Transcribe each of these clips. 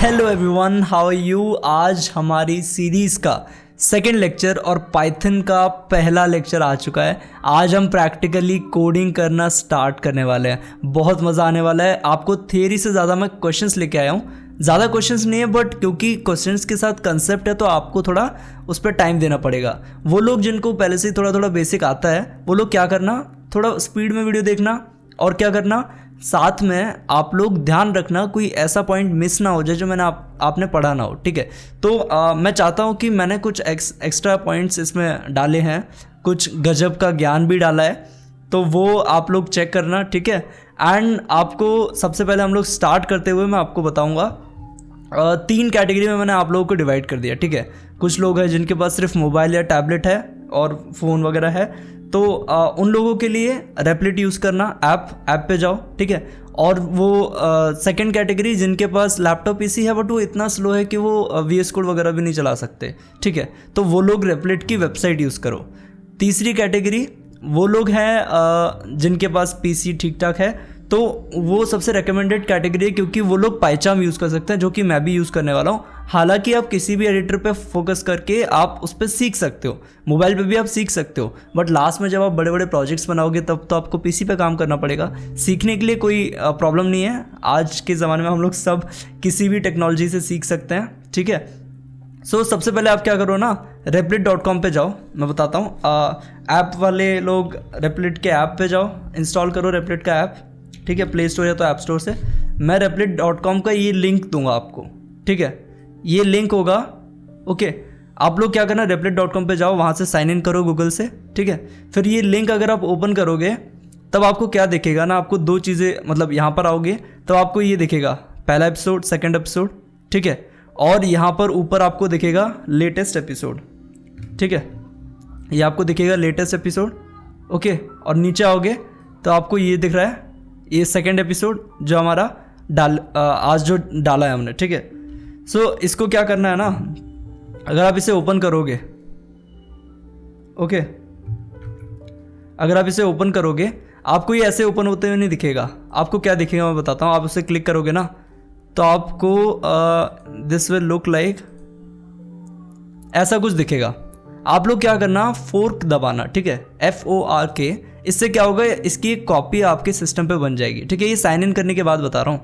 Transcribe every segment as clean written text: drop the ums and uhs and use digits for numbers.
Hello everyone, how are you. आज हमारी series का सेकेंड लेक्चर और पाइथन का पहला लेक्चर आ चुका है। आज हम प्रैक्टिकली कोडिंग करना स्टार्ट करने वाले हैं। बहुत मज़ा आने वाला है। आपको थियरी से ज़्यादा मैं क्वेश्चंस लेके आया हूँ। ज़्यादा क्वेश्चंस नहीं है, बट क्योंकि क्वेश्चंस के साथ कंसेप्ट है तो आपको थोड़ा उस पर टाइम देना पड़ेगा। वो लोग जिनको पहले से ही थोड़ा थोड़ा बेसिक आता है वो लोग क्या करना, थोड़ा स्पीड में वीडियो देखना और क्या करना, साथ में आप लोग ध्यान रखना कोई ऐसा पॉइंट मिस ना हो जाए जो मैंने आपने पढ़ा ना हो। ठीक है, तो मैं चाहता हूँ कि मैंने कुछ एक्स्ट्रा पॉइंट्स इसमें डाले हैं, कुछ गजब का ज्ञान भी डाला है, तो वो आप लोग चेक करना। ठीक है, एंड आपको सबसे पहले हम लोग स्टार्ट करते हुए मैं आपको बताऊँगा 3 कैटेगरी में मैंने आप लोगों को डिवाइड कर दिया। ठीक है, कुछ लोग हैं जिनके पास सिर्फ मोबाइल या टैबलेट है और फ़ोन वगैरह है, तो उन लोगों के लिए रेपलिट यूज़ करना, ऐप पे जाओ। ठीक है, और वो सेकंड कैटेगरी जिनके पास लैपटॉप पीसी है बट वो इतना स्लो है कि वो VS कोड वगैरह भी नहीं चला सकते। ठीक है, तो वो लोग रेपलिट की वेबसाइट यूज़ करो। तीसरी कैटेगरी वो लोग हैं जिनके पास पीसी ठीक ठाक है, तो वो सबसे रिकमेंडेड कैटेगरी है क्योंकि वो लोग पाइचाम यूज़ कर सकते हैं, जो कि मैं भी यूज़ करने वाला हूँ। हालांकि आप किसी भी एडिटर पे फोकस करके आप उस पर सीख सकते हो, मोबाइल पे भी आप सीख सकते हो, बट लास्ट में जब आप बड़े बड़े प्रोजेक्ट्स बनाओगे तब तो आपको पीसी पे काम करना पड़ेगा। सीखने के लिए कोई प्रॉब्लम नहीं है। आज के ज़माने में हम लोग सब किसी भी टेक्नोलॉजी से सीख सकते हैं। ठीक है, सो सबसे पहले आप क्या करो ना, replit.com पे जाओ। मैं बताता हूँ, ऐप वाले लोग replit के ऐप पे जाओ, इंस्टॉल करो replit का ऐप। ठीक है, प्ले स्टोर या तो ऐप स्टोर से। मैं replit.com का ये लिंक दूंगा आपको। ठीक है, ये लिंक होगा। ओके, आप लोग क्या करना, replit.com पे जाओ, वहाँ से साइन इन करो गूगल से। ठीक है, फिर ये लिंक अगर आप ओपन करोगे तब आपको क्या दिखेगा ना, आपको 2 चीज़ें, मतलब यहाँ पर आओगे तो आपको ये दिखेगा, पहला एपिसोड, सेकेंड एपिसोड। ठीक है, और यहाँ पर ऊपर आपको दिखेगा लेटेस्ट एपिसोड। ठीक है, ये आपको दिखेगा लेटेस्ट एपिसोड। ओके, और नीचे आओगे तो आपको ये दिख रहा है, ये सेकंड एपिसोड जो हमारा आज जो डाला है हमने। ठीक है, सो इसको क्या करना है ना, अगर आप इसे ओपन करोगे, ओके, अगर आप इसे ओपन करोगे आपको ये ऐसे ओपन होते हुए नहीं दिखेगा। आपको क्या दिखेगा मैं बताता हूँ। आप उसे क्लिक करोगे ना तो आपको दिस विल लुक लाइक ऐसा कुछ दिखेगा। आप लोग क्या करना, फोर्क दबाना। ठीक है, FORK। इससे क्या होगा, इसकी एक कॉपी आपके सिस्टम पे बन जाएगी। ठीक है, ये साइन इन करने के बाद बता रहा हूँ।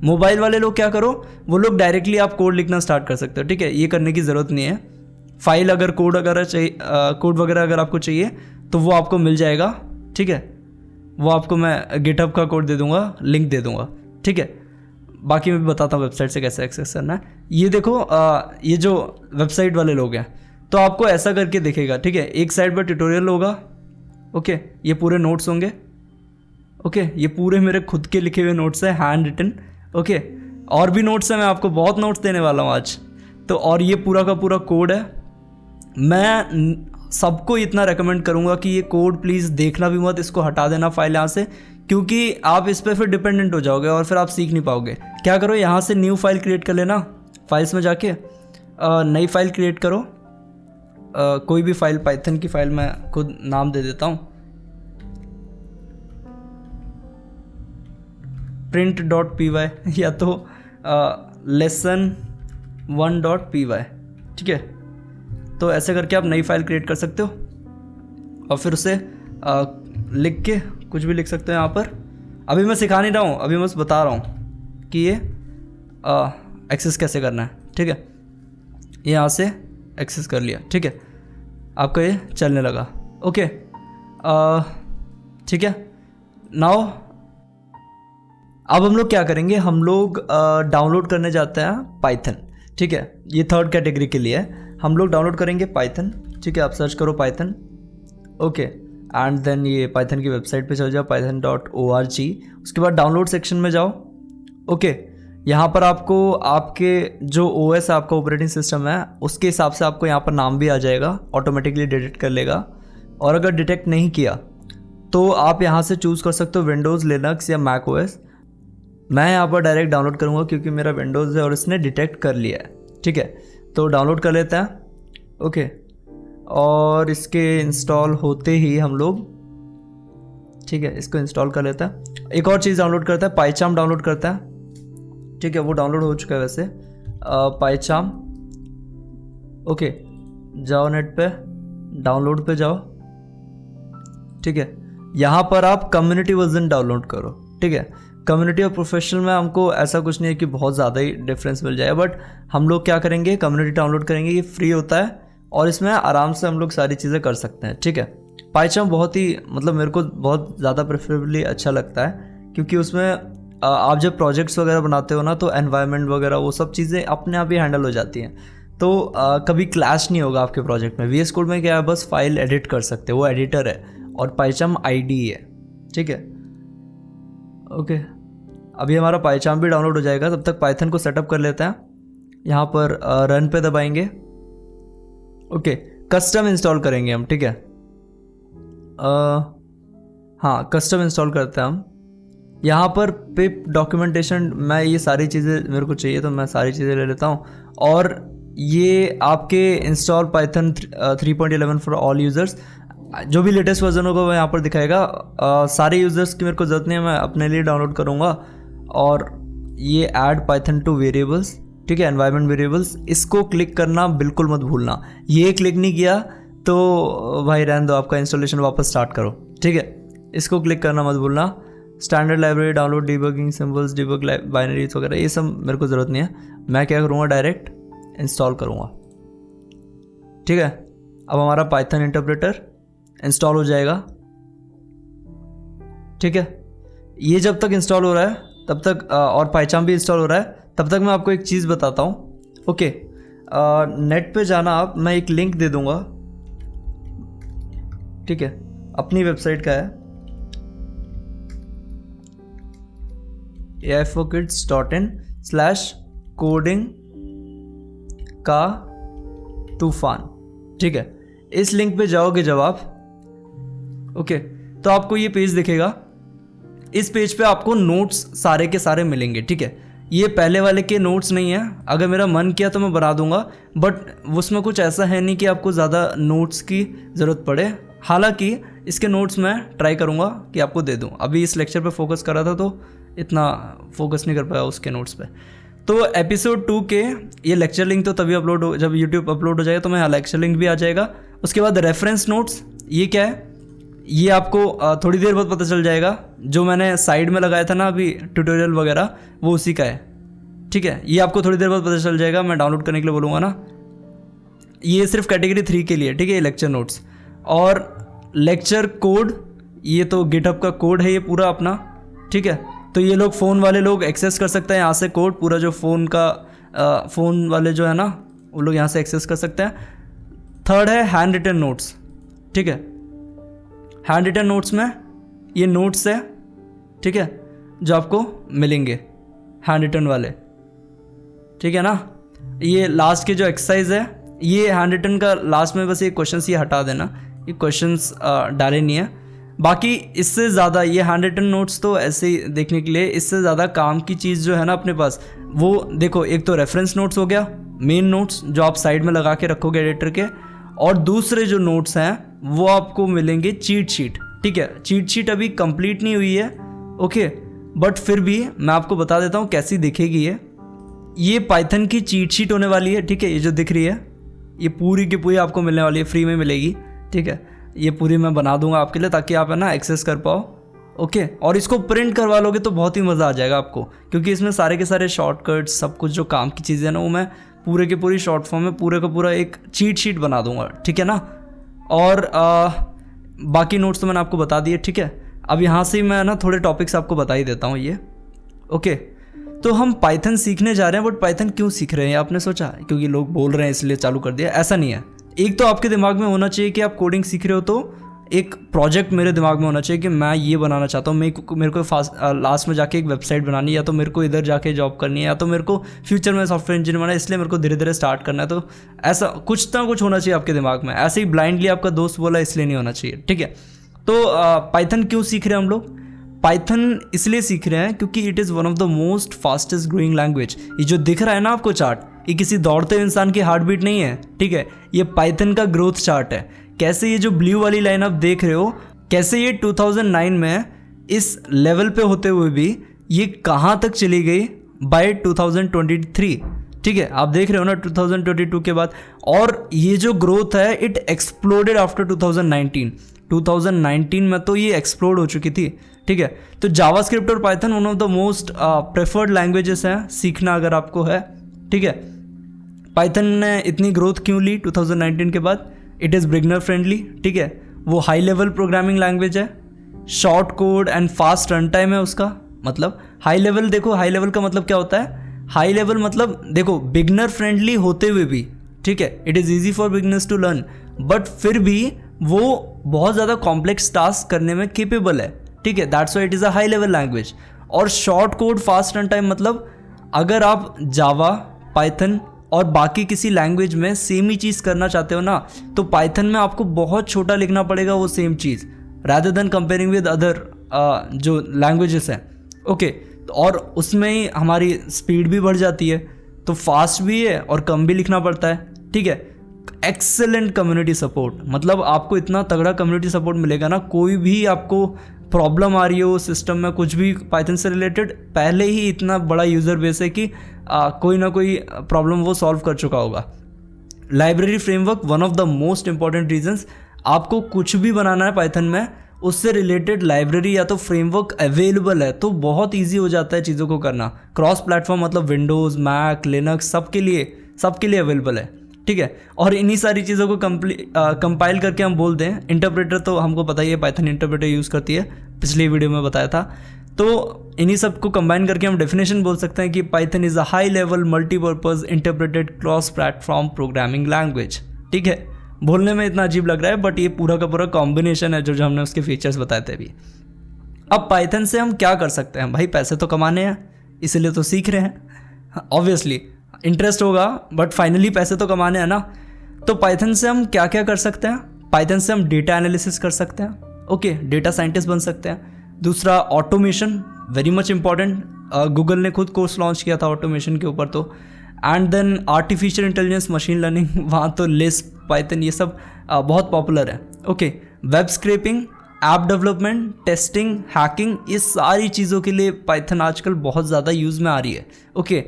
मोबाइल वाले लोग क्या करो, वो लोग डायरेक्टली आप कोड लिखना स्टार्ट कर सकते हो। ठीक है, ये करने की ज़रूरत नहीं है। फाइल अगर कोड वगैरह चाहिए, कोड वगैरह अगर आपको चाहिए तो वो आपको मिल जाएगा। ठीक है, वो आपको मैं गिटहब का कोड दे दूँगा, लिंक दे दूँगा। ठीक है, बाकी मैं भी बताता हूँ वेबसाइट से कैसे एक्सेस करना है। ये देखो, ये जो वेबसाइट वाले लोग हैं तो आपको ऐसा करके दिखेगा। ठीक है, एक साइड पर ट्यूटोरियल होगा। ओके, ये पूरे नोट्स होंगे। ओके, ये पूरे मेरे खुद के लिखे हुए नोट्स हैं, हैंड रिटन। ओके, और भी नोट्स हैं, मैं आपको बहुत नोट्स देने वाला हूँ आज तो। और ये पूरा का पूरा कोड है। मैं सबको इतना रेकमेंड करूँगा कि ये कोड प्लीज़ देखना भी मत, इसको हटा देना फाइल यहाँ से, क्योंकि आप इस पर फिर डिपेंडेंट हो जाओगे और फिर आप सीख नहीं पाओगे। क्या करो, यहाँ से न्यू फाइल क्रिएट कर लेना, फाइल्स में जाके नई फाइल क्रिएट करो। कोई भी फाइल, पाइथन की फाइल मैं खुद नाम दे देता हूँ, print.py या तो lesson1.py। ठीक है, तो ऐसे करके आप नई फाइल क्रिएट कर सकते हो और फिर उसे लिख के कुछ भी लिख सकते हो यहाँ पर। अभी मैं सिखा नहीं रहा हूँ, अभी मैं बस बता रहा हूँ कि ये एक्सेस कैसे करना है। ठीक है, ये यहाँ से एक्सेस कर लिया। ठीक है, आपका ये चलने लगा। ओके, ठीक है, नाउ अब हम लोग क्या करेंगे, हम लोग डाउनलोड करने जाते हैं पाइथन। ठीक है, ये थर्ड कैटेगरी के लिए है। हम लोग डाउनलोड करेंगे पाइथन। ठीक है, आप सर्च करो पाइथन। ओके, एंड देन ये पाइथन की वेबसाइट पे चल जाओ, python.org। उसके बाद डाउनलोड सेक्शन में जाओ। ओके, यहाँ पर आपको आपके जो OS है, आपका ऑपरेटिंग सिस्टम है, उसके हिसाब से आपको यहाँ पर नाम भी आ जाएगा, ऑटोमेटिकली डिटेक्ट कर लेगा। और अगर डिटेक्ट नहीं किया तो आप यहाँ से चूज़ कर सकते हो विंडोज़, लिनक्स या मैक OS। मैं यहाँ पर डायरेक्ट डाउनलोड करूँगा क्योंकि मेरा विंडोज़ है और इसने डिटेक्ट कर लिया है। ठीक है, तो डाउनलोड कर लेते हैं। ओके, और इसके इंस्टॉल होते ही हम लोग, ठीक है, इसको इंस्टॉल कर लेता है। एक और चीज़ डाउनलोड करता है, पाइचाम डाउनलोड करता है। ठीक है, वो डाउनलोड हो चुका है वैसे। पाइचाम। ओके, जाओ नेट पे, डाउनलोड पे जाओ, ठीक है। यहाँ पर आप कम्युनिटी वर्जन डाउनलोड करो, ठीक है। कम्युनिटी और प्रोफेशनल में हमको ऐसा कुछ नहीं है कि बहुत ज़्यादा ही डिफरेंस मिल जाए, बट हम लोग क्या करेंगे, कम्युनिटी डाउनलोड करेंगे, ये फ्री होता है और इसमें आराम से हम लोग सारी चीज़ें कर सकते हैं, ठीक है। पाइचाम बहुत ही मतलब मेरे को बहुत ज़्यादा प्रेफरेबली अच्छा लगता है, क्योंकि उसमें आप जब प्रोजेक्ट्स वगैरह बनाते हो ना, तो एनवायरनमेंट वगैरह वो सब चीज़ें अपने आप ही हैंडल हो जाती हैं, तो कभी क्लैश नहीं होगा आपके प्रोजेक्ट में। VS कोड में क्या है, बस फाइल एडिट कर सकते हो, वो एडिटर है और पाइचाम IDE है, ठीक है। ओके, अभी हमारा पाइचाम भी डाउनलोड हो जाएगा, तब तक पाइथन को सेटअप कर लेते हैं। यहाँ पर रन पे दबाएंगे। ओके, कस्टम इंस्टॉल करेंगे हम, ठीक है। हाँ, कस्टम इंस्टॉल करते हैं हम। यहाँ पर पिप डॉक्यूमेंटेशन, मैं ये सारी चीज़ें मेरे को चाहिए तो मैं सारी चीज़ें ले लेता हूँ। और ये आपके install Python 3.11 for all users, जो भी लेटेस्ट वर्जन होगा वो यहाँ पर दिखाएगा। सारे यूज़र्स की मेरे को ज़रूरत नहीं है, मैं अपने लिए डाउनलोड करूँगा। और ये ऐड पाइथन टू वेरिएबल्स, ठीक है, एनवायरनमेंट वेरिएबल्स, इसको क्लिक करना बिल्कुल मत भूलना। ये क्लिक नहीं किया तो भाई रहने दो, आपका इंस्टॉलेशन वापस स्टार्ट करो, ठीक है। इसको क्लिक करना मत भूलना। Standard library download, debugging symbols, debug binaries वगैरह, ये सब मेरे को ज़रूरत नहीं है। मैं क्या करूँगा, डायरेक्ट इंस्टॉल करूँगा, ठीक है। अब हमारा पाइथन इंटरप्रेटर इंस्टॉल हो जाएगा, ठीक है। ये जब तक इंस्टॉल हो रहा है तब तक और पाइचाम भी इंस्टॉल हो रहा है, तब तक मैं आपको एक चीज़ बताता हूँ। ओके, नेट पे जाना आप, मैं एक लिंक दे दूँगा, ठीक है, अपनी वेबसाइट का है aiforkids.in/coding का तूफान, ठीक है। इस लिंक पे जाओगे जब आप, ओके, तो आपको ये पेज दिखेगा। इस पेज पे आपको नोट्स सारे के सारे मिलेंगे, ठीक है। ये पहले वाले के नोट्स नहीं है, अगर मेरा मन किया तो मैं बना दूंगा, बट उसमें कुछ ऐसा है नहीं कि आपको ज़्यादा नोट्स की ज़रूरत पड़े। हालांकि इसके नोट्स मैं ट्राई करूंगा कि आपको दे दूं। अभी इस लेक्चर पे फोकस कर रहा था तो इतना फोकस नहीं कर पाया उसके नोट्स पे। तो एपिसोड 2 के ये लेक्चर लिंक तो तभी अपलोड हो, जब यूट्यूब अपलोड हो जाएगा तो मैं लेक्चर लिंक भी आ जाएगा। उसके बाद रेफरेंस नोट्स, ये क्या है, ये आपको थोड़ी देर बाद पता चल जाएगा। जो मैंने साइड में लगाया था ना अभी ट्यूटोरियल वगैरह, वो उसी का है, ठीक है। ये आपको थोड़ी देर बाद पता चल जाएगा, मैं डाउनलोड करने के लिए बोलूँगा ना। ये सिर्फ कैटेगरी 3 के लिए, ठीक है, ये लेक्चर नोट्स। और लेक्चर कोड, ये तो गिटहब का कोड है ये पूरा अपना, ठीक है। तो ये लोग फ़ोन वाले लोग एक्सेस कर सकते हैं यहाँ से कोड पूरा, जो फ़ोन का फ़ोन वाले जो है ना वो लोग यहाँ से एक्सेस कर सकते हैं। थर्ड है हैंड रिटन नोट्स, ठीक है। हैंड रिटन नोट्स में ये नोट्स है, ठीक है, जो आपको मिलेंगे हैंड रिटन वाले, ठीक है ना। ये लास्ट के जो एक्सरसाइज है, ये हैंड रिटन का लास्ट में बस ये क्वेश्चंस ये हटा देना, ये क्वेश्चंस डाले नहीं है। बाकी इससे ज़्यादा ये हैंड रिटन नोट्स तो ऐसे ही देखने के लिए, इससे ज़्यादा काम की चीज़ जो है ना अपने पास, वो देखो, एक तो रेफरेंस नोट्स हो गया, मेन नोट्स जो आप साइड में लगा के रखोगे एडिटर के, और दूसरे जो नोट्स हैं वो आपको मिलेंगे चीट शीट, ठीक है। चीट शीट अभी कंप्लीट नहीं हुई है, ओके, बट फिर भी मैं आपको बता देता हूँ कैसी दिखेगी ये पाइथन की चीट शीट होने वाली है, ठीक है। ये जो दिख रही है ये पूरी की पूरी आपको मिलने वाली है, फ्री में मिलेगी, ठीक है। ये पूरी मैं बना दूंगा आपके लिए ताकि आप है ना एक्सेस कर पाओ, ओके। और इसको प्रिंट करवा लोगे तो बहुत ही मज़ा आ जाएगा आपको, क्योंकि इसमें सारे के सारे शॉर्टकट्स, सब कुछ जो काम की चीज़ें हैं ना, वो मैं पूरे के पूरी शॉर्ट फॉर्म में पूरे का पूरा एक चीट शीट बना दूंगा, ठीक है ना। और बाकी नोट्स तो मैंने आपको बता दिए, ठीक है। अब यहाँ से मैं ना थोड़े टॉपिक्स आपको बता ही देता हूँ ये, ओके। तो हम पाइथन सीखने जा रहे हैं, बट पाइथन क्यों सीख रहे हैं आपने सोचा, क्योंकि लोग बोल रहे हैं इसलिए चालू कर दिया, ऐसा नहीं है। एक तो आपके दिमाग में होना चाहिए कि आप कोडिंग सीख रहे हो, तो एक प्रोजेक्ट मेरे दिमाग में होना चाहिए कि मैं ये बनाना चाहता हूँ, मेरे को लास्ट में जाके एक वेबसाइट बनानी है, या तो मेरे को इधर जाके जॉब करनी है, या तो मेरे को फ्यूचर में सॉफ्टवेयर इंजीनियर बनना है, इसलिए मेरे को धीरे धीरे स्टार्ट करना है। तो ऐसा कुछ ना कुछ होना चाहिए आपके दिमाग में, ऐसे ही ब्लाइंडली आपका दोस्त बोला इसलिए नहीं होना चाहिए, ठीक है। तो पाइथन क्यों सीख रहे हैं हम लोग? पाइथन इसलिए सीख रहे हैं क्योंकि it is one of the most fastest growing language. ये जो दिख रहा है ना आपको चार्ट, ये किसी दौड़ते इंसान की हार्ट बीट नहीं है, ठीक है, ये पाइथन का ग्रोथ चार्ट है। कैसे ये जो ब्लू वाली लाइन आप देख रहे हो, कैसे ये 2009 में इस लेवल पे होते हुए भी ये कहाँ तक चली गई बाय 2023, ठीक है, आप देख रहे हो ना 2022 के बाद। और ये जो ग्रोथ है इट एक्सप्लोडेड आफ्टर 2019 में तो ये एक्सप्लोड हो चुकी थी। ठीक है, तो जावास्क्रिप्ट और Python one of the most preferred languages हैं सीखना अगर आपको है। ठीक है, पाइथन ने इतनी ग्रोथ क्यों ली 2019 के बाद? It is beginner friendly. ठीक है, वो हाई लेवल प्रोग्रामिंग लैंग्वेज है, short code and fast run time है उसका। मतलब हाई लेवल, देखो हाई लेवल का मतलब क्या होता है? हाई लेवल मतलब देखो बिगनर फ्रेंडली होते हुए भी, ठीक है, it is easy for beginners to learn, but फिर भी वो बहुत ज़्यादा कॉम्प्लेक्स टास्क करने में केपेबल है। ठीक है, that's why it is a high level language. और short code fast run time मतलब अगर आप जावा, पाइथन और बाकी किसी लैंग्वेज में सेम ही चीज़ करना चाहते हो ना, तो पाइथन में आपको बहुत छोटा लिखना पड़ेगा वो same cheese, rather than comparing with other जो लैंग्वेजेस हैं। ओके, और उसमें ही हमारी स्पीड भी बढ़ जाती है, तो फास्ट भी है और कम भी लिखना पड़ता है। ठीक है, एक्सेलेंट कम्युनिटी सपोर्ट, मतलब आपको इतना तगड़ा कम्युनिटी सपोर्ट मिलेगा ना, कोई भी आपको प्रॉब्लम आ रही हो सिस्टम में कुछ भी पाइथन से रिलेटेड, पहले ही इतना बड़ा यूज़र बेस है कि कोई ना कोई प्रॉब्लम वो सॉल्व कर चुका होगा। Library framework one of the most important reasons, आपको कुछ भी बनाना है पाइथन में, उससे रिलेटेड लाइब्रेरी या तो फ्रेमवर्क अवेलेबल है तो बहुत इजी हो जाता है चीज़ों को करना। क्रॉस प्लेटफॉर्म मतलब विंडोज़, मैक, लिनक्स सबके लिए अवेलेबल है। ठीक है, और इन्हीं सारी चीज़ों को कंपाइल करके हम बोल दें इंटरप्रेटर, तो हमको पता ही है पाइथन इंटरप्रेटर यूज़ करती है, पिछली वीडियो में बताया था। तो इन्हीं सब को कंबाइन करके हम डेफिनेशन बोल सकते हैं कि Python is a high level multipurpose interpreted cross platform programming language. ठीक है, बोलने में इतना अजीब लग रहा है बट ये पूरा का पूरा कॉम्बिनेशन है जो हमने उसके फीचर्स बताए थे अभी। अब पाइथन से हम क्या कर सकते हैं भाई? पैसे तो कमाने हैं, इसलिए तो सीख रहे हैं, ऑब्वियसली इंटरेस्ट होगा बट फाइनली पैसे तो कमाने हैं ना। तो पाइथन से हम क्या क्या कर सकते हैं? पाइथन से हम डेटा एनालिसिस कर सकते हैं, ओके, डेटा साइंटिस्ट बन सकते हैं। दूसरा automation, very much important, Google ने खुद कोर्स लॉन्च किया था ऑटोमेशन के ऊपर। तो and then artificial intelligence, machine learning, वहाँ तो लिस्प, पाइथन ये सब बहुत पॉपुलर है। Okay, web scraping, app development, testing, hacking, ये सारी चीज़ों के लिए पाइथन आजकल बहुत ज़्यादा यूज़ में आ रही है। Okay,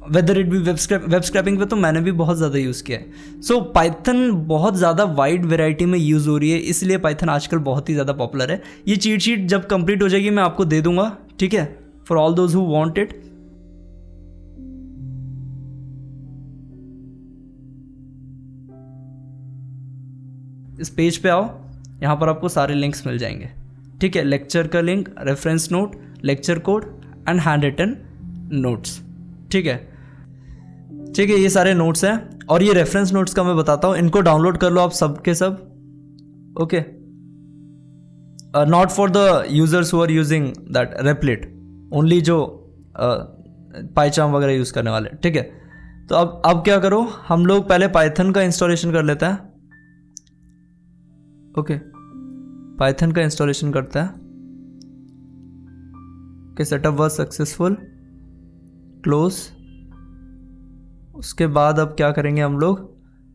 whether it be web scrapping पे तो मैंने भी बहुत ज़्यादा यूज़ किया है। सो पाइथन बहुत ज़्यादा वाइड वेराइटी में यूज़ हो रही है, इसलिए पाइथन आजकल बहुत ही ज़्यादा पॉपुलर है। ये चीट शीट जब कंप्लीट हो जाएगी मैं आपको दे दूंगा, ठीक है, for all those who want it. इस पेज पे आओ, यहाँ पर आपको सारे लिंक्स मिल जाएंगे। ठीक है, लेक्चर का link, reference note, lecture code and hand written notes. ठीक है, ठीक है, ये सारे नोट्स हैं। और ये रेफरेंस नोट्स का मैं बताता हूँ, इनको डाउनलोड कर लो आप सब के सब। Okay, not for the users who are using that Replit, only जो पाइचाम वगैरह यूज़ करने वाले। ठीक है, तो अब क्या करो, हम लोग पहले पाइथन का इंस्टॉलेशन कर लेते हैं। ओके, पाइथन का इंस्टॉलेशन करते हैं। Okay, setup was successful, close. उसके बाद अब क्या करेंगे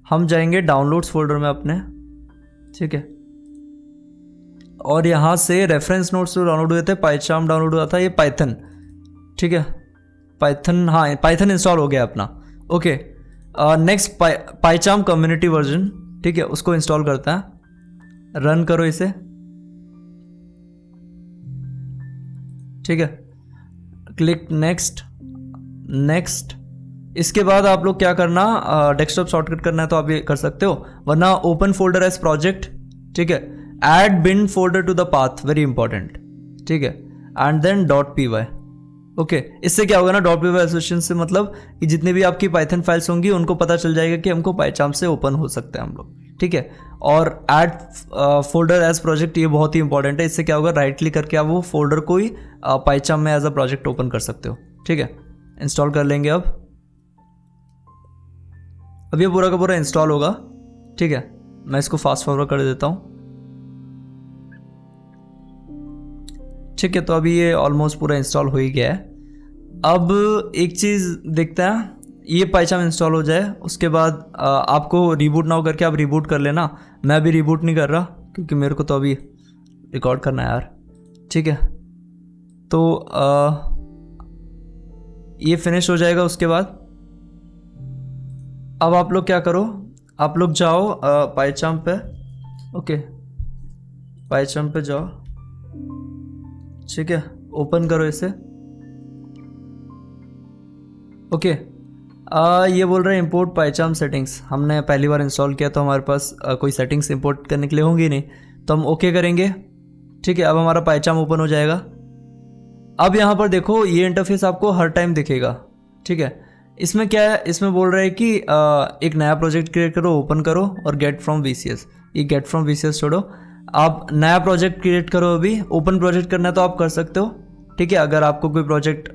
हम जाएंगे डाउनलोड्स फोल्डर में अपने। ठीक है, और यहाँ से रेफरेंस नोट्स जो डाउनलोड हुए थे, पाइचाम डाउनलोड हुआ था, ये पाइथन। ठीक है, पाइथन, हाँ पाइथन इंस्टॉल हो गया अपना। ओके, नेक्स्ट पाइचाम कम्युनिटी वर्जन, ठीक है, उसको इंस्टॉल करता है। रन करो इसे। ठीक है, क्लिक नेक्स्ट, नेक्स्ट। इसके बाद आप लोग क्या करना, डेस्कटॉप शॉर्टकट करना है तो आप ये कर सकते हो, वरना ओपन फोल्डर एज प्रोजेक्ट। ठीक है, add bin folder to the path, very important. ठीक है, एंड देन .py। ओके, इससे क्या होगा ना, .py एसोसिएशन से मतलब कि जितने भी आपकी पाइथन फाइल्स होंगी उनको पता चल जाएगा कि हमको पाइचाम से ओपन हो सकते हैं हम लोग। ठीक है, और ऐड फोल्डर एज प्रोजेक्ट, ये बहुत ही इंपॉर्टेंट है। इससे क्या होगा, राइट क्लिक करके आप वो फोल्डर को ही पाइचाम में एज अ प्रोजेक्ट ओपन कर सकते हो। ठीक है, इंस्टॉल कर लेंगे। अब ये पूरा का पूरा इंस्टॉल होगा। ठीक है, मैं इसको फास्ट फॉरवर्ड कर देता हूँ। ठीक है, तो अभी ये ऑलमोस्ट पूरा इंस्टॉल हो ही गया है। अब एक चीज़ देखते हैं, ये पाइचाम इंस्टॉल हो जाए उसके बाद आपको रिबूट ना हो करके आप रिबूट कर लेना। मैं अभी रिबूट नहीं कर रहा क्योंकि मेरे को तो अभी रिकॉर्ड करना है यार। ठीक है, तो ये फिनिश हो जाएगा उसके बाद। अब आप लोग क्या करो, आप लोग जाओ पाइचाम पे। ओके, पाइचाम पे जाओ, ठीक है, ओपन करो इसे। ओके, ये बोल रहे हैं इंपोर्ट पाइचाम सेटिंग्स। हमने पहली बार इंस्टॉल किया तो हमारे पास कोई सेटिंग्स इंपोर्ट करने के लिए होंगी नहीं, तो हम ओके करेंगे। ठीक है, अब हमारा पाइचाम ओपन हो जाएगा। अब यहाँ पर देखो ये इंटरफेस आपको हर टाइम दिखेगा। ठीक है, इसमें क्या है, इसमें बोल रहे हैं कि एक नया प्रोजेक्ट क्रिएट करो, ओपन करो और गेट फ्रॉम VCS। ये गेट फ्रॉम VCS छोड़ो, आप नया प्रोजेक्ट क्रिएट करो। अभी ओपन प्रोजेक्ट करना है तो आप कर सकते हो। ठीक है, अगर आपको कोई प्रोजेक्ट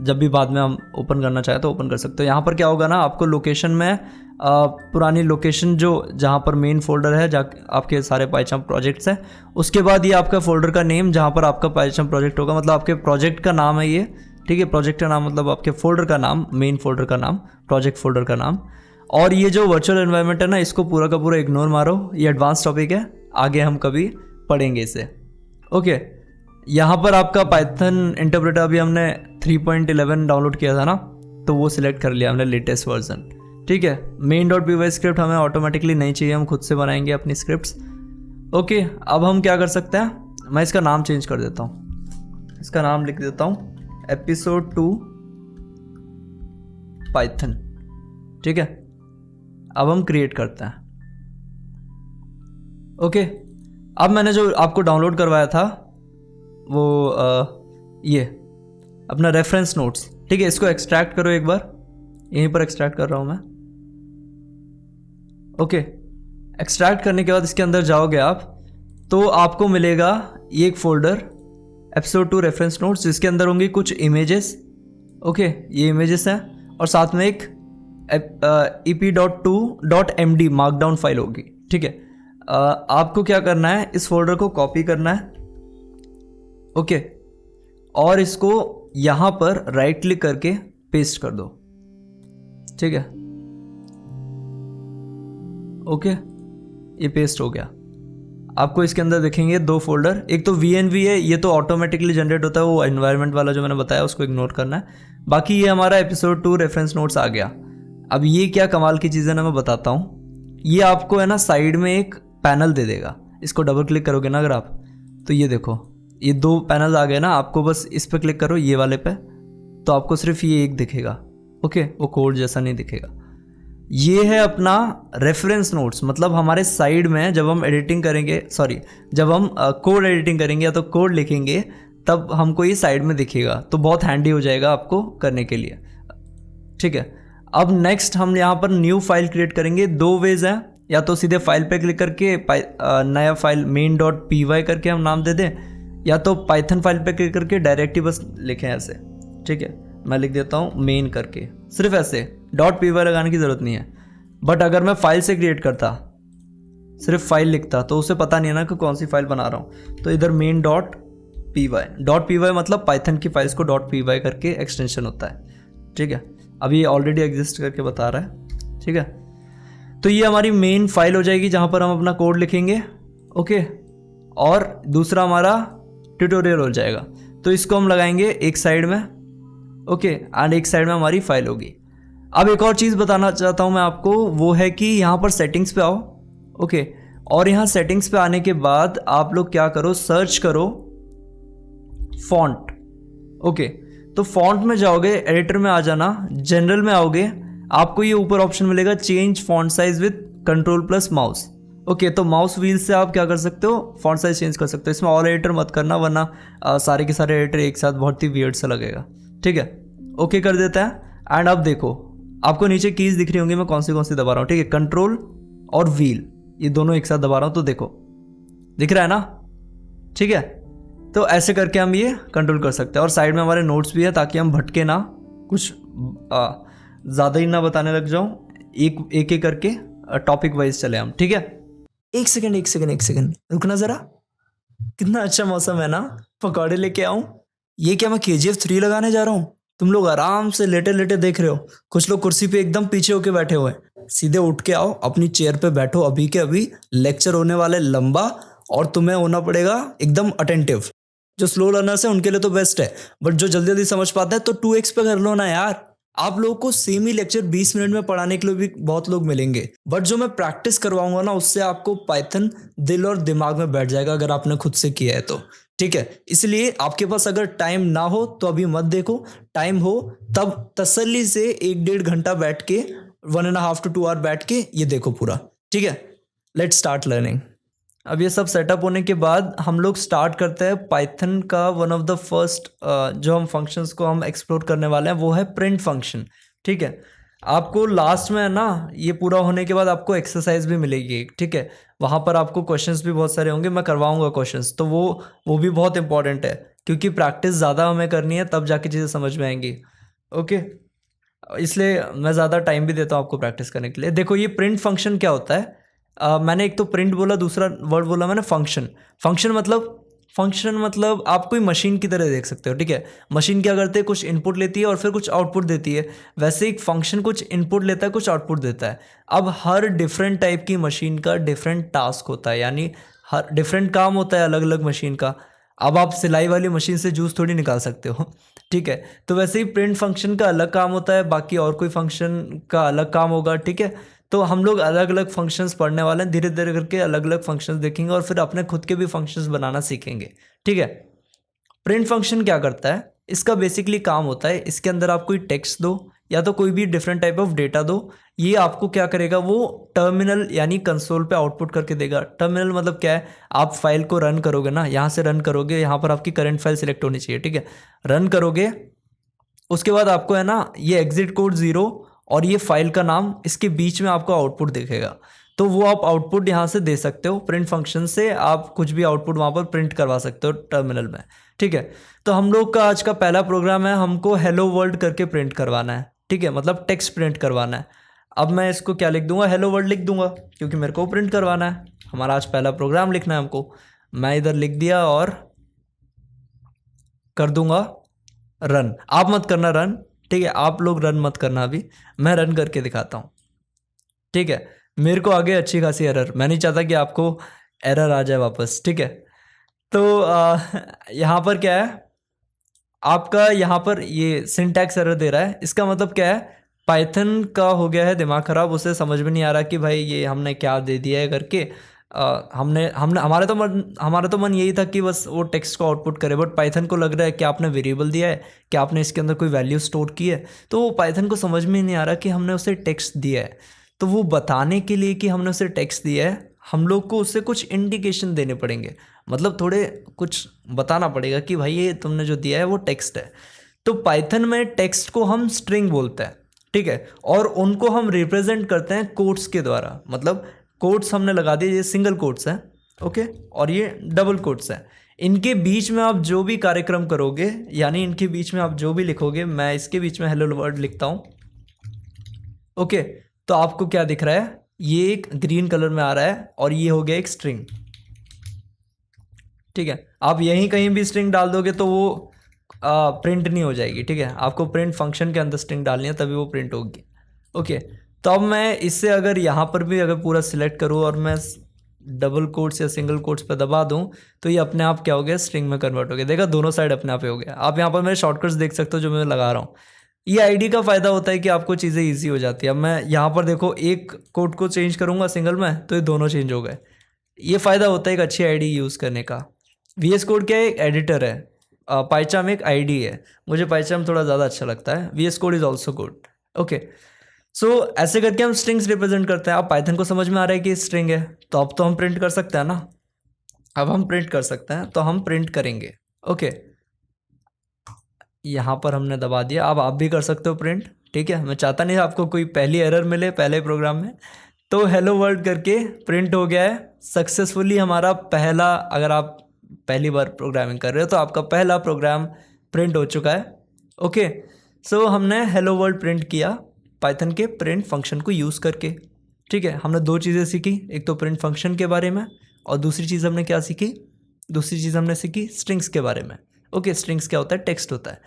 जब भी बाद में हम ओपन करना चाहे तो ओपन कर सकते हो। यहाँ पर क्या होगा ना, आपको लोकेशन में पुरानी लोकेशन जो जहाँ पर मेन फोल्डर है, जहाँ आपके सारे पाइचाम प्रोजेक्ट्स हैं, उसके बाद ये आपका फोल्डर का नेम जहाँ पर आपका पाइचाम प्रोजेक्ट होगा, मतलब आपके प्रोजेक्ट का नाम है ये। ठीक है, प्रोजेक्ट का नाम मतलब आपके फोल्डर का नाम, मेन फोल्डर का नाम, प्रोजेक्ट फोल्डर का नाम। और ये जो वर्चुअल एनवायरनमेंट है ना, इसको पूरा का पूरा इग्नोर मारो, ये एडवांस टॉपिक है, आगे हम कभी पढ़ेंगे इसे। ओके, यहाँ पर आपका पाइथन इंटरप्रेटर अभी हमने 3.11 डाउनलोड किया था ना, तो वो सिलेक्ट कर लिया हमने, लेटेस्ट वर्जन। ठीक है, main.py स्क्रिप्ट हमें ऑटोमेटिकली नहीं चाहिए, हम खुद से बनाएंगे अपनी स्क्रिप्ट्स। ओके, अब हम क्या कर सकते हैं, मैं इसका नाम चेंज कर देता हूँ, इसका नाम लिख देता हूँ एपिसोड 2 पाइथन। ठीक है, अब हम क्रिएट करते हैं। ओके, अब मैंने जो आपको डाउनलोड करवाया था वो ये अपना रेफरेंस नोट्स। ठीक है, इसको एक्सट्रैक्ट करो एक बार, यहीं पर एक्सट्रैक्ट कर रहा हूँ मैं। ओके, एक्सट्रैक्ट करने के बाद इसके अंदर जाओगे आप, तो आपको मिलेगा ये एक फोल्डर एपिसोड 2 रेफरेंस नोट्स, जिसके अंदर होंगी कुछ इमेजेस। ओके, ये इमेजेस हैं और साथ में एक ep.2.md मार्कडाउन फाइल होगी। ठीक है, आपको क्या करना है, इस फोल्डर को कॉपी करना है। ओके, और इसको यहाँ पर राइट क्लिक करके पेस्ट कर दो। ठीक है, ओके, ये पेस्ट हो गया। आपको इसके अंदर दिखेंगे 2 फोल्डर, एक तो VNV है, ये तो ऑटोमेटिकली जनरेट होता है, वो एनवायरनमेंट वाला जो मैंने बताया उसको इग्नोर करना है। बाकी ये हमारा एपिसोड 2 रेफरेंस नोट्स आ गया। अब ये क्या कमाल की चीज़ है ना, मैं बताता हूँ। ये आपको है ना साइड में एक पैनल दे देगा, इसको डबल क्लिक करोगे ना अगर आप, तो ये देखो ये 2 पैनल आ गए ना। आपको बस इस पर क्लिक करो, ये वाले पे, तो आपको सिर्फ ये एक दिखेगा। ओके, वो कोड जैसा नहीं दिखेगा। ये है अपना रेफरेंस नोट्स, मतलब हमारे साइड में जब हम एडिटिंग करेंगे, सॉरी जब हम कोड एडिटिंग करेंगे या तो कोड लिखेंगे, तब हमको ये साइड में दिखेगा, तो बहुत हैंडी हो जाएगा आपको करने के लिए। ठीक है, अब नेक्स्ट हम यहाँ पर न्यू फाइल क्रिएट करेंगे। 2 वेज हैं, या तो सीधे फाइल पे क्लिक करके नया फाइल main.py करके हम नाम दे दें, या तो पाइथन फाइल पे क्लिक करके डायरेक्ट ही बस लिखें ऐसे। ठीक है, मैं लिख देता हूँ मेन करके, सिर्फ ऐसे, .py लगाने की ज़रूरत नहीं है। बट अगर मैं फाइल से क्रिएट करता, सिर्फ फाइल लिखता, तो उसे पता नहीं है ना कि कौन सी फाइल बना रहा हूँ, तो इधर main.py मतलब पाइथन की फाइल्स को .py करके एक्सटेंशन होता है। ठीक है, अभी ये ऑलरेडी एग्जिस्ट करके बता रहा है। ठीक है, तो ये हमारी मेन फाइल हो जाएगी जहाँ पर हम अपना कोड लिखेंगे। ओके, और दूसरा हमारा ट्यूटोरियल हो जाएगा, तो इसको हम लगाएंगे एक साइड में। ओके, एंड एक साइड में हमारी फाइल होगी। अब एक और चीज़ बताना चाहता हूँ मैं आपको, वो है कि यहाँ पर सेटिंग्स पे आओ। ओके, और यहाँ सेटिंग्स पे आने के बाद आप लोग क्या करो, सर्च करो फॉन्ट। ओके, तो फॉन्ट में जाओगे, एडिटर में आ जाना, जनरल में आओगे, आपको ये ऊपर ऑप्शन मिलेगा change font size with control plus mouse. Okay, तो माउस व्हील से आप क्या कर सकते हो, फॉन्ट साइज चेंज कर सकते हो। इसमें ऑल एडिटर मत करना, वरना सारे के सारे एडिटर एक साथ बहुत ही वियर्ड सा लगेगा। ठीक है, ओके कर देता है। एंड अब देखो, आपको नीचे कीज दिख रही होंगी, मैं कौन सी दबा रहा हूँ। ठीक है, कंट्रोल और व्हील ये दोनों एक साथ दबा रहा हूँ, तो देखो दिख रहा है ना। ठीक है, तो ऐसे करके हम ये कंट्रोल कर सकते हैं। और साइड में हमारे नोट्स भी है, ताकि हम भटके ना, कुछ ज़्यादा ही ना बताने लग जाऊँ, एक एक करके टॉपिक वाइज चले हम। ठीक है, एक सेकंड रुकना ज़रा। कितना अच्छा मौसम है ना, पकौड़े लेके आऊँ। ये क्या मैं KGF 3 लगाने जा रहा हूँ? तुम लोग आराम से लेटे लेटे देख रहे हो, कुछ लोग कुर्सी पे एकदम पीछे होके बैठे हुए हैं। सीधे उठ के आओ, अपनी चेयर पे बैठो, अभी के अभी लेक्चर होने वाला है लंबा, और तुम्हें होना पड़ेगा एकदम अटेंटिव। जो स्लो लर्नर्स है उनके लिए तो बेस्ट है, बट जो जल्दी जल्दी समझ पाते हैं तो 2x पे कर लो ना यार। आप लोगों को सेम ही लेक्चर 20 मिनट में पढ़ाने के लिए भी बहुत लोग मिलेंगे, बट जो मैं प्रैक्टिस करवाऊंगा ना उससे आपको पाइथन दिल और दिमाग में बैठ जाएगा अगर आपने खुद से किया है तो। ठीक है, इसलिए आपके पास अगर टाइम ना हो तो अभी मत देखो, टाइम हो तब तसल्ली से 1-1.5 घंटा बैठ के 1.5 to 2 आवर बैठ के ये देखो पूरा। ठीक है, लेट्स स्टार्ट लर्निंग। अब ये सब सेटअप होने के बाद हम लोग स्टार्ट करते हैं पाइथन का वन ऑफ द फर्स्ट जो हम फंक्शंस को हम एक्सप्लोर करने वाले हैं वो है प्रिंट फंक्शन। ठीक है, आपको लास्ट में है ना ये पूरा होने के बाद आपको एक्सरसाइज भी मिलेगी। ठीक है, वहाँ पर आपको क्वेश्चंस भी बहुत सारे होंगे, मैं करवाऊँगा क्वेश्चंस, तो वो भी बहुत इंपॉर्टेंट है क्योंकि प्रैक्टिस ज़्यादा हमें करनी है तब जाके चीज़ें समझ में आएंगी। ओके, इसलिए मैं ज़्यादा टाइम भी देता हूँ आपको प्रैक्टिस करने के लिए। देखो ये प्रिंट फंक्शन क्या होता है, मैंने एक तो प्रिंट बोला, दूसरा वर्ड बोला मैंने फंक्शन। फंक्शन मतलब आप कोई मशीन की तरह देख सकते हो। ठीक है, मशीन क्या करती है, कुछ इनपुट लेती है और फिर कुछ आउटपुट देती है, वैसे एक फंक्शन कुछ इनपुट लेता है कुछ आउटपुट देता है। अब हर डिफरेंट टाइप की मशीन का डिफरेंट टास्क होता है, यानी हर डिफरेंट काम होता है अलग अलग मशीन का। अब आप सिलाई वाली मशीन से जूस थोड़ी निकाल सकते हो। ठीक है, तो वैसे ही प्रिंट फंक्शन का अलग काम होता है, बाकी और कोई फंक्शन का अलग काम होगा। ठीक है, तो हम लोग अलग अलग फंक्शंस पढ़ने वाले हैं, धीरे धीरे करके अलग अलग फंक्शंस देखेंगे और फिर अपने खुद के भी फंक्शंस बनाना सीखेंगे। ठीक है, प्रिंट फंक्शन क्या करता है, इसका बेसिकली काम होता है इसके अंदर आप कोई टेक्स्ट दो या तो कोई भी डिफरेंट टाइप ऑफ डेटा दो, ये आपको क्या करेगा, वो टर्मिनल यानी कंसोल पे आउटपुट करके देगा। टर्मिनल मतलब क्या है, आप फाइल को रन करोगे ना, यहाँ से रन करोगे, यहाँ पर आपकी करंट फाइल सिलेक्ट होनी चाहिए। ठीक है, रन करोगे उसके बाद आपको है ना ये एग्जिट कोड 0 और ये फाइल का नाम, इसके बीच में आपको आउटपुट दिखेगा, तो वो आप आउटपुट यहाँ से दे सकते हो। प्रिंट फंक्शन से आप कुछ भी आउटपुट वहाँ पर प्रिंट करवा सकते हो टर्मिनल में। ठीक है, तो हम लोग का आज का पहला प्रोग्राम है, हमको हेलो वर्ल्ड करके प्रिंट करवाना है। ठीक है, मतलब टेक्स्ट प्रिंट करवाना है। अब मैं इसको क्या लिख दूंगा, हेलो वर्ल्ड लिख दूंगा क्योंकि मेरे को प्रिंट करवाना है। हमारा आज पहला प्रोग्राम लिखना है हमको, मैं इधर लिख दिया और कर दूंगा रन। आप मत करना रन, ठीक है, आप लोग रन मत करना, अभी मैं रन करके दिखाता हूँ। ठीक है, मेरे को आगे अच्छी खासी एरर, मैं नहीं चाहता कि आपको एरर आ जाए वापस। ठीक है, तो यहाँ पर क्या है, आपका यहाँ पर ये सिंटैक्स एरर दे रहा है, इसका मतलब क्या है, पाइथन का हो गया है दिमाग खराब, उसे समझ में नहीं आ रहा कि भाई ये हमने क्या दे दिया है करके। हमने हमने हमारा तो मन यही था कि बस वो टेक्स्ट को आउटपुट करे, बट पाइथन को लग रहा है कि आपने वेरिएबल दिया है, कि आपने इसके अंदर कोई वैल्यू स्टोर की है, तो वो पाइथन को समझ में नहीं आ रहा कि हमने उसे टेक्स्ट दिया है। तो वो बताने के लिए कि हमने उसे टेक्स्ट दिया है, हम लोग को उससे कुछ इंडिकेशन देने पड़ेंगे, मतलब थोड़े कुछ बताना पड़ेगा कि भाई ये तुमने जो दिया है वो टेक्स्ट है। तो पाइथन में टेक्स्ट को हम स्ट्रिंग बोलते हैं। ठीक है, और उनको हम रिप्रेजेंट करते हैं कोट्स के द्वारा, मतलब कोट्स हमने लगा दिए, ये सिंगल कोट्स हैं। ओके, और ये डबल कोट्स हैं। इनके बीच में आप जो भी कार्यक्रम करोगे, यानी इनके बीच में आप जो भी लिखोगे, मैं इसके बीच में हेलो वर्ल्ड लिखता हूँ। ओके, तो आपको क्या दिख रहा है, ये एक ग्रीन कलर में आ रहा है और ये हो गया एक स्ट्रिंग। ठीक है, आप यहीं कहीं भी स्ट्रिंग डाल दोगे तो वो प्रिंट नहीं हो जाएगी। ठीक है, आपको प्रिंट फंक्शन के अंदर स्ट्रिंग डालनी है तभी वो प्रिंट होगी। ओके, तो अब मैं इससे अगर यहाँ पर भी अगर पूरा सिलेक्ट करूँ और मैं डबल कोट्स या सिंगल कोट्स पर दबा दूँ तो ये अपने आप क्या हो गया, स्ट्रिंग में कन्वर्ट हो गया। देखा, दोनों साइड अपने आप ही हो गया। आप यहाँ पर मेरे शॉर्टकट्स देख सकते हो जो मैं लगा रहा हूँ। ये आईडी का फ़ायदा होता है कि आपको चीज़ें ईजी हो जाती है। अब मैं यहाँ पर देखो एक कोड को चेंज करूँगा सिंगल में तो ये दोनों चेंज हो गए। ये फ़ायदा होता है एक अच्छी आईडी यूज़ करने का। VS कोड क्या है, एक एडिटर है, पाइचाम एक आईडी है, मुझे पाइचाम थोड़ा ज़्यादा अच्छा लगता है। VS code is also good. Okay, so ऐसे करके हम स्ट्रिंग्स रिप्रेजेंट करते हैं। अब पाइथन को समझ में आ रहा है कि स्ट्रिंग है, तो अब तो हम प्रिंट कर सकते हैं ना। अब हम प्रिंट कर सकते हैं तो हम प्रिंट करेंगे। ओके, यहाँ पर हमने दबा दिया, अब आप भी कर सकते हो प्रिंट। ठीक है, मैं चाहता नहीं आपको कोई पहली एरर मिले पहले प्रोग्राम में। तो हेलो वर्ल्ड करके प्रिंट हो गया है सक्सेसफुली हमारा पहला, अगर आप पहली बार प्रोग्रामिंग कर रहे हो तो आपका पहला प्रोग्राम प्रिंट हो चुका है। ओके, सो हमने हेलो वर्ल्ड प्रिंट किया पाइथन के प्रिंट फंक्शन को यूज़ करके। ठीक है, हमने दो चीज़ें सीखी, एक तो प्रिंट फंक्शन के बारे में और दूसरी चीज़ हमने क्या सीखी, दूसरी चीज़ हमने सीखी स्ट्रिंग्स के बारे में। ओके, स्ट्रिंग्स क्या होता है, टेक्स्ट होता है।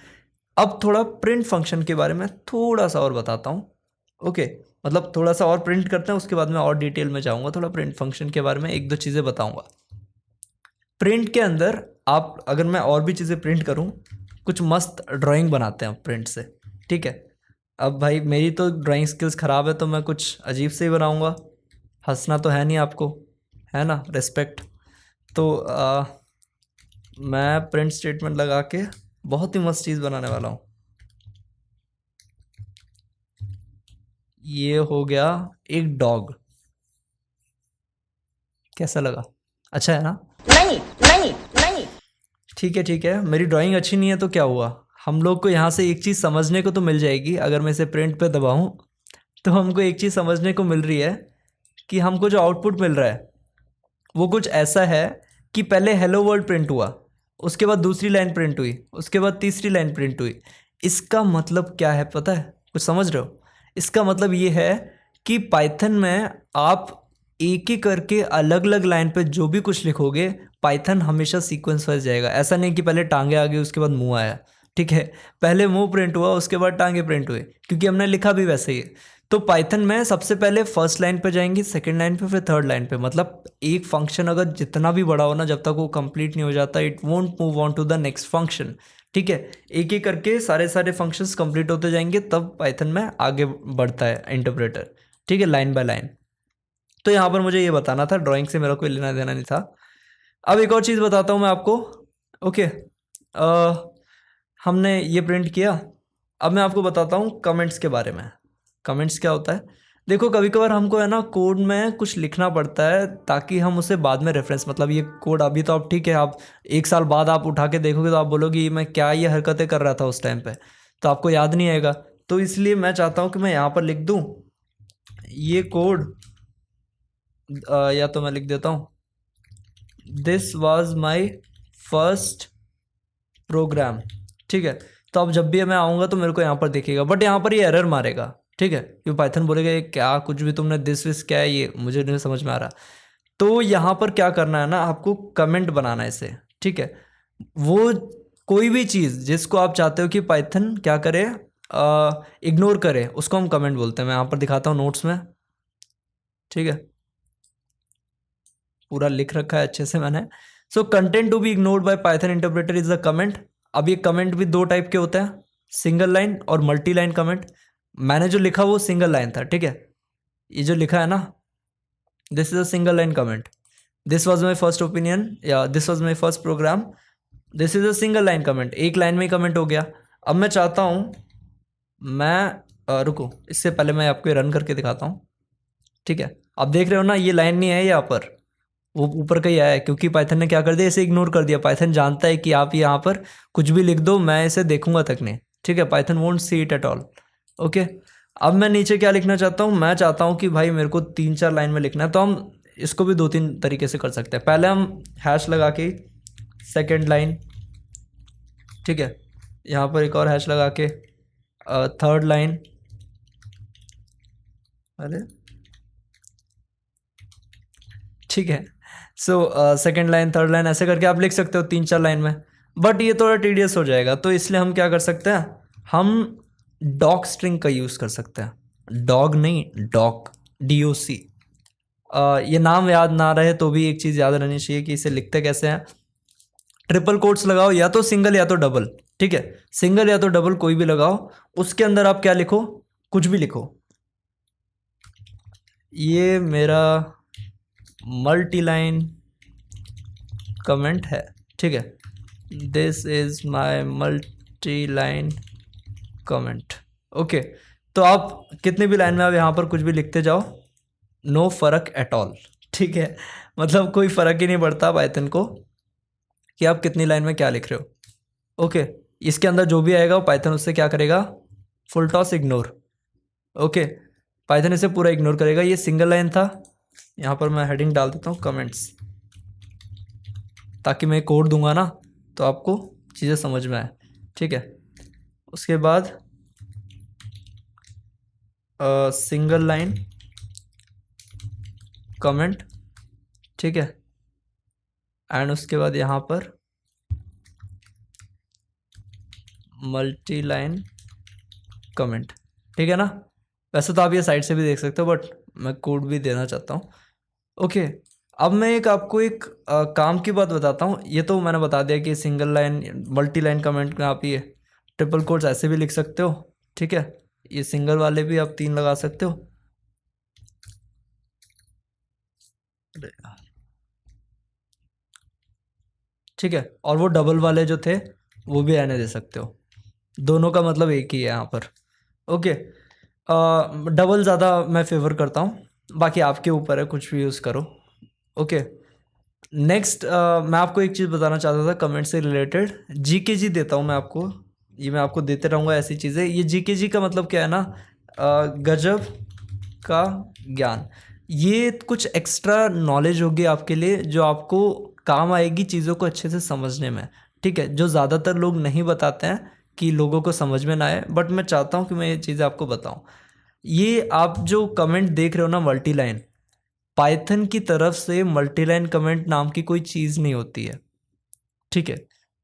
अब थोड़ा प्रिंट फंक्शन के बारे में थोड़ा सा और बताता हूँ। ओके, मतलब थोड़ा सा और प्रिंट करते हैं, उसके बाद मैं और डिटेल में जाऊँगा, थोड़ा प्रिंट फंक्शन के बारे में एक दो चीज़ें बताऊँगा। प्रिंट के अंदर आप, अगर मैं और भी चीज़ें प्रिंट करूँ, कुछ मस्त ड्राइंग बनाते हैं प्रिंट से। ठीक है, अब भाई मेरी तो ड्राइंग स्किल्स ख़राब है तो मैं कुछ अजीब से ही बनाऊंगा, हंसना तो है नहीं आपको, है ना, रिस्पेक्ट। तो मैं प्रिंट स्टेटमेंट लगा के बहुत ही मस्त चीज़ बनाने वाला हूँ। ये हो गया एक डॉग, कैसा लगा, अच्छा है ना? नहीं नहीं नहीं। ठीक है, मेरी ड्राइंग अच्छी नहीं है तो क्या हुआ, हम लोग को यहाँ से एक चीज़ समझने को तो मिल जाएगी। अगर मैं इसे प्रिंट पे दबाऊँ तो हमको एक चीज़ समझने को मिल रही है कि हमको जो आउटपुट मिल रहा है वो कुछ ऐसा है कि पहले हेलो वर्ल्ड प्रिंट हुआ, उसके बाद दूसरी लाइन प्रिंट हुई, उसके बाद तीसरी लाइन प्रिंट हुई। इसका मतलब क्या है पता है, कुछ समझ रहे हो? इसका मतलब ये है कि पाइथन में आप एक एक करके अलग अलग लाइन पे जो भी कुछ लिखोगे, पाइथन हमेशा सीक्वेंस वाइज जाएगा। ऐसा नहीं कि पहले टांगे आ गई उसके बाद मुंह आया, ठीक है? पहले मुंह प्रिंट हुआ उसके बाद टांगे प्रिंट हुए, क्योंकि हमने लिखा भी वैसे ही है। तो पाइथन में सबसे पहले फर्स्ट लाइन पे जाएंगे, सेकंड लाइन पे, फिर थर्ड लाइन पे। मतलब एक फंक्शन अगर जितना भी बड़ा हो ना, जब तक वो कंप्लीट नहीं हो जाता it won't move on to the next function, ठीक है? एक एक करके सारे सारे फंक्शंस कंप्लीट होते जाएंगे, तब पाइथन में आगे बढ़ता है इंटरप्रेटर, ठीक है, लाइन बाय लाइन। तो यहाँ पर मुझे ये बताना था, ड्राइंग से मेरा कोई लेना देना नहीं था। अब एक और चीज़ बताता हूँ मैं आपको। ओके, हमने ये प्रिंट किया। अब मैं आपको बताता हूँ कमेंट्स के बारे में। कमेंट्स क्या होता है? देखो, कभी कभार हमको है ना कोड में कुछ लिखना पड़ता है ताकि हम उसे बाद में रेफरेंस, मतलब ये कोड अभी तो आप ठीक है, आप एक साल बाद आप उठा के देखोगे तो आप बोलोगे मैं क्या ये हरकतें कर रहा था उस टाइम पे, तो आपको याद नहीं आएगा। तो इसलिए मैं चाहता हूँ कि मैं यहाँ पर लिख दूँ ये कोड, या तो मैं लिख देता हूँ this was my first program, ठीक है? तो अब जब भी मैं आऊँगा तो मेरे को यहाँ पर दिखेगा, बट यहाँ पर ये एरर मारेगा, ठीक है? क्योंकि पाइथन बोलेगा ये क्या, कुछ भी तुमने दिस विस क्या है, ये मुझे नहीं समझ में आ रहा। तो यहाँ पर क्या करना है ना, आपको कमेंट बनाना है इसे, ठीक है? वो कोई भी चीज़ जिसको आप चाहते हो कि पाइथन क्या करे, इग्नोर करे, उसको हम कमेंट बोलते हैं। मैं यहाँ पर दिखाता हूँ नोट्स में, ठीक है? पूरा लिख रखा है अच्छे से मैंने। So content to be ignored by Python interpreter is the comment. अब ये कमेंट भी दो टाइप के होते हैं, सिंगल लाइन और मल्टी लाइन कमेंट। मैंने जो लिखा वो सिंगल लाइन था, ठीक है? ये जो लिखा है ना, this is a single line comment. This was my first opinion या this was my first program, this is a single line comment, एक लाइन में ही कमेंट हो गया। अब मैं चाहता हूँ मैं रुको, इससे पहले मैं आपको रन करके दिखाता हूँ, ठीक है? आप देख रहे हो ना, ये लाइन नहीं है यहाँ पर, वो ऊपर का ही आया है, क्योंकि पाइथन ने क्या कर दिया, इसे इग्नोर कर दिया। पाइथन जानता है कि आप यहाँ पर कुछ भी लिख दो मैं इसे देखूंगा तक नहीं, ठीक है? Python won't see it at all. Okay, अब मैं नीचे क्या लिखना चाहता हूँ, मैं चाहता हूँ कि भाई मेरे को 3-4 लाइन में लिखना है, तो हम इसको भी 2-3 तरीके से कर सकते हैं। पहले हम हैश लगा के सेकेंड लाइन, ठीक है? यहाँ पर एक और हैश लगा के थर्ड लाइन, अरे ठीक है। So second line, third line, ऐसे करके आप लिख सकते हो 3-4 लाइन में। बट ये थोड़ा टीडियस हो जाएगा, तो इसलिए हम क्या कर सकते हैं, हम डॉक स्ट्रिंग का यूज़ कर सकते हैं। डॉग नहीं, डॉक, DOC। ये नाम याद ना रहे तो भी एक चीज़ याद रहनी चाहिए कि इसे लिखते कैसे हैं। ट्रिपल कोट्स लगाओ, या तो सिंगल या तो डबल, ठीक है? सिंगल या तो डबल कोई भी लगाओ, उसके अंदर आप क्या लिखो, कुछ भी लिखो। ये मेरा मल्टी लाइन कमेंट है, ठीक है? This is my multi line comment. Okay, तो आप कितने भी लाइन में आप यहाँ पर कुछ भी लिखते जाओ, नो फर्क एट ऑल, ठीक है? मतलब कोई फ़र्क ही नहीं पड़ता पाइथन को कि आप कितनी लाइन में क्या लिख रहे हो। ओके, इसके अंदर जो भी आएगा पाइथन उससे क्या करेगा, full toss ignore. Okay, Python इसे पूरा इग्नोर करेगा। ये सिंगल लाइन था, यहाँ पर मैं हेडिंग डाल देता हूँ कमेंट्स, ताकि मैं कोड दूंगा ना तो आपको चीज़ें समझ में आए, ठीक है? उसके बाद सिंगल लाइन कमेंट, ठीक है? एंड उसके बाद यहाँ पर मल्टी लाइन कमेंट, ठीक है ना? वैसे तो आप ये साइड से भी देख सकते हो, बट मैं कोड भी देना चाहता हूँ। ओके, अब मैं एक आपको एक काम की बात बताता हूँ। ये तो मैंने बता दिया कि single line, multi line comment में आप ये ट्रिपल कोट्स ऐसे भी लिख सकते हो, ठीक है? ये सिंगल वाले भी आप 3 लगा सकते हो। अरे यार, ठीक है, और वो डबल वाले जो थे वो भी रहने दे सकते हो, दोनों का मतलब एक ही है यहाँ पर। ओके, डबल ज़्यादा मैं फेवर करता हूँ, बाकी आपके ऊपर है, कुछ भी यूज़ करो। ओके, नेक्स्ट मैं आपको एक चीज़ बताना चाहता था कमेंट से रिलेटेड, जीकेजी देता हूँ मैं आपको, ये मैं आपको देते रहूँगा ऐसी चीज़ें। ये जीकेजी का मतलब क्या है ना, गजब का ज्ञान। ये कुछ एक्स्ट्रा नॉलेज होगी आपके लिए जो आपको काम आएगी चीज़ों को अच्छे से समझने में, ठीक है, जो ज़्यादातर लोग नहीं बताते हैं कि लोगों को समझ में ना आए, बट मैं चाहता हूँ कि मैं ये चीज़ें आपको बताऊँ। ये आप जो कमेंट देख रहे हो ना मल्टी लाइन, पाइथन की तरफ से मल्टीलाइन कमेंट नाम की कोई चीज़ नहीं होती है, ठीक है।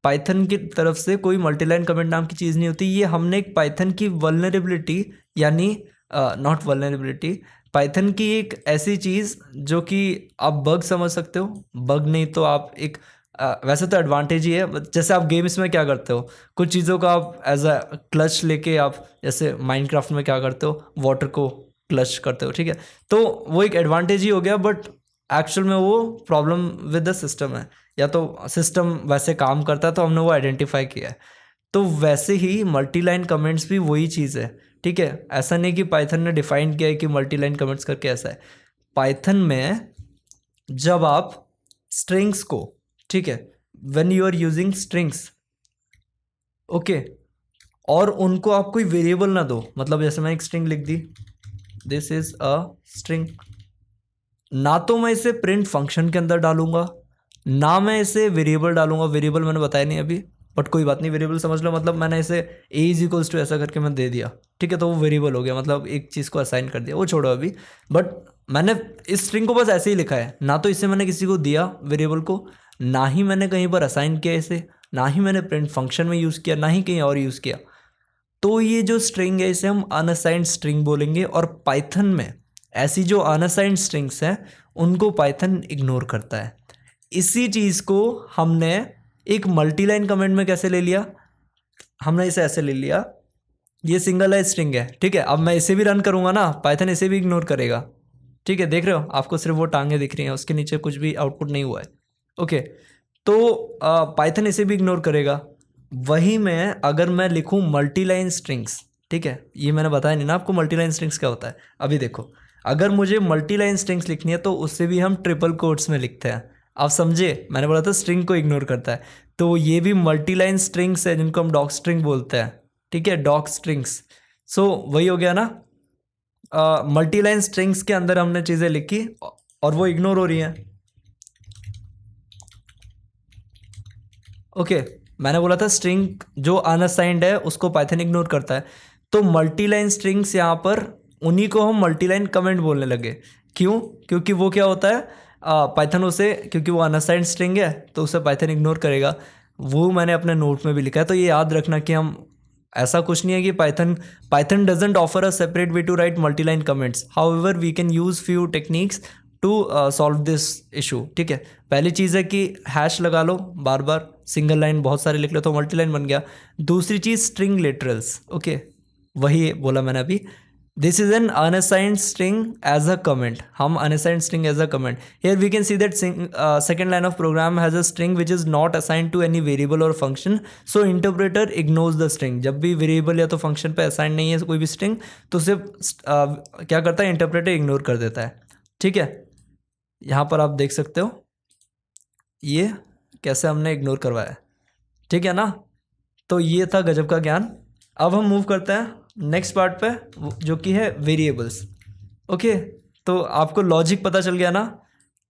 पाइथन की तरफ से कोई मल्टीलाइन कमेंट नाम की चीज़ नहीं होती। ये हमने एक पाइथन की वल्नरेबिलिटी, यानी नॉट वल्नरेबिलिटी, पाइथन की एक ऐसी चीज़ जो कि आप बग समझ सकते हो, बग नहीं तो आप एक वैसे तो एडवांटेज ही है। जैसे आप गेम्स में क्या करते हो, कुछ चीज़ों का आप एज अ क्लच लेके, आप जैसे माइनक्राफ्ट में क्या करते हो, वाटर को क्लच करते हो, ठीक है, तो वो एक एडवांटेज ही हो गया, बट एक्चुअल में वो प्रॉब्लम विद द सिस्टम है, या तो सिस्टम वैसे काम करता है तो हमने वो आइडेंटिफाई किया है। तो वैसे ही मल्टी लाइन कमेंट्स भी वही चीज़ है, ठीक है। ऐसा नहीं कि पाइथन ने डिफाइन किया है कि मल्टी लाइन कमेंट्स करके ऐसा है। पाइथन में जब आप स्ट्रिंग्स को, ठीक है, when you are using strings, okay, और उनको आप कोई वेरिएबल ना दो, मतलब जैसे मैं एक स्ट्रिंग लिख दी, दिस इज अ स्ट्रिंग, ना तो मैं इसे प्रिंट फंक्शन के अंदर डालूंगा, ना मैं इसे वेरिएबल डालूंगा। वेरिएबल मैंने बताया नहीं अभी, बट कोई बात नहीं, वेरिएबल समझ लो, मतलब मैंने इसे ए इज इक्वल्स टू ऐसा करके मैं दे दिया, ठीक है, तो वो वेरिएबल हो गया, मतलब एक चीज़ को असाइन कर दिया, वो छोड़ो अभी। बट मैंने इस स्ट्रिंग को बस ऐसे ही लिखा है, ना तो इसे मैंने किसी को दिया वेरिएबल को, ना ही मैंने कहीं पर असाइन किया इसे, ना ही मैंने प्रिंट फंक्शन में यूज़ किया, ना ही कहीं और यूज़ किया। तो ये जो स्ट्रिंग है इसे हम अनअसाइंड स्ट्रिंग बोलेंगे, और पाइथन में ऐसी जो अनअसाइंड स्ट्रिंग्स हैं उनको पाइथन इग्नोर करता है। इसी चीज़ को हमने एक मल्टीलाइन कमेंट में कैसे ले लिया, हमने इसे ऐसे ले लिया, ये सिंगल लाइन स्ट्रिंग है, ठीक है, अब मैं इसे भी रन करूंगा ना, पाइथन इसे भी इग्नोर करेगा, ठीक है, देख रहे हो, आपको सिर्फ वो टांगे दिख रही हैं, उसके नीचे कुछ भी आउटपुट नहीं हुआ है। ओके, तो पाइथन इसे भी इग्नोर करेगा। वही मैं अगर मैं लिखूं मल्टी लाइन स्ट्रिंग्स, ठीक है, ये मैंने बताया नहीं ना आपको मल्टी लाइन स्ट्रिंग्स क्या होता है। अभी देखो, अगर मुझे मल्टी लाइन स्ट्रिंग्स लिखनी है तो उससे भी हम ट्रिपल कोट्स में लिखते हैं। आप समझे, मैंने बोला था स्ट्रिंग को इग्नोर करता है, तो ये भी मल्टी लाइन स्ट्रिंग्स है जिनको हम डॉक स्ट्रिंग बोलते हैं, ठीक है, डॉक स्ट्रिंग्स। सो वही हो गया ना, मल्टी लाइन स्ट्रिंग्स के अंदर हमने चीज़ें लिखी और वो इग्नोर हो रही हैं। ओके, मैंने बोला था स्ट्रिंग जो अनअसाइंड है उसको पाइथन इग्नोर करता है, तो मल्टी लाइन स्ट्रिंग्स यहाँ पर उन्हीं को हम मल्टी लाइन कमेंट बोलने लगे। क्यों? क्योंकि वो क्या होता है, पाइथन उसे, क्योंकि वो अनअसाइंड स्ट्रिंग है तो उसे पाइथन इग्नोर करेगा। वो मैंने अपने नोट में भी लिखा है, तो ये याद रखना कि हम, ऐसा कुछ नहीं है कि Python doesn't offer a separate way to write multi line comments, however we can use few techniques to solve this issue, ठीक है। पहली चीज़ है कि हैश लगा लो बार बार, सिंगल लाइन बहुत सारे लिख लो तो मल्टी लाइन बन गया। दूसरी चीज़ स्ट्रिंग लिटरल्स, ओके, वही बोला मैंने अभी, this is an unassigned string as a comment, हम unassigned string as a comment, here we can see that second line of program has a string which is not assigned to any variable और function, so interpreter ignores the string. जब भी variable या तो function पे assign नहीं है कोई भी स्ट्रिंग, तो सिर्फ क्या करता है, इंटरप्रेटर इग्नोर कर देता है, ठीक है। यहाँ पर आप देख सकते हो ये कैसे हमने इग्नोर करवाया है, ठीक है ना। तो ये था गजब का ज्ञान। अब हम मूव करते हैं नेक्स्ट पार्ट पे, जो कि है वेरिएबल्स। ओके, तो आपको लॉजिक पता चल गया ना,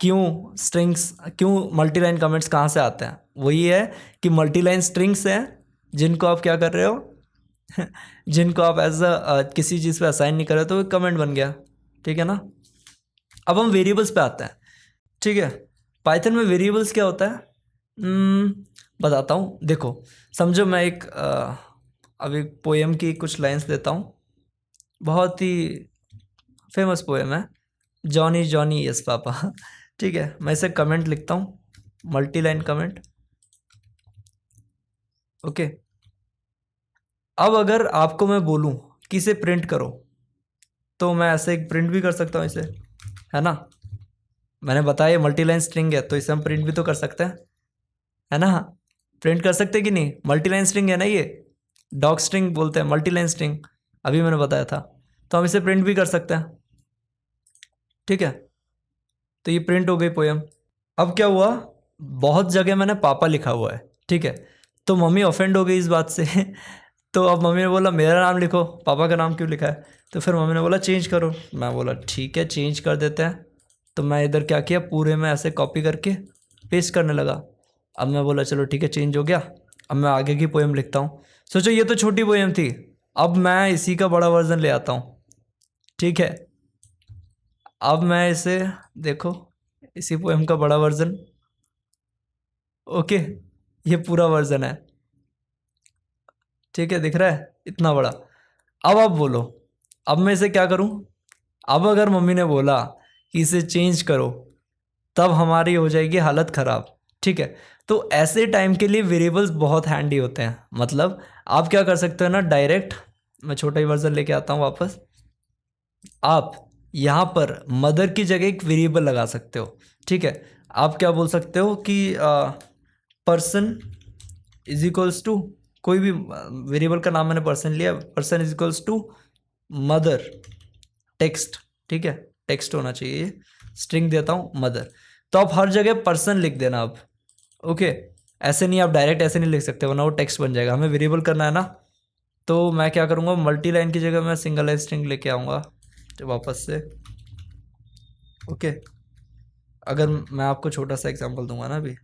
क्यों स्ट्रिंग्स, क्यों मल्टी लाइन कमेंट्स कहाँ से आते हैं। वही है कि मल्टी लाइन स्ट्रिंग्स हैं जिनको आप क्या कर रहे हो जिनको आप एज अ किसी चीज़ पे असाइन नहीं कर रहे, तो वो कमेंट बन गया, ठीक है ना। अब हम वेरिएबल्स पे आते हैं, ठीक है। पाइथन में वेरिएबल्स क्या होता है, बताता हूँ, देखो, समझो मैं एक अब एक पोएम की कुछ लाइंस देता हूँ, बहुत ही फेमस पोएम है, जॉनी जॉनी यस पापा ठीक है, मैं इसे कमेंट लिखता हूँ, मल्टी लाइन कमेंट, ओके। अब अगर आपको मैं बोलूँ कि इसे प्रिंट करो, तो मैं ऐसे एक प्रिंट भी कर सकता हूँ इसे, है ना। मैंने बताया मल्टी लाइन स्ट्रिंग है तो इसे हम प्रिंट भी तो कर सकते हैं, है ना। प्रिंट कर सकते हैं कि नहीं, मल्टी लाइन स्ट्रिंग है ना ये, डॉग स्ट्रिंग बोलते हैं मल्टी लाइन स्ट्रिंग, अभी मैंने बताया था। तो हम इसे प्रिंट भी कर सकते हैं, ठीक है। तो ये प्रिंट हो गई पोएम। अब क्या हुआ, बहुत जगह मैंने पापा लिखा हुआ है, ठीक है। तो मम्मी ऑफेंड हो गई इस बात से तो अब मम्मी ने बोला मेरा नाम लिखो, पापा का नाम क्यों लिखा है। तो फिर मम्मी ने बोला चेंज करो। मैं बोला ठीक है चेंज कर देते हैं। तो मैं इधर क्या किया, पूरे में ऐसे कॉपी करके पेस्ट करने लगा। अब मैं बोला चलो ठीक है चेंज हो गया, अब मैं आगे की पोएम लिखता हूँ। सोचो ये तो छोटी पोएम थी, अब मैं इसी का बड़ा वर्जन ले आता हूँ, ठीक है। अब मैं इसे देखो, इसी पोएम का बड़ा वर्जन, ओके, ये पूरा वर्जन है, ठीक है, दिख रहा है इतना बड़ा। अब आप बोलो, अब मैं इसे क्या करूं। अब अगर मम्मी ने बोला कि इसे चेंज करो, तब हमारी हो जाएगी हालत ख़राब, ठीक है। तो ऐसे टाइम के लिए वेरिएबल्स बहुत हैंडी होते हैं। मतलब आप क्या कर सकते हो ना, डायरेक्ट मैं छोटा ही वर्जन लेके आता हूँ वापस। आप यहाँ पर मदर की जगह एक वेरिएबल लगा सकते हो, ठीक है। आप क्या बोल सकते हो कि पर्सन इज इक्वल्स टू, कोई भी वेरिएबल का नाम मैंने पर्सन लिया, person is equals to mother text, ठीक है, टेक्स्ट होना चाहिए, स्ट्रिंग देता हूँ मदर। तो आप हर जगह पर्सन लिख देना अब, ओके। ऐसे नहीं, आप डायरेक्ट ऐसे नहीं लिख सकते वरना वो टेक्स्ट बन जाएगा, हमें वेरिएबल करना है ना। तो मैं क्या करूँगा, मल्टी लाइन की जगह मैं सिंगल लाइन स्ट्रिंग लेके आऊँगा वापस से, ओके। अगर मैं आपको छोटा सा एग्जांपल दूंगा ना अभी,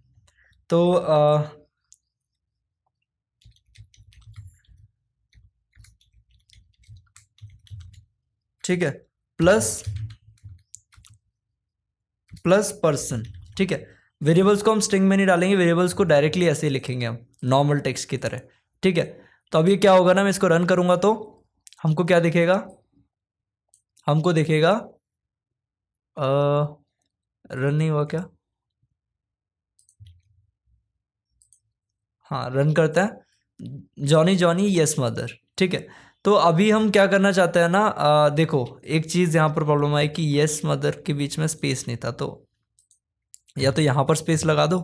तो ठीक है, प्लस प्लस पर्सन, ठीक है। वेरिएबल्स को हम स्ट्रिंग में नहीं डालेंगे, वेरिएबल्स को डायरेक्टली ऐसे ही लिखेंगे हम नॉर्मल टेक्स्ट की तरह, ठीक है। तो अब ये क्या होगा ना, मैं इसको रन करूंगा तो हमको क्या दिखेगा, हमको दिखेगा रन नहीं हुआ क्या, हाँ रन करता है, जॉनी जॉनी यस मदर, ठीक है। तो अभी हम क्या करना चाहते हैं ना, देखो एक चीज़ यहाँ पर प्रॉब्लम आई कि यस मदर के बीच में स्पेस नहीं था, तो या तो यहाँ पर स्पेस लगा दो,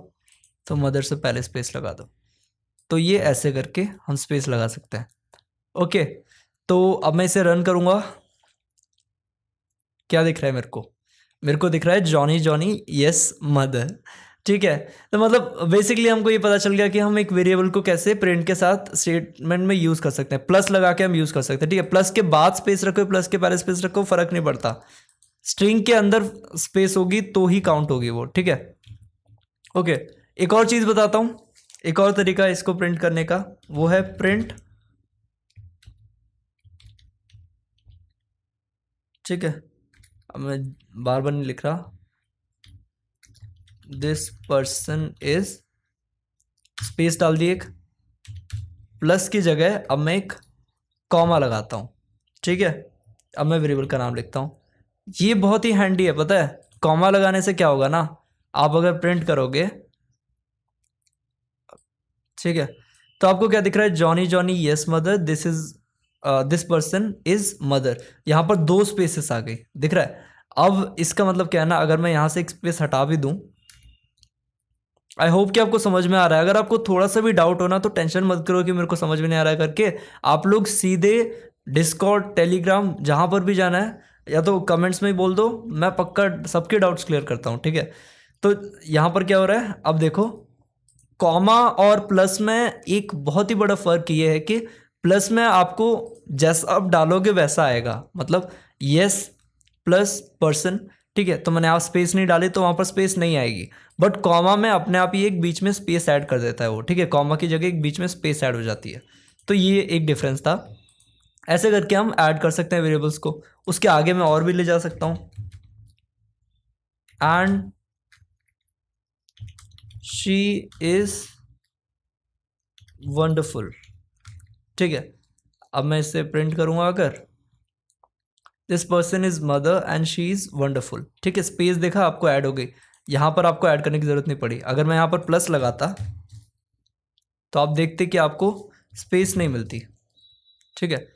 तो मदर से पहले स्पेस लगा दो, तो ये ऐसे करके हम स्पेस लगा सकते हैं, ओके। तो अब मैं इसे रन करूँगा, क्या दिख रहा है मेरे को, मेरे को दिख रहा है जॉनी जॉनी यस मदर, ठीक है। तो मतलब बेसिकली हमको ये पता चल गया कि हम एक वेरिएबल को कैसे प्रिंट के साथ स्टेटमेंट में यूज़ कर सकते हैं, प्लस लगा के हम यूज़ कर सकते हैं, ठीक है। प्लस के बाद स्पेस रखो, प्लस के पहले स्पेस रखो, फर्क नहीं पड़ता, स्ट्रिंग के अंदर स्पेस होगी तो ही काउंट होगी वो, ठीक है, ओके। एक और चीज़ बताता हूँ, एक और तरीका इसको प्रिंट करने का, वो है प्रिंट, ठीक है। अब मैं बार बार नहीं लिख रहा, दिस पर्सन इज, स्पेस डाल दी एक, प्लस की जगह अब मैं एक कॉमा लगाता हूँ, ठीक है। अब मैं वेरिएबल का नाम लिखता हूँ, ये बहुत ही हैंडी है पता है। कॉमा लगाने से क्या होगा ना, आप अगर प्रिंट करोगे, ठीक है, तो आपको क्या दिख रहा है, Johnny Johnny yes mother, this is this person is mother, यहाँ पर दो स्पेसेस आ गई, दिख रहा है। अब इसका मतलब क्या है ना, अगर मैं यहाँ से एक स्पेस हटा भी दूँ, आई होप कि आपको समझ में आ रहा है। अगर आपको थोड़ा सा भी डाउट हो ना तो टेंशन मत करो कि मेरे को समझ में नहीं आ रहा है करके, आप लोग सीधे डिस्कॉर्ड टेलीग्राम जहाँ पर भी जाना है या तो कमेंट्स में ही बोल दो, मैं पक्का सबके डाउट्स क्लियर करता हूँ, ठीक है। तो यहाँ पर क्या हो रहा है, अब देखो कॉमा और प्लस में एक बहुत ही बड़ा फ़र्क ये है कि प्लस में आपको जैसा आप डालोगे वैसा आएगा, मतलब यस प्लस पर्सन, ठीक है। तो मैंने आप स्पेस नहीं डाली तो वहाँ पर स्पेस नहीं आएगी, बट कॉमा में अपने आप ही एक बीच में स्पेस ऐड कर देता है वो, ठीक है। कॉमा की जगह एक बीच में स्पेस ऐड हो जाती है, तो ये एक डिफरेंस था। ऐसे करके हम ऐड कर सकते हैं वेरिएबल्स को। उसके आगे मैं और भी ले जा सकता हूँ, एंड शी इज़ वंडरफुल, ठीक है। अब मैं इसे प्रिंट करूँगा, अगर this person is mother and she is wonderful, ठीक है। स्पेस देखा आपको ऐड हो गई, यहाँ पर आपको ऐड करने की ज़रूरत नहीं पड़ी। अगर मैं यहाँ पर प्लस लगाता तो आप देखते कि आपको स्पेस नहीं मिलती, ठीक है।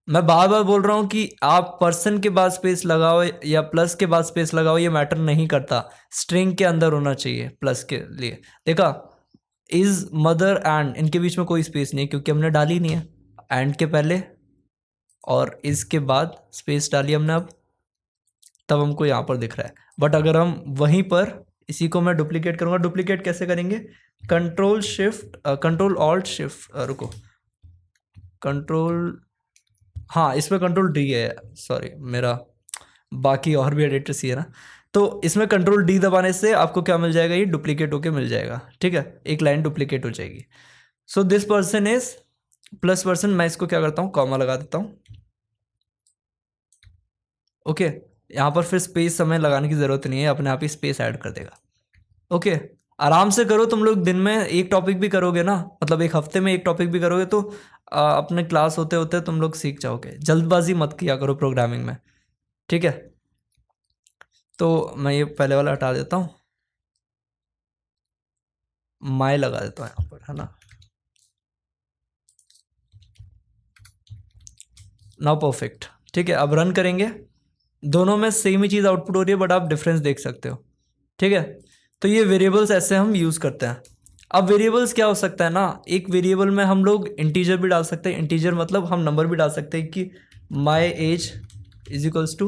मैं बार बार बोल रहा हूँ कि आप पर्सन के बाद स्पेस लगाओ या प्लस के बाद स्पेस लगाओ, ये मैटर नहीं करता, स्ट्रिंग के अंदर होना चाहिए प्लस के लिए। देखा, इज मदर एंड, इनके बीच में कोई स्पेस नहीं है क्योंकि हमने डाली नहीं है। एंड के पहले और इसके बाद स्पेस डाली हमने, अब तब हमको यहाँ पर दिख रहा है। बट अगर हम वहीं पर इसी को मैं डुप्लीकेट करूँगा, डुप्लीकेट कैसे करेंगे, कंट्रोल ऑल्ट शिफ्ट, रुको, कंट्रोल, हाँ इसमें कंट्रोल डी है, सॉरी मेरा बाकी और भी एडिटर्स ही है ना। तो इसमें कंट्रोल डी दबाने से आपको क्या मिल जाएगा, ये डुप्लीकेट होके मिल जाएगा, ठीक है, एक लाइन डुप्लीकेट हो जाएगी। So this person is plus person, मैं इसको क्या करता हूँ, कॉमा लगा देता हूँ। ओके, यहाँ पर फिर स्पेस समय लगाने की ज़रूरत नहीं है, अपने आप ही स्पेस ऐड कर देगा। ओके, आराम से करो तुम लोग, दिन में एक टॉपिक भी करोगे ना, मतलब एक हफ्ते में एक टॉपिक भी करोगे तो अपने क्लास होते होते तुम लोग सीख जाओगे। जल्दबाजी मत किया करो प्रोग्रामिंग में, ठीक है। तो मैं ये पहले वाला हटा देता हूँ, माई लगा देता हूँ यहाँ पर, है ना। नाउ परफेक्ट, ठीक है। अब रन करेंगे, दोनों में सेम ही चीज़ आउटपुट हो रही है बट आप डिफरेंस देख सकते हो, ठीक है। तो ये वेरिएबल्स ऐसे हम यूज़ करते हैं। अब वेरिएबल्स क्या हो सकता है ना, एक वेरिएबल में हम लोग इंटीजर भी डाल सकते हैं, इंटीजर मतलब हम नंबर भी डाल सकते हैं कि my age is equals to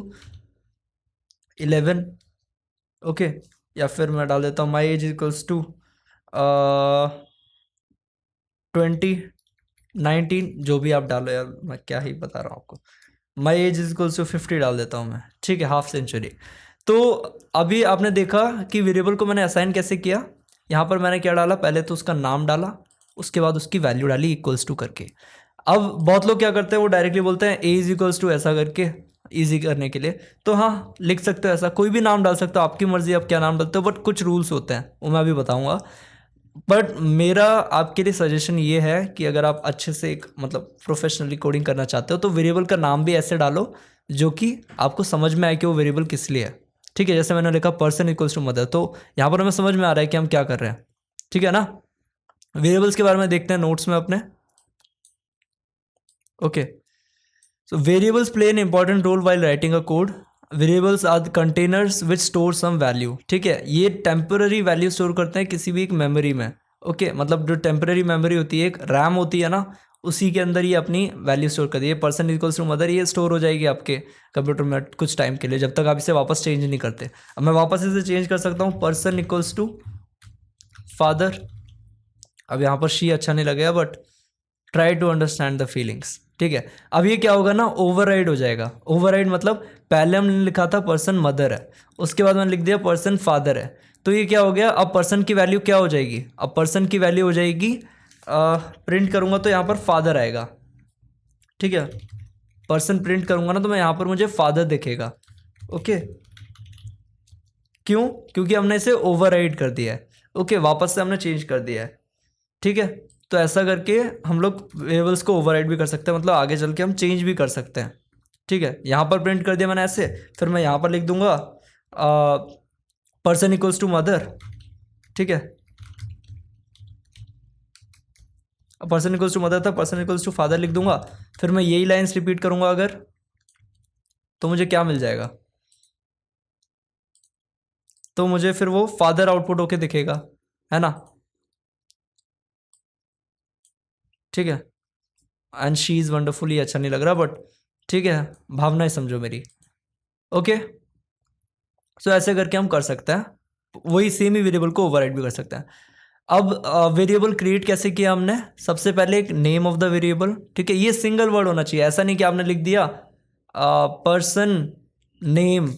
11, okay, या फिर मैं डाल देता हूँ माई एज इक्वल्स टू 20, 19, जो भी आप डालो यार, मैं क्या ही बता रहा हूँ आपको। My age is equals to 50 डाल देता हूँ मैं, ठीक है, हाफ सेंचुरी। तो अभी आपने देखा कि वेरिएबल को मैंने असाइन कैसे किया। यहाँ पर मैंने क्या डाला, पहले तो उसका नाम डाला, उसके बाद उसकी वैल्यू डाली इक्वल्स टू करके। अब बहुत लोग क्या करते हैं, वो डायरेक्टली बोलते हैं ए इज इक्वल्स टू ऐसा करके, ईजी करने के लिए। तो हाँ, लिख सकते हो ऐसा, कोई भी नाम डाल सकते हो, आपकी मर्जी आप क्या नाम डालते हो, बट कुछ रूल्स होते हैं वो मैं अभी बताऊँगा। बट मेरा आपके लिए सजेशन ये है कि अगर आप अच्छे से एक मतलब प्रोफेशनली कोडिंग करना चाहते हो तो वेरिएबल का नाम भी ऐसे डालो जो कि आपको समझ में आए कि वो वेरिएबल किस लिए है, ठीक है। जैसे मैंने लिखा पर्सन इक्वल्स टू मदर, तो यहाँ पर हमें समझ में आ रहा है कि हम क्या कर रहे हैं, ठीक है ना। वेरिएबल्स के बारे में देखते हैं नोट्स में अपने। Okay, so variables play an important role while writing a code. Variables are the containers which store some value, ठीक है। ये टेम्पररी वैल्यू स्टोर करते हैं किसी भी एक मेमोरी में। ओके, मतलब जो टेम्पररी मेमोरी होती है, एक रैम होती है ना, उसी के अंदर ये अपनी वैल्यू स्टोर कर दी है। पर्सन इक्वल्स टू मदर, ये स्टोर हो जाएगी आपके कंप्यूटर में कुछ टाइम के लिए, जब तक आप इसे वापस चेंज नहीं करते। अब मैं वापस इसे चेंज कर सकता हूँ, पर्सन इक्वल्स टू फादर। अब यहाँ पर शी अच्छा नहीं लगेगा but try to understand the feelings, ठीक है। अब ये क्या होगा ना, ओवरराइड हो जाएगा। ओवरराइड मतलब पहले हमने लिखा था पर्सन मदर है, उसके बाद मैंने लिख दिया पर्सन फादर है, तो ये क्या हो गया, अब पर्सन की वैल्यू क्या हो जाएगी, अब पर्सन की वैल्यू हो जाएगी, प्रिंट करूँगा तो यहाँ पर फादर आएगा, ठीक है। पर्सन प्रिंट करूँगा ना तो मैं यहाँ पर मुझे फादर दिखेगा, ओके। क्यों, क्योंकि हमने इसे ओवरराइड कर दिया है, ओके, वापस से हमने चेंज कर दिया है, ठीक है। तो ऐसा करके हम लोग वेरिएबल्स को ओवरराइड भी कर सकते हैं, मतलब आगे चल के हम चेंज भी कर सकते हैं, ठीक है। यहाँ पर प्रिंट कर दिया मैंने ऐसे, फिर मैं यहाँ पर लिख दूंगा पर्सन इक्वल्स टू मदर, ठीक है। पर्सन इक्वल्स टू मदर था, पर्सन इक्वल्स टू फादर लिख दूंगा, फिर मैं यही लाइन्स रिपीट करूंगा अगर, तो मुझे क्या मिल जाएगा, तो मुझे फिर वो फादर आउटपुट होके दिखेगा, है ना, ठीक है। एंड शी इज़ वंडरफुली अच्छा नहीं लग रहा बट ठीक है, भावनाएं समझो मेरी, ओके। सो ऐसे करके हम कर सकते हैं, वही सेम ही वेरिएबल को ओवरराइड भी कर सकते हैं। अब वेरिएबल क्रिएट कैसे किया हमने, सबसे पहले एक नेम ऑफ द वेरिएबल, ठीक है। ये सिंगल वर्ड होना चाहिए, ऐसा नहीं कि आपने लिख दिया person name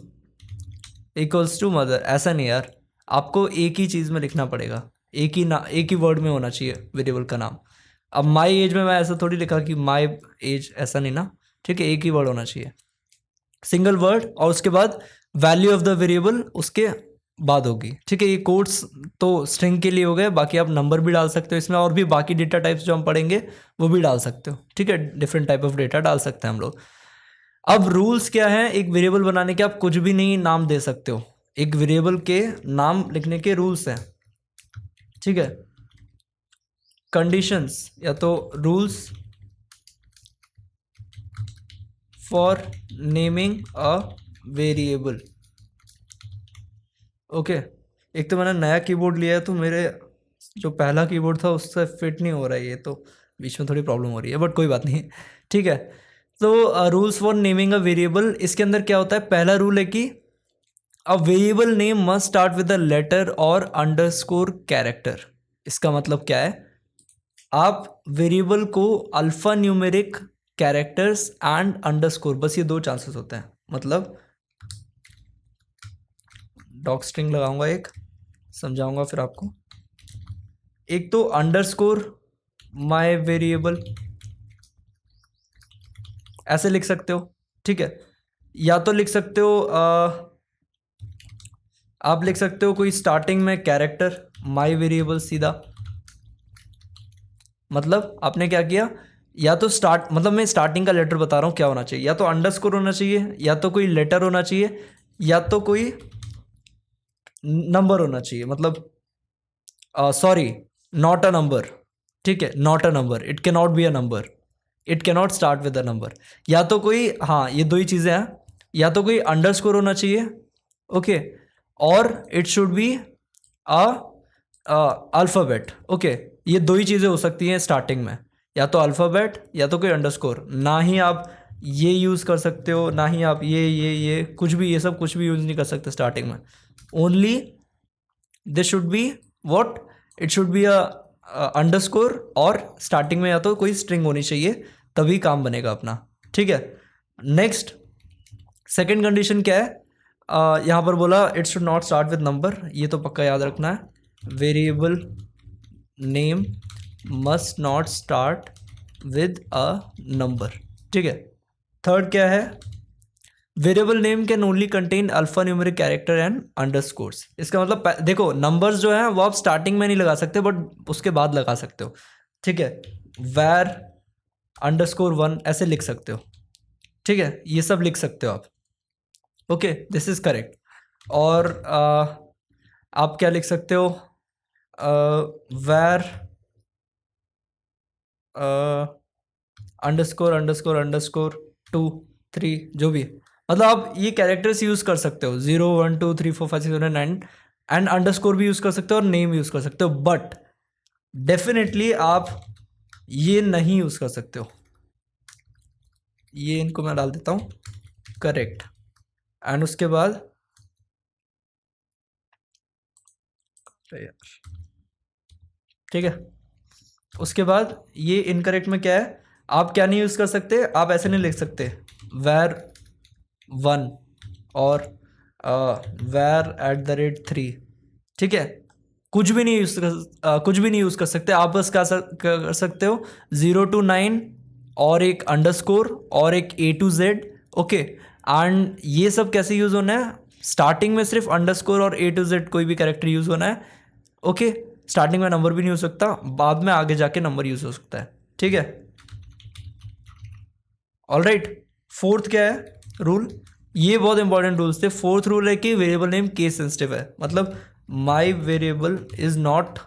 equals to mother, ऐसा नहीं यार, आपको एक ही चीज़ में लिखना पड़ेगा, एक ही वर्ड में होना चाहिए वेरिएबल का नाम। अब माई एज में मैं ऐसा थोड़ी लिखा कि माई एज, ऐसा नहीं ना, ठीक है, एक ही वर्ड होना चाहिए, सिंगल वर्ड, और उसके बाद वैल्यू ऑफ द वेरिएबल उसके बाद होगी, ठीक है। ये कोड्स तो स्ट्रिंग के लिए हो गए, बाकी आप नंबर भी डाल सकते हो इसमें, और भी बाकी डेटा टाइप्स जो हम पढ़ेंगे वो भी डाल सकते हो, ठीक है। डिफरेंट टाइप ऑफ डेटा डाल सकते हैं हम लोग। अब रूल्स क्या है एक वेरिएबल बनाने के, आप कुछ भी नहीं नाम दे सकते हो, एक वेरिएबल के नाम लिखने के रूल्स हैं, ठीक है। कंडीशंस या तो rules for naming a variable. Okay, एक तो मैंने नया कीबोर्ड लिया है तो मेरे जो पहला कीबोर्ड था उससे फिट नहीं हो रहा है, ये तो बीच में थोड़ी प्रॉब्लम हो रही है, बट कोई बात नहीं। ठीक है, तो rules for naming a variable, इसके अंदर क्या होता है, पहला रूल है कि a variable name must start with a letter और अंडरस्कोर कैरेक्टर। इसका मतलब क्या है, आप वेरिएबल को alphanumeric characters and underscore, बस ये दो चांसेस होते हैं। मतलब डॉक स्ट्रिंग लगाऊंगा, एक समझाऊंगा फिर आपको। एक तो अंडरस्कोर माय वेरिएबल, ऐसे लिख सकते हो। ठीक है, या तो लिख सकते हो आप लिख सकते हो कोई स्टार्टिंग में कैरेक्टर माय वेरिएबल सीधा। मतलब आपने क्या किया, या तो स्टार्ट, मतलब मैं स्टार्टिंग का लेटर बता रहा हूँ क्या होना चाहिए, या तो अंडरस्कोर होना चाहिए, या तो कोई लेटर होना चाहिए, या तो कोई नंबर होना चाहिए। मतलब सॉरी, नॉट अ नंबर। ठीक है, not a number, it can not be a number, it can not start with a number. या तो कोई, हाँ ये दो ही चीज़ें हैं, या तो कोई अंडरस्कोर होना चाहिए, ओके, और it should be a alphabet. Okay, ये दो ही चीज़ें हो सकती हैं स्टार्टिंग में, या तो अल्फ़ाबेट या तो कोई अंडरस्कोर। ना ही आप ये यूज़ कर सकते हो, ना ही आप ये कुछ भी, ये सब कुछ भी यूज़ नहीं कर सकते स्टार्टिंग में। Only this should be what, it should be a underscore, और स्टार्टिंग में या तो कोई स्ट्रिंग होनी चाहिए, तभी काम बनेगा अपना। ठीक है, नेक्स्ट सेकंड कंडीशन क्या है, यहाँ पर बोला it should not start with number, ये तो पक्का याद रखना है। Variable name must not start with a number. ठीक है, थर्ड क्या है, variable name can only contain alpha numeric character and underscores. इसका मतलब देखो, नंबर्स जो है वो आप स्टार्टिंग में नहीं लगा सकते, बट उसके बाद लगा सकते हो। ठीक है, वैर अंडरस्कोर 1 ऐसे लिख सकते हो। ठीक है, ये सब लिख सकते हो आप। Okay, this is correct. और आप क्या लिख सकते हो, वैर अंडरस्कोर अंडरस्कोर अंडरस्कोर 2 3, जो भी, मतलब आप ये कैरेक्टर्स यूज़ कर सकते हो, 0 1 2 3 4 5 6 7 9, एंड अंडरस्कोर भी यूज़ कर सकते हो और नेम यूज़ कर सकते हो, बट डेफिनेटली आप ये नहीं यूज़ कर सकते हो। ये इनको मैं डाल देता हूँ करेक्ट, एंड उसके बाद ठीक है, उसके बाद ये इनकरेक्ट में क्या है, आप क्या नहीं यूज़ कर सकते, आप ऐसे नहीं लिख सकते वैर 1 और where@3। ठीक है, कुछ भी नहीं यूज़ कुछ भी नहीं यूज़ कर सकते आप, बस कर सकते हो 0 to 9 और एक अंडरस्कोर और एक A to Z। Okay, and ये सब कैसे यूज़ होना है, स्टार्टिंग में सिर्फ अंडरस्कोर और A to Z कोई भी कैरेक्टर यूज़ होना है। ओके, स्टार्टिंग में नंबर भी नहीं हो सकता, बाद में आगे जाके नंबर यूज़ हो सकता है। ठीक है, ऑल राइट। फोर्थ क्या है रूल, ये बहुत इंपॉर्टेंट रूल्स थे। फोर्थ रूल है कि वेरिएबल नेम केस सेंसिटिव है, मतलब my variable is not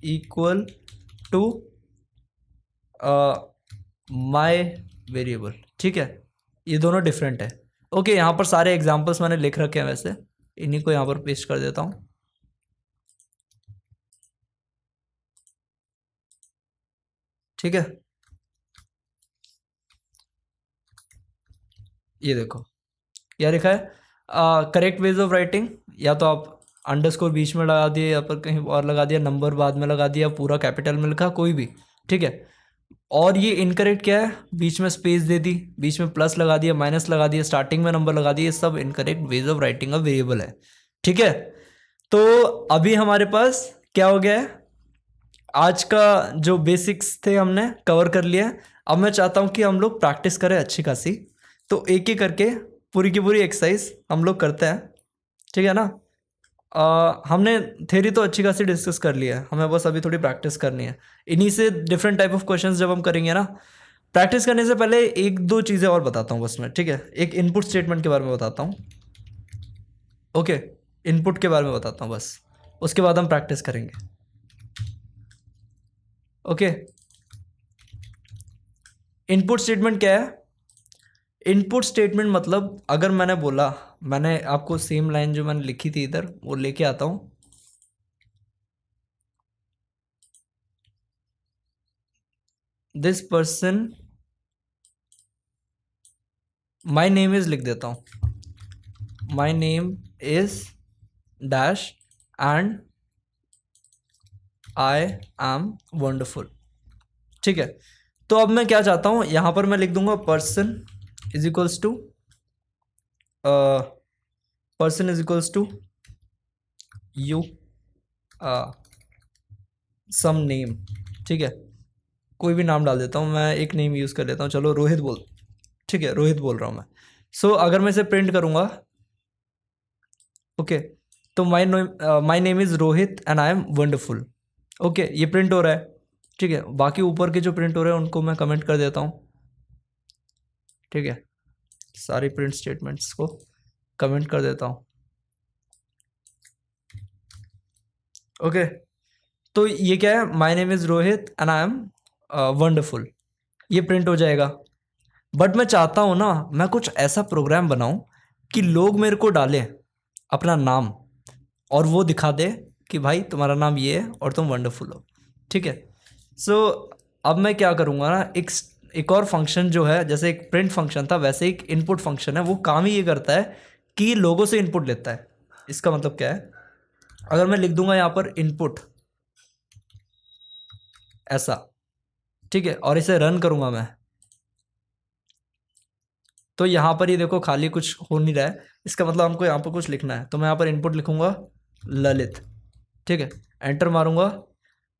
equal to my variable. ठीक है, ये दोनों डिफरेंट है। ओके, यहाँ पर सारे एग्जाम्पल्स मैंने लिख रखे हैं, वैसे इन्हीं को यहाँ पर पेस्ट कर देता हूँ। ठीक है, ये देखो, क्या लिखा है, करेक्ट वेज ऑफ राइटिंग, या तो आप अंडरस्कोर बीच में लगा दिए, या पर कहीं और लगा दिया, नंबर बाद में लगा दिया, पूरा कैपिटल में लिखा, कोई भी। ठीक है, और ये इनकरेक्ट क्या है, बीच में स्पेस दे दी, बीच में प्लस लगा दिया, माइनस लगा दिया, स्टार्टिंग में नंबर लगा दिया, ये सब incorrect ways of writing a variable है। ठीक है, तो अभी हमारे पास क्या हो गया है, आज का जो बेसिक्स थे हमने कवर कर लिया है। अब मैं चाहता हूँ कि हम लोग प्रैक्टिस करें अच्छी खासी, तो एक एक करके पूरी की पूरी एक्सरसाइज हम लोग करते हैं। ठीक है ना, हमने थ्योरी तो अच्छी खासी डिस्कस कर लिया है, हमें बस अभी थोड़ी प्रैक्टिस करनी है। इन्हीं से डिफरेंट टाइप ऑफ क्वेश्चंस जब हम करेंगे ना, प्रैक्टिस करने से पहले एक दो चीज़ें और बताता हूँ बस मैं। ठीक है, एक इनपुट स्टेटमेंट के बारे में बताता हूँ। ओके, इनपुट के बारे में बताता हूँ बस, उसके बाद हम प्रैक्टिस करेंगे। ओके, इनपुट स्टेटमेंट क्या है? इनपुट स्टेटमेंट मतलब अगर मैंने बोला, मैंने आपको सेम लाइन जो मैंने लिखी थी इधर वो लेके आता हूँ। This person, my name is लिख देता हूँ, my name is dash and I am wonderful. ठीक है, तो अब मैं क्या चाहता हूँ, यहाँ पर मैं लिख दूंगा person is equals to, person is equals to you some name. ठीक है, कोई भी नाम डाल देता हूँ, मैं एक नेम यूज़ कर लेता हूँ, चलो रोहित बोल, ठीक है रोहित बोल रहा हूँ मैं। सो अगर मैं इसे प्रिंट करूँगा, ओके, तो my name is Rohit and I am wonderful. Okay, ये प्रिंट हो रहा है। ठीक है, बाकी ऊपर के जो प्रिंट हो रहे हैं उनको मैं कमेंट कर देता हूँ। ठीक है, सारी प्रिंट स्टेटमेंट्स को कमेंट कर देता हूँ। ओके, तो ये क्या है, my name is Rohit and I am wonderful, ये प्रिंट हो जाएगा। बट मैं चाहता हूँ ना, मैं कुछ ऐसा प्रोग्राम बनाऊँ कि लोग मेरे को डालें अपना नाम और वो दिखा दे कि भाई तुम्हारा नाम ये है और तुम वंडरफुल हो। ठीक है, सो अब मैं क्या करूँगा ना, एक और फंक्शन जो है, जैसे एक प्रिंट फंक्शन था वैसे एक इनपुट फंक्शन है, वो काम ही ये करता है कि लोगों से इनपुट लेता है। इसका मतलब क्या है, अगर मैं लिख दूंगा यहाँ पर इनपुट ऐसा, ठीक है, और इसे रन करूँगा मैं, तो यहाँ पर ये देखो खाली कुछ हो नहीं रहा है, इसका मतलब हमको यहाँ पर कुछ लिखना है। तो मैं यहाँ पर इनपुट लिखूँगा ललित। ठीक है, एंटर मारूंगा,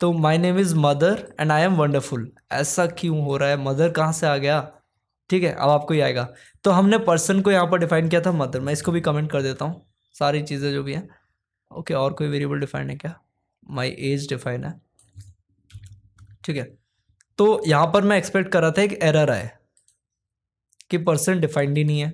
तो my name is mother and I am wonderful. ऐसा क्यों हो रहा है, मदर कहाँ से आ गया? ठीक है, अब आपको ही आएगा। तो हमने पर्सन को यहाँ पर डिफाइन किया था मदर, मैं इसको भी कमेंट कर देता हूँ, सारी चीज़ें जो भी हैं। ओके, और कोई वेरिएबल डिफाइन है क्या? माई एज डिफाइन है। ठीक है, तो यहाँ पर मैं एक्सपेक्ट कर रहा था एक एरर आए कि पर्सन डिफाइंड ही नहीं है।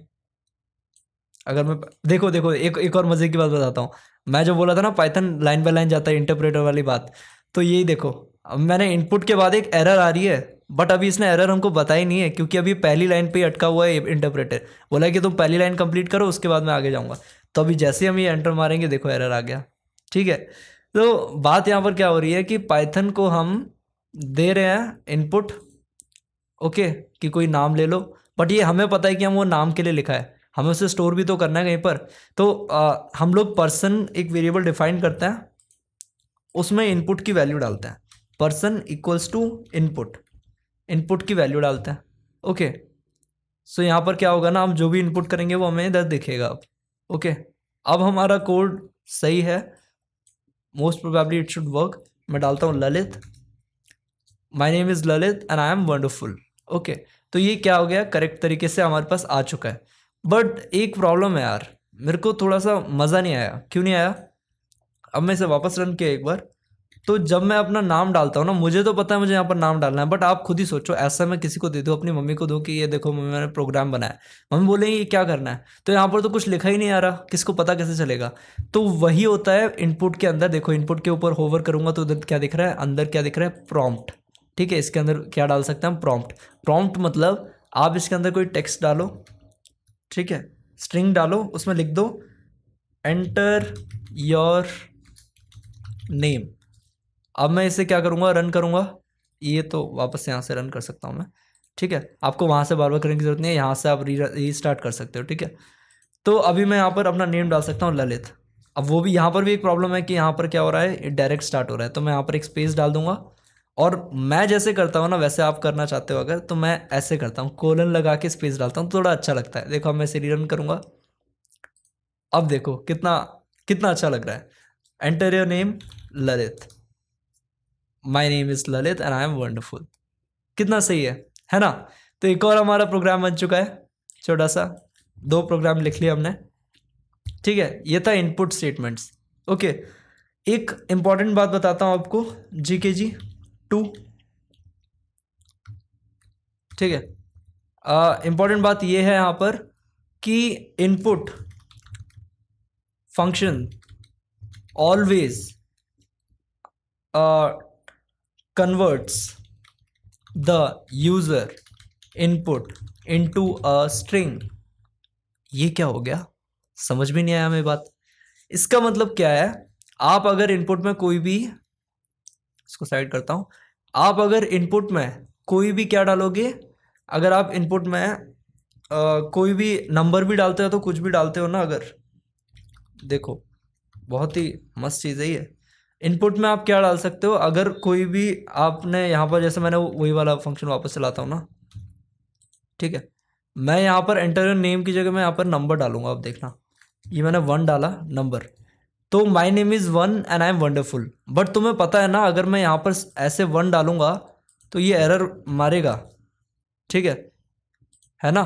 अगर मैं देखो देखो एक और मज़े की बात बताता हूँ। मैं जो बोला था ना पाइथन लाइन बाय लाइन जाता है, इंटरप्रेटर वाली बात, तो यही देखो, अब मैंने इनपुट के बाद एक एरर आ रही है, बट अभी इसने एरर हमको बताई नहीं है क्योंकि अभी पहली लाइन पे ही अटका हुआ है इंटरप्रेटर। बोला है कि तुम पहली लाइन कंप्लीट करो उसके बाद मैं आगे जाऊँगा। तो अभी जैसे हम ये एंटर मारेंगे देखो एरर आ गया। ठीक है, तो बात यहाँ पर क्या हो रही है कि पाइथन को हम दे रहे हैं इनपुट, ओके, कि कोई नाम ले लो, बट ये हमें पता है कि हम वो नाम के लिए लिखा है, हमें उसे स्टोर भी तो करना है कहीं पर। तो हम लोग पर्सन एक वेरिएबल डिफाइन करते हैं, उसमें इनपुट की वैल्यू डालते हैं, person equals to input, input की वैल्यू डालते हैं। ओके, सो यहाँ पर क्या होगा ना, हम जो भी इनपुट करेंगे वो हमें इधर दिखेगा अब। ओके, अब हमारा कोड सही है, most probably it should work. मैं डालता हूँ Lalit, my name is Lalit and I am wonderful. Okay, तो ये क्या हो गया, करेक्ट तरीके से हमारे पास आ चुका है। बट एक प्रॉब्लम है यार, मेरे को थोड़ा सा मज़ा नहीं आया। क्यों नहीं आया? अब मैं इसे वापस रन किया एक बार, तो जब मैं अपना नाम डालता हूँ ना, मुझे तो पता है मुझे यहाँ पर नाम डालना है, बट आप खुद ही सोचो, ऐसा मैं किसी को दे दूँ, अपनी मम्मी को दूँ कि ये देखो मम्मी मैंने प्रोग्राम बनाया, मम्मी बोलेंगी ये क्या करना है, तो यहाँ पर तो कुछ लिखा ही नहीं आ रहा, किसको पता कैसे चलेगा? तो वही होता है इनपुट के अंदर। देखो इनपुट के ऊपर होवर करूंगा तो उधर क्या दिख रहा है, अंदर क्या दिख रहा है, प्रॉम्प्ट। ठीक है, इसके अंदर क्या डाल सकते हैं हम, प्रॉम्प्ट। प्रॉम्प्ट मतलब आप इसके अंदर कोई टेक्स्ट डालो, ठीक है, स्ट्रिंग डालो, उसमें लिख दो एंटर योर नेम। अब मैं इसे क्या करूँगा, रन करूँगा, ये तो वापस यहाँ से रन कर सकता हूँ मैं। ठीक है, आपको वहाँ से बार बार करने की जरूरत नहीं है, यहाँ से आप रीस्टार्ट कर सकते हो। ठीक है, तो अभी मैं यहाँ पर अपना नेम डाल सकता हूँ ललित। अब वो भी यहाँ पर भी एक प्रॉब्लम है कि यहाँ पर क्या हो रहा है, डायरेक्ट स्टार्ट हो रहा है, तो मैं यहाँ पर एक स्पेस डाल दूंगा। और मैं जैसे करता हूँ ना वैसे आप करना चाहते हो अगर, तो मैं ऐसे करता हूँ, कोलन लगा के स्पेस डालता हूँ, थोड़ा अच्छा लगता है। देखो अब मैं इसे रीरन करूँगा, अब देखो कितना कितना अच्छा लग रहा है। Enter your name Lalit, my name is Lalit and I am wonderful. कितना सही है ना? तो एक और हमारा प्रोग्राम बन चुका है, छोटा सा, 2 प्रोग्राम लिख लिया हमने। ठीक है, ये था इनपुट स्टेटमेंट्स। ओके, एक इंपॉर्टेंट बात बताता हूँ आपको, जी 2। ठीक है, इंपॉर्टेंट बात ये है यहाँ पर कि input function always converts the user input into a string. ये क्या हो गया, समझ में नहीं आया हमें बात। इसका मतलब क्या है, आप अगर इनपुट में कोई भी, इसको साइड करता हूं, आप अगर इनपुट में कोई भी क्या डालोगे, अगर आप इनपुट में कोई भी नंबर भी डालते हो तो कुछ भी डालते हो ना, अगर देखो बहुत ही मस्त चीज़ है ये। इनपुट में आप क्या डाल सकते हो, अगर कोई भी आपने यहाँ पर, जैसे मैंने वही वाला फंक्शन वापस चलाता हूँ ना, ठीक है, मैं यहाँ पर एंटर नेम की जगह मैं यहाँ पर नंबर डालूंगा। अब देखना, ये मैंने 1 डाला नंबर, तो my name is 1 and I am wonderful. But तुम्हें पता है ना, अगर मैं यहाँ पर ऐसे 1 डालूंगा तो ये एरर मारेगा, ठीक है ना,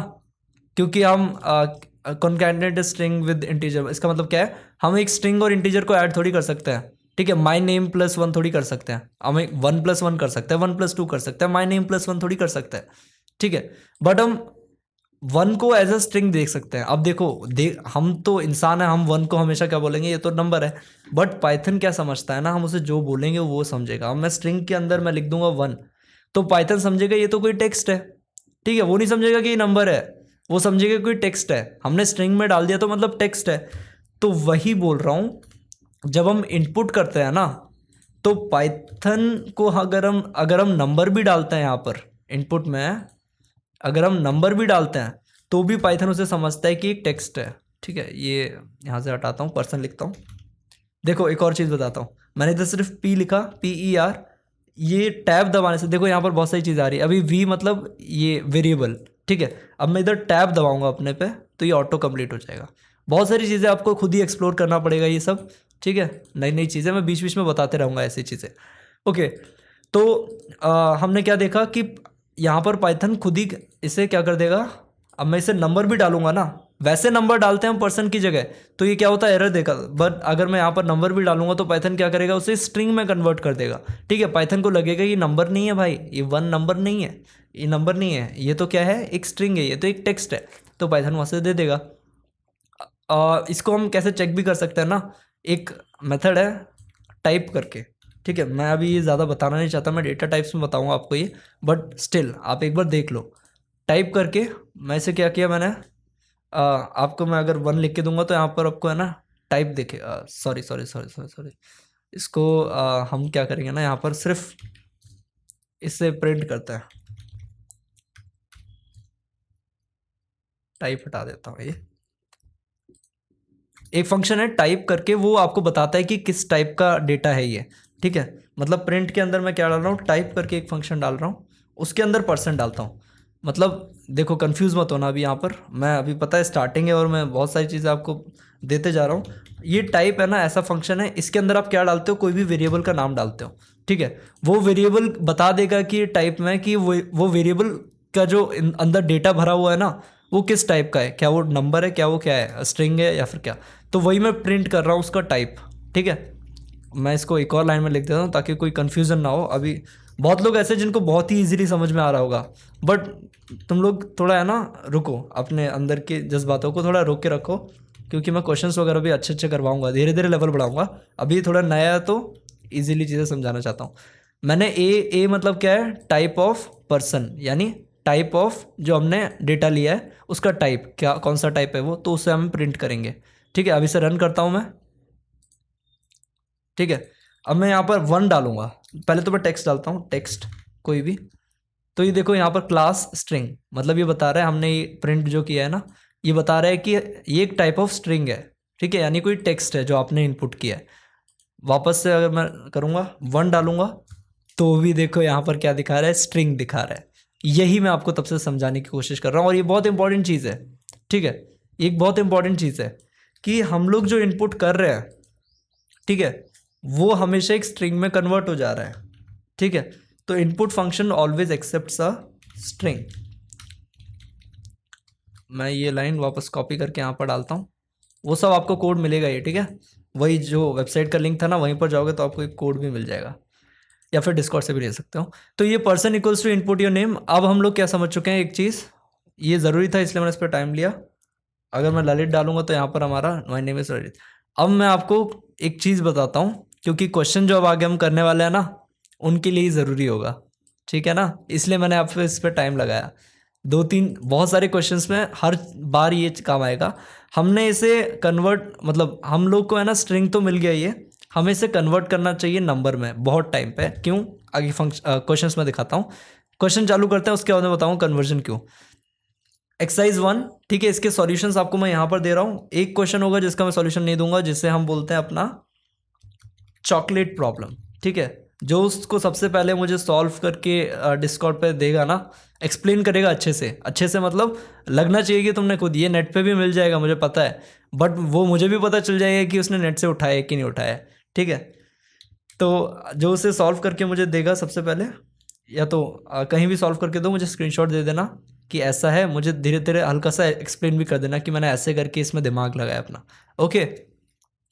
क्योंकि हम कॉन्कैटिनेट स्ट्रिंग विद इंटीजर, इसका मतलब क्या है, हम एक स्ट्रिंग और इंटीजर को ऐड थोड़ी कर सकते हैं, ठीक है, माई नेम प्लस 1 थोड़ी कर सकते हैं, हम एक 1+1 कर सकते हैं, 1+2 कर सकते हैं, माई नेम प्लस 1 थोड़ी कर सकते हैं, ठीक है। बट हम 1 को एज अ स्ट्रिंग देख सकते हैं। अब देखो, हम तो इंसान है, हम 1 को हमेशा क्या बोलेंगे, ये तो नंबर है। बट पाइथन क्या समझता है ना, हम उसे जो बोलेंगे वो समझेगा। अब मैं स्ट्रिंग के अंदर मैं लिख दूंगा 1, तो पाइथन समझेगा ये तो कोई टेक्स्ट है, ठीक है, वो नहीं समझेगा कि ये नंबर है, वो समझेगा कोई टेक्स्ट है, हमने स्ट्रिंग में डाल दिया तो मतलब टेक्स्ट है। तो वही बोल रहा हूँ, जब हम इनपुट करते हैं ना, तो पाइथन को अगर हम नंबर भी डालते हैं यहाँ पर इनपुट में, अगर हम नंबर भी डालते हैं तो भी पाइथन उसे समझता है कि एक टेक्स्ट है, ठीक है। ये यहाँ से हटाता हूँ, पर्सन लिखता हूँ। देखो एक और चीज़ बताता हूँ, मैंने इधर सिर्फ पी लिखा, PER, ये टैब दबाने से देखो यहाँ पर बहुत सारी चीज़ आ रही है। अभी वी मतलब ये वेरिएबल, ठीक है, अब मैं इधर टैब दबाऊंगा अपने पे तो ये ऑटो कंप्लीट हो जाएगा। बहुत सारी चीज़ें आपको खुद ही एक्सप्लोर करना पड़ेगा ये सब, ठीक है, नई नई चीज़ें मैं बीच बीच में बताते रहूँगा ऐसी चीज़ें। ओके, तो हमने क्या देखा कि यहाँ पर पाइथन खुद ही इसे क्या कर देगा। अब मैं इसे नंबर भी डालूंगा ना, वैसे नंबर डालते हैं हम पर्सन की जगह, तो ये क्या होता है, एरर देगा। बट अगर मैं यहाँ पर नंबर भी डालूंगा तो पाइथन क्या करेगा, उसे स्ट्रिंग में कन्वर्ट कर देगा, ठीक है। पाइथन को लगेगा ये नंबर नहीं है भाई, ये 1 नंबर नहीं है, ये नंबर नहीं है, ये तो क्या है, एक स्ट्रिंग है, ये तो एक टेक्स्ट है, तो पाइथन वहाँ से दे देगा। इसको हम कैसे चेक भी कर सकते हैं ना, एक मेथड है टाइप करके, ठीक है। मैं अभी ये ज़्यादा बताना नहीं चाहता, मैं डेटा टाइप्स में बताऊंगा आपको ये, बट स्टिल आप एक बार देख लो टाइप करके। मैं इसे क्या किया मैंने, आपको मैं अगर 1 लिख के दूंगा तो यहाँ पर आपको है ना टाइप देखे, sorry sorry sorry sorry sorry, इसको हम क्या करेंगे ना, यहाँ पर सिर्फ इससे प्रिंट करते हैं, टाइप हटा देता हूँ। ये एक फंक्शन है टाइप करके, वो आपको बताता है कि किस टाइप का डेटा है ये, ठीक है। मतलब प्रिंट के अंदर मैं क्या डाल रहा हूँ, टाइप करके एक फंक्शन डाल रहा हूँ, उसके अंदर परसेंट डालता हूँ। मतलब देखो कंफ्यूज मत होना, अभी यहाँ पर मैं अभी पता है स्टार्टिंग है और मैं बहुत सारी चीज़ें आपको देते जा रहा हूँ। ये टाइप है ना, ऐसा फंक्शन है, इसके अंदर आप क्या डालते हो, कोई भी वेरिएबल का नाम डालते हो, ठीक है। वो वेरिएबल बता देगा कि टाइप में कि वो वेरिएबल का जो अंदर डेटा भरा हुआ है ना, वो किस टाइप का है, क्या वो नंबर है, क्या वो क्या है, स्ट्रिंग है या फिर क्या। तो वही मैं प्रिंट कर रहा हूँ उसका टाइप, ठीक है। मैं इसको एक और लाइन में लिख देता हूँ ताकि कोई कन्फ्यूज़न ना हो। अभी बहुत लोग ऐसे जिनको बहुत ही इजीली समझ में आ रहा होगा, बट तुम लोग थोड़ा है ना रुको, अपने अंदर के जज्बातों को थोड़ा रोक के रखो, क्योंकि मैं क्वेश्चंस वगैरह भी अच्छे अच्छे करवाऊंगा, धीरे धीरे लेवल बढ़ाऊंगा। अभी थोड़ा नया है तो इजीली चीज़ें समझाना चाहता हूँ। मैंने ए मतलब क्या है, टाइप ऑफ पर्सन, यानी टाइप ऑफ जो हमने डेटा लिया है उसका टाइप क्या, कौन सा टाइप है वो, तो उसे हम प्रिंट करेंगे, ठीक है। अभी से रन करता हूँ मैं, ठीक है। अब मैं यहाँ पर 1 डालूंगा, पहले तो मैं टेक्स्ट डालता हूँ, टेक्स्ट कोई भी। तो ये देखो यहाँ पर क्लास स्ट्रिंग, मतलब ये बता रहा है, हमने ये प्रिंट जो किया है ना, ये बता रहा है कि ये एक टाइप ऑफ स्ट्रिंग है, ठीक है, यानी कोई टेक्स्ट है जो आपने इनपुट किया है। वापस से अगर मैं करूँगा 1 डालूंगा, तो भी देखो यहाँ पर क्या दिखा रहा है, स्ट्रिंग दिखा रहा है। यही मैं आपको तब से समझाने की कोशिश कर रहा हूँ, और ये बहुत इंपॉर्टेंट चीज़ है, ठीक है। एक बहुत इंपॉर्टेंट चीज़ है कि हम लोग जो इनपुट कर रहे हैं, ठीक है, वो हमेशा एक स्ट्रिंग में कन्वर्ट हो जा रहा है, ठीक है। तो input function always accepts a string. मैं ये लाइन वापस कॉपी करके यहाँ पर डालता हूँ, वो सब आपको कोड मिलेगा ये, ठीक है। वही जो वेबसाइट का लिंक था ना, वहीं पर जाओगे तो आपको एक कोड भी मिल जाएगा, या फिर डिस्कॉर्ड से भी ले सकते हो। तो ये person equals to input your name. अब हम लोग क्या समझ चुके हैं, एक चीज़ ये ज़रूरी था इसलिए मैंने इस पर टाइम लिया। अगर मैं ललित डालूंगा तो यहाँ पर हमारा माय नेम इज ललित। अब मैं आपको एक चीज़ बताता हूँ, क्योंकि क्वेश्चन जो अब आगे हम करने वाले हैं ना, उनके लिए ही ज़रूरी होगा, ठीक है ना, इसलिए मैंने आप इस पर टाइम लगाया। दो तीन बहुत सारे क्वेश्चंस में हर बार ये काम आएगा। हमने इसे कन्वर्ट, मतलब हम लोग को है ना स्ट्रिंग तो मिल गया, ये हमें इसे कन्वर्ट करना चाहिए नंबर में बहुत टाइम पे। क्यों, आगे क्वेश्चंस में दिखाता हूँ। क्वेश्चन चालू करते हैं, उसके बाद मैं बताऊँ कन्वर्जन क्यों। एक्सरसाइज 1, ठीक है, इसके सॉल्यूशंस आपको मैं यहाँ पर दे रहा हूँ। एक क्वेश्चन होगा जिसका मैं सॉल्यूशन नहीं दूंगा, जिसे हम बोलते हैं अपना चॉकलेट प्रॉब्लम, ठीक है। जो उसको सबसे पहले मुझे सॉल्व करके डिस्कॉर्ड पे देगा ना, एक्सप्लेन करेगा अच्छे से मतलब लगना चाहिए कि तुमने खुद, ये नेट पे भी मिल जाएगा मुझे पता है, बट वो मुझे भी पता चल जाएगा कि उसने नेट से उठाया कि नहीं उठाया, ठीक है। तो जो उसे सॉल्व करके मुझे देगा सबसे पहले, या तो कहीं भी सॉल्व करके दो, मुझे स्क्रीनशॉट दे देना कि ऐसा है, मुझे धीरे धीरे हल्का सा एक्सप्लेन भी कर देना कि मैंने ऐसे करके इसमें दिमाग लगाया अपना। Okay,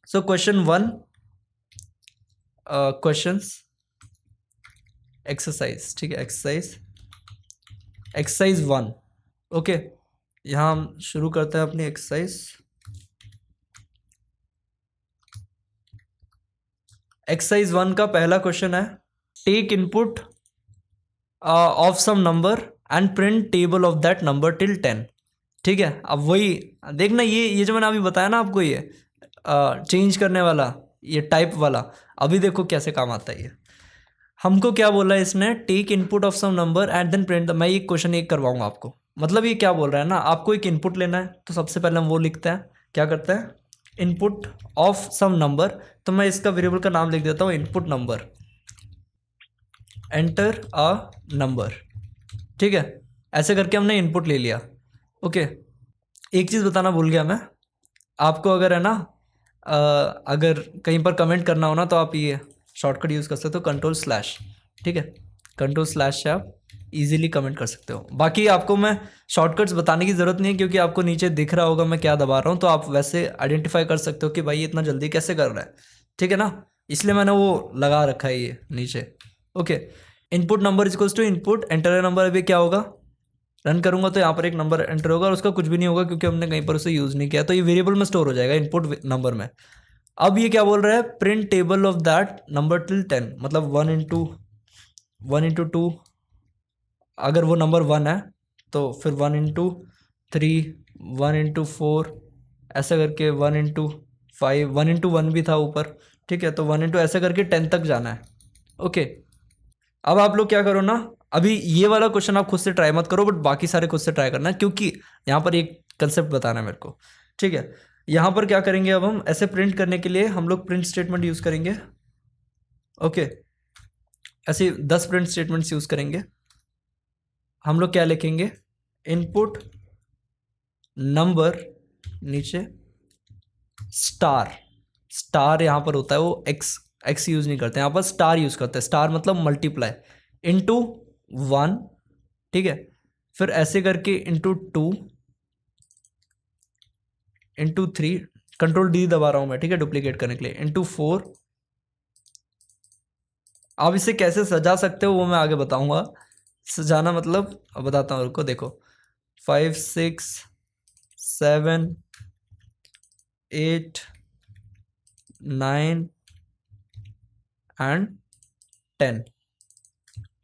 so question 1, questions exercise, ठीक है, एक्सरसाइज 1। ओके, यहाँ हम शुरू करते हैं अपनी एक्सरसाइज। एक्सरसाइज 1 का पहला क्वेश्चन है, take input of some number and print table of that number till 10, ठीक है। अब वही देखना, ये जो मैंने अभी बताया ना आपको, ये चेंज करने वाला, ये टाइप वाला, अभी देखो कैसे काम आता है ये। हमको क्या बोला है इसने, take input of some number and then print. मैं ये क्वेश्चन एक करवाऊंगा आपको, मतलब ये क्या बोल रहा है ना, आपको एक इनपुट लेना है, तो सबसे पहले हम वो लिखते हैं, क्या करते हैं, इनपुट ऑफ सम नंबर। तो मैं इसका वेरिएबल का नाम लिख देता हूँ input number, enter a number, ठीक है। ऐसे करके हमने इनपुट ले लिया। ओके, एक चीज़ बताना भूल गया मैं आपको, अगर है ना अगर कहीं पर कमेंट करना हो ना, तो आप ये शॉर्टकट यूज़ कर सकते हो, कंट्रोल/, ठीक है। कंट्रोल/ से आप इजीली कमेंट कर सकते हो। बाकी आपको मैं शॉर्टकट्स बताने की ज़रूरत नहीं है, क्योंकि आपको नीचे दिख रहा होगा मैं क्या दबा रहा हूँ, तो आप वैसे आइडेंटिफाई कर सकते हो कि भाई ये इतना जल्दी कैसे कर रहा है, ठीक है ना। इसलिए मैंने वो लगा रखा है ये नीचे। Okay, input number equals to input enter number. अभी क्या होगा, रन करूंगा तो यहाँ पर एक नंबर एंटर होगा, और उसका कुछ भी नहीं होगा क्योंकि हमने कहीं पर उसे यूज़ नहीं किया, तो ये वेरिएबल में स्टोर हो जाएगा इनपुट नंबर में। अब ये क्या बोल रहा है, print table of that number till 10, मतलब 1 इंटू 2, अगर वो नंबर 1 है तो फिर 1 इंटू 3, 1 इंटू 4, ऐसा करके 1 इंटू 5, 1 इंटू 1 भी था ऊपर, ठीक है। तो 1 इंटू ऐसे करके 10 तक जाना है। ओके, अब आप लोग क्या करो ना, अभी ये वाला क्वेश्चन आप खुद से ट्राई मत करो, बट बाकी सारे खुद से ट्राई करना, क्योंकि यहाँ पर एक कंसेप्ट बताना है मेरे को, ठीक है। यहाँ पर क्या करेंगे, अब हम ऐसे प्रिंट करने के लिए हम लोग प्रिंट स्टेटमेंट यूज़ करेंगे। ओके, ऐसे 10 प्रिंट स्टेटमेंट्स यूज़ करेंगे। हम लोग क्या लिखेंगे, इनपुट नंबर, नीचे स्टार यहाँ पर होता है वो एक्स यूज़ नहीं करते, यहाँ पर स्टार यूज़ करते हैं। स्टार मतलब मल्टीप्लाई, इंटू 1, ठीक है। फिर ऐसे करके इंटू 2, इंटू 3, कंट्रोल D दबा रहा हूँ मैं, ठीक है, डुप्लीकेट करने के लिए, इंटू 4। आप इसे कैसे सजा सकते हो वो मैं आगे बताऊंगा। सजाना मतलब अब बताता हूँ, रुको, देखो 5, 6, 7, 8, 9 एंड 10,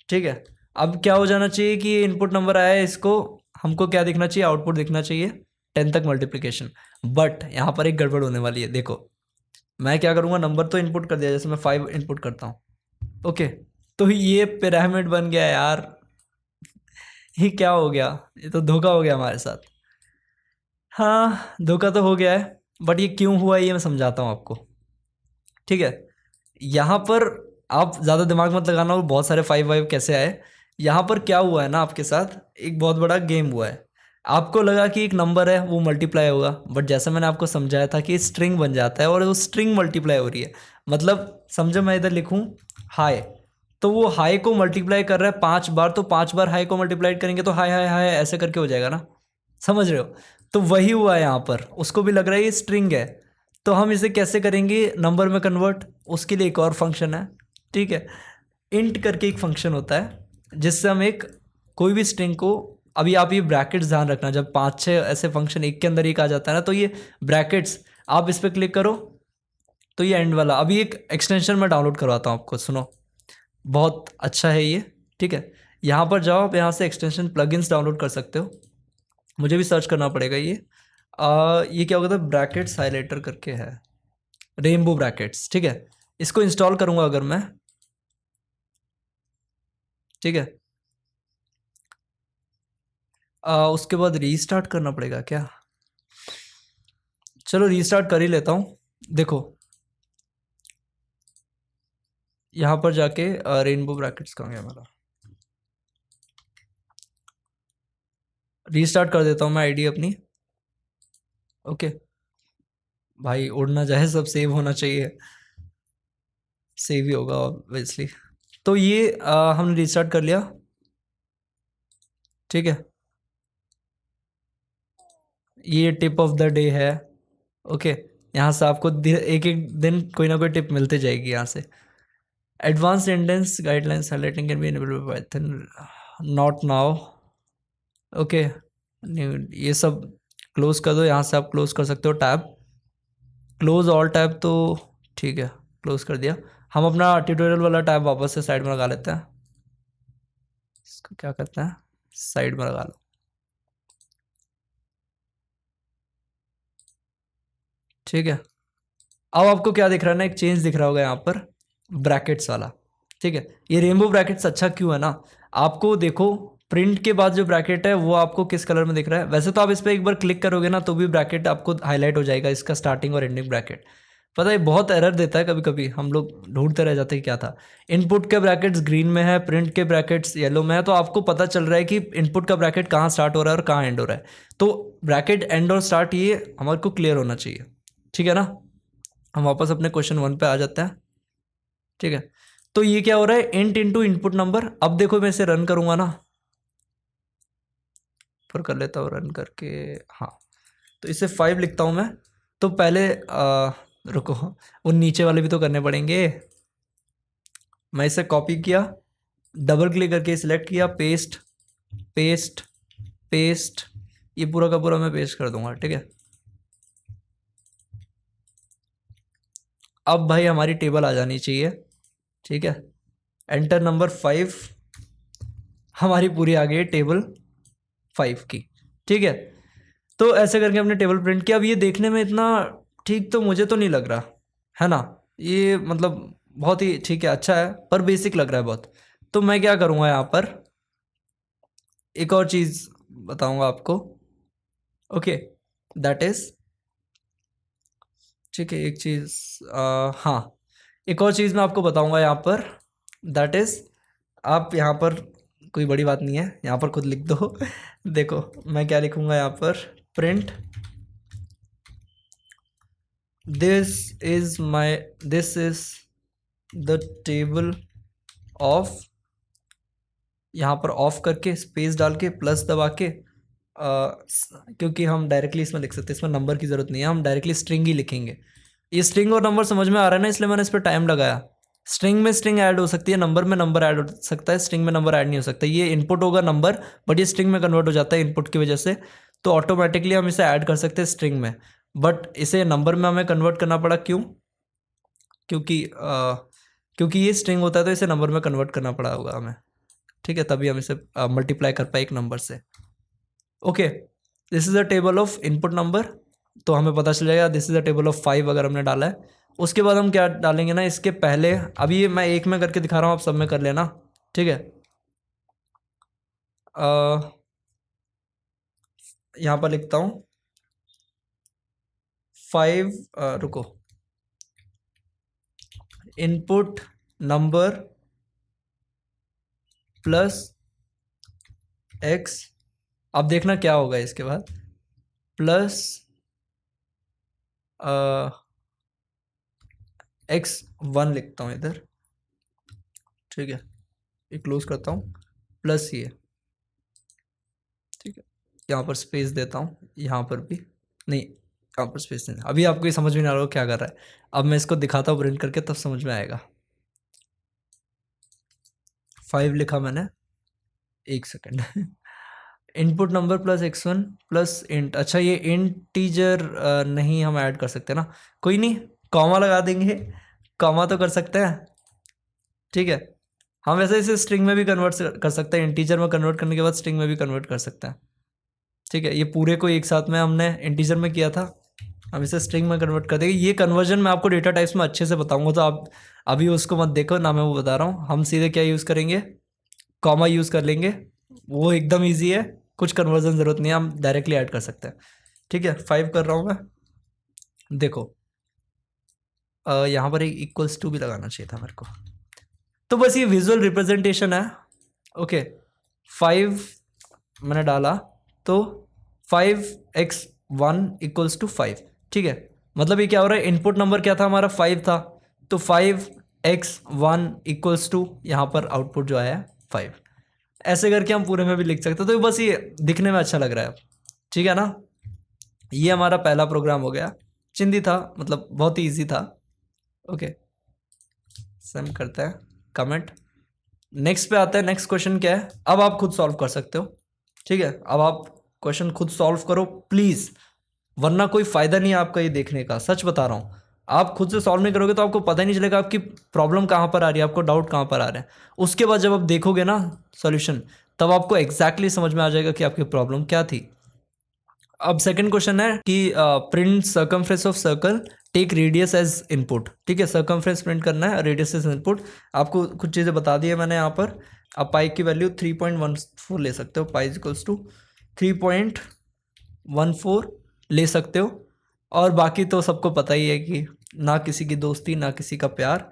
ठीक है। अब क्या हो जाना चाहिए कि ये इनपुट नंबर आया है, इसको हमको क्या दिखना चाहिए, आउटपुट दिखना चाहिए 10 तक मल्टीप्लिकेशन। बट यहाँ पर एक गड़बड़ होने वाली है, देखो मैं क्या करूँगा, नंबर तो इनपुट कर दिया, जैसे मैं 5 इनपुट करता हूँ। ओके, तो ये पिरामिड बन गया यार, ये क्या हो गया, ये तो धोखा हो गया हमारे साथ। हाँ, धोखा तो हो गया है, बट ये क्यों हुआ ये मैं समझाता हूँ आपको, ठीक है। यहाँ पर आप ज़्यादा दिमाग मत लगाना, और बहुत सारे 5 कैसे आए। यहाँ पर क्या हुआ है ना, आपके साथ एक बहुत बड़ा गेम हुआ है। आपको लगा कि एक नंबर है वो मल्टीप्लाई होगा, बट जैसा मैंने आपको समझाया था कि स्ट्रिंग बन जाता है, और वो स्ट्रिंग मल्टीप्लाई हो रही है। मतलब समझो, मैं इधर लिखूँ हाई, तो वो हाई को मल्टीप्लाई कर रहा है 5 बार, तो 5 बार हाई को मल्टीप्लाई करेंगे तो हाई हाई हाई ऐसे करके हो जाएगा ना, समझ रहे हो। तो वही हुआ है यहाँ पर, उसको भी लग रहा है ये स्ट्रिंग है। तो हम इसे कैसे करेंगे नंबर में कन्वर्ट, उसके लिए एक और फंक्शन है, ठीक है। इंट करके एक फंक्शन होता है जिससे हम एक कोई भी स्ट्रिंग को, अभी आप ये ब्रैकेट्स ध्यान रखना, जब 5-6 ऐसे फंक्शन एक के अंदर एक आ जाता है ना, तो ये ब्रैकेट्स आप इस पर क्लिक करो तो ये एंड वाला, अभी एक एक्सटेंशन मैं डाउनलोड करवाता हूँ आपको, सुनो, बहुत अच्छा है ये, ठीक है। यहाँ पर जाओ, आप यहाँ से एक्सटेंशन प्लगइन्स डाउनलोड कर सकते हो। मुझे भी सर्च करना पड़ेगा ये। ये क्या होगा था, ब्रैकेट्स हाइलाइटर करके है, रेनबो ब्रैकेट्स, ठीक है। इसको इंस्टॉल करूँगा अगर मैं, ठीक है। उसके बाद रीस्टार्ट करना पड़ेगा क्या? चलो रीस्टार्ट कर ही लेता हूँ। देखो यहाँ पर जाके रेनबो ब्रैकेट्स कहाँ गया हमारा, रीस्टार्ट कर देता हूँ मैं आईडी अपनी। ओके भाई, उड़ना जाए, सब सेव होना चाहिए, सेव ही होगा ऑब्वियसली। तो ये हमने रीस्टार्ट कर लिया, ठीक है। ये टिप ऑफ द डे है, ओके। यहाँ से आपको एक एक दिन कोई ना कोई टिप मिलते जाएगी यहाँ से। Advance sentence guidelines highlighting can be enabled bye Python, not now, okay. ये सब क्लोज कर दो, यहाँ से आप क्लोज कर सकते हो टैब, क्लोज ऑल टैब, तो ठीक है क्लोज कर दिया। हम अपना ट्यूटोरियल वाला टैब वापस से साइड में लगा लेते हैं। इसको क्या करते हैं, साइड में लगा लो, ठीक है। अब आपको क्या दिख रहा है ना, एक चेंज दिख रहा होगा यहाँ पर, ब्रैकेट्स वाला, ठीक है। ये रेनबो ब्रैकेट्स अच्छा क्यों है ना, आपको देखो प्रिंट के बाद जो ब्रैकेट है वो आपको किस कलर में दिख रहा है। वैसे तो आप इस पर एक बार क्लिक करोगे ना तो भी ब्रैकेट आपको हाईलाइट हो जाएगा, इसका स्टार्टिंग और एंडिंग ब्रैकेट। पता है बहुत एरर देता है कभी कभी, हम लोग ढूंढते रह जाते हैं क्या था। इनपुट के ब्रैकेट्स ग्रीन में है, प्रिंट के ब्रैकेट्स येलो में है, तो आपको पता चल रहा है कि इनपुट का ब्रैकेट कहाँ स्टार्ट हो रहा है और कहाँ एंड हो रहा है। तो ब्रैकेट एंड और स्टार्ट ये हमारे को क्लियर होना चाहिए, ठीक है ना। हम वापस अपने क्वेश्चन 1 पे आ जाते हैं, ठीक है। तो ये क्या हो रहा है, इंट इनटू इनपुट नंबर। अब देखो मैं इसे रन करूंगा ना, पर कर लेता हूँ रन करके, हाँ। तो इसे 5 लिखता हूँ मैं। तो पहले रुको, वो नीचे वाले भी तो करने पड़ेंगे। मैं इसे कॉपी किया, डबल क्लिक करके सिलेक्ट किया, पेस्ट पेस्ट पेस्ट, ये पूरा का पूरा मैं पेस्ट कर दूंगा, ठीक है। अब भाई हमारी टेबल आ जानी चाहिए, ठीक है। एंटर नंबर 5, हमारी पूरी आ गई टेबल 5 की, ठीक है। तो ऐसे करके हमने टेबल प्रिंट किया। अब ये देखने में इतना ठीक तो मुझे तो नहीं लग रहा है ना, ये मतलब बहुत ही ठीक है, अच्छा है, पर बेसिक लग रहा है बहुत। तो मैं क्या करूँगा यहाँ पर, एक और चीज़ बताऊँगा आपको, ओके, दैट इज़, ठीक है। एक चीज़ हाँ, एक और चीज़ मैं आपको बताऊँगा यहाँ पर, दैट इज़, आप यहाँ पर, कोई बड़ी बात नहीं है, यहाँ पर खुद लिख दो देखो मैं क्या लिखूँगा यहाँ पर, print this is the table of, यहाँ पर ऑफ करके स्पेस डाल के प्लस दबा के, क्योंकि हम डायरेक्टली इसमें लिख सकते हैं, इसमें नंबर की ज़रूरत नहीं है, हम डायरेक्टली स्ट्रिंग ही लिखेंगे। ये स्ट्रिंग और नंबर समझ में आ रहा है ना, इसलिए मैंने इस पर टाइम लगाया। स्ट्रिंग में स्ट्रिंग ऐड हो सकती है, नंबर में नंबर ऐड हो सकता है, स्ट्रिंग में नंबर ऐड नहीं हो सकता। ये इनपुट होगा नंबर, बट ये स्ट्रिंग में कन्वर्ट हो जाता है इनपुट की वजह से, तो ऑटोमेटिकली हम इसे ऐड कर सकते हैं स्ट्रिंग में। बट इसे नंबर में हमें कन्वर्ट करना पड़ा, क्यों? क्योंकि ये स्ट्रिंग होता है तो इसे नंबर में कन्वर्ट करना पड़ा होगा हमें, ठीक है, तभी हम इसे मल्टीप्लाई कर पाए एक नंबर से। Okay, this is a table of input number, तो हमें पता चल जाएगा this is a table of 5 अगर हमने डाला है। उसके बाद हम क्या डालेंगे ना, इसके पहले, अभी ये मैं एक में करके दिखा रहा हूँ, आप सब में कर लेना, ठीक है। यहाँ पर लिखता हूँ 5, रुको, इनपुट नंबर प्लस एक्स, अब देखना क्या होगा इसके बाद, प्लस x1 लिखता हूँ इधर, ठीक है। ये क्लोज करता हूँ, प्लस ये, ठीक है। यहाँ पर स्पेस देता हूँ, यहाँ पर भी नहीं, यहाँ पर स्पेस नहीं। अभी आपको ये समझ में नहीं आ रहा क्या कर रहा है, अब मैं इसको दिखाता हूँ प्रिंट करके, तब समझ में आएगा। 5 लिखा मैंने, एक second input number plus x1 plus int, अच्छा ये इंटीजर नहीं हम ऐड कर सकते ना, कोई नहीं, कॉमा लगा देंगे, कॉमा तो कर सकते हैं, ठीक है। हम वैसे इसे स्ट्रिंग में भी कन्वर्ट कर सकते हैं, इंटीजर में कन्वर्ट करने के बाद स्ट्रिंग में भी कन्वर्ट कर सकते हैं। ठीक है, ये पूरे को एक साथ में हमने इंटीजर में किया था, हम इसे स्ट्रिंग में कन्वर्ट कर देंगे। ये कन्वर्जन मैं आपको डेटा टाइप्स में अच्छे से बताऊंगा, तो आप अभी उसको मत देखो ना, मैं वो बता रहा हूँ। हम सीधे क्या यूज़ करेंगे, कॉमा यूज़ कर लेंगे, वो एकदम ईजी है, कुछ कन्वर्जन ज़रूरत नहीं है, हम डायरेक्टली ऐड कर सकते हैं। ठीक है, 5 कर रहा हूँ मैं। देखो यहाँ पर एक इक्वल्स टू भी लगाना चाहिए था मेरे को। तो बस ये विजुअल रिप्रेजेंटेशन है। ओके, 5 मैंने डाला तो 5x1 इक्वल्स टू 5। ठीक है, मतलब ये क्या हो रहा है, इनपुट नंबर क्या था हमारा, 5 था, तो 5x1 इक्वल्स टू यहाँ पर आउटपुट जो आया है 5। ऐसे करके हम पूरे में भी लिख सकते हैं, तो बस ये दिखने में अच्छा लग रहा है। ठीक है ना, ये हमारा पहला प्रोग्राम हो गया, चिंदी था, मतलब बहुत ही ईजी था। ओके, सेम करते हैं कमेंट। नेक्स्ट पे आता है, नेक्स्ट क्वेश्चन क्या है, अब आप खुद सॉल्व कर सकते हो। ठीक है, अब आप क्वेश्चन खुद सॉल्व करो प्लीज़, वरना कोई फ़ायदा नहीं है आपका ये देखने का, सच बता रहा हूँ। आप खुद से सॉल्व नहीं करोगे तो आपको पता ही नहीं चलेगा आपकी प्रॉब्लम कहाँ पर आ रही है, आपको डाउट कहाँ पर आ रहा है। उसके बाद जब आप देखोगे ना सॉल्यूशन, तब आपको एग्जैक्टली समझ में आ जाएगा कि आपकी प्रॉब्लम क्या थी। अब सेकंड क्वेश्चन है कि print circumference of circle, take radius as input. ठीक है, सर्कमफ्रेंस प्रिंट करना है, रेडियस एज इनपुट। आपको कुछ चीज़ें बता दी है मैंने यहाँ पर। आप पाई की वैल्यू 3.14 ले सकते हो, पाई इक्वल्स टू 3.14 ले सकते हो। और बाकी तो सबको पता ही है कि ना किसी की दोस्ती ना किसी का प्यार।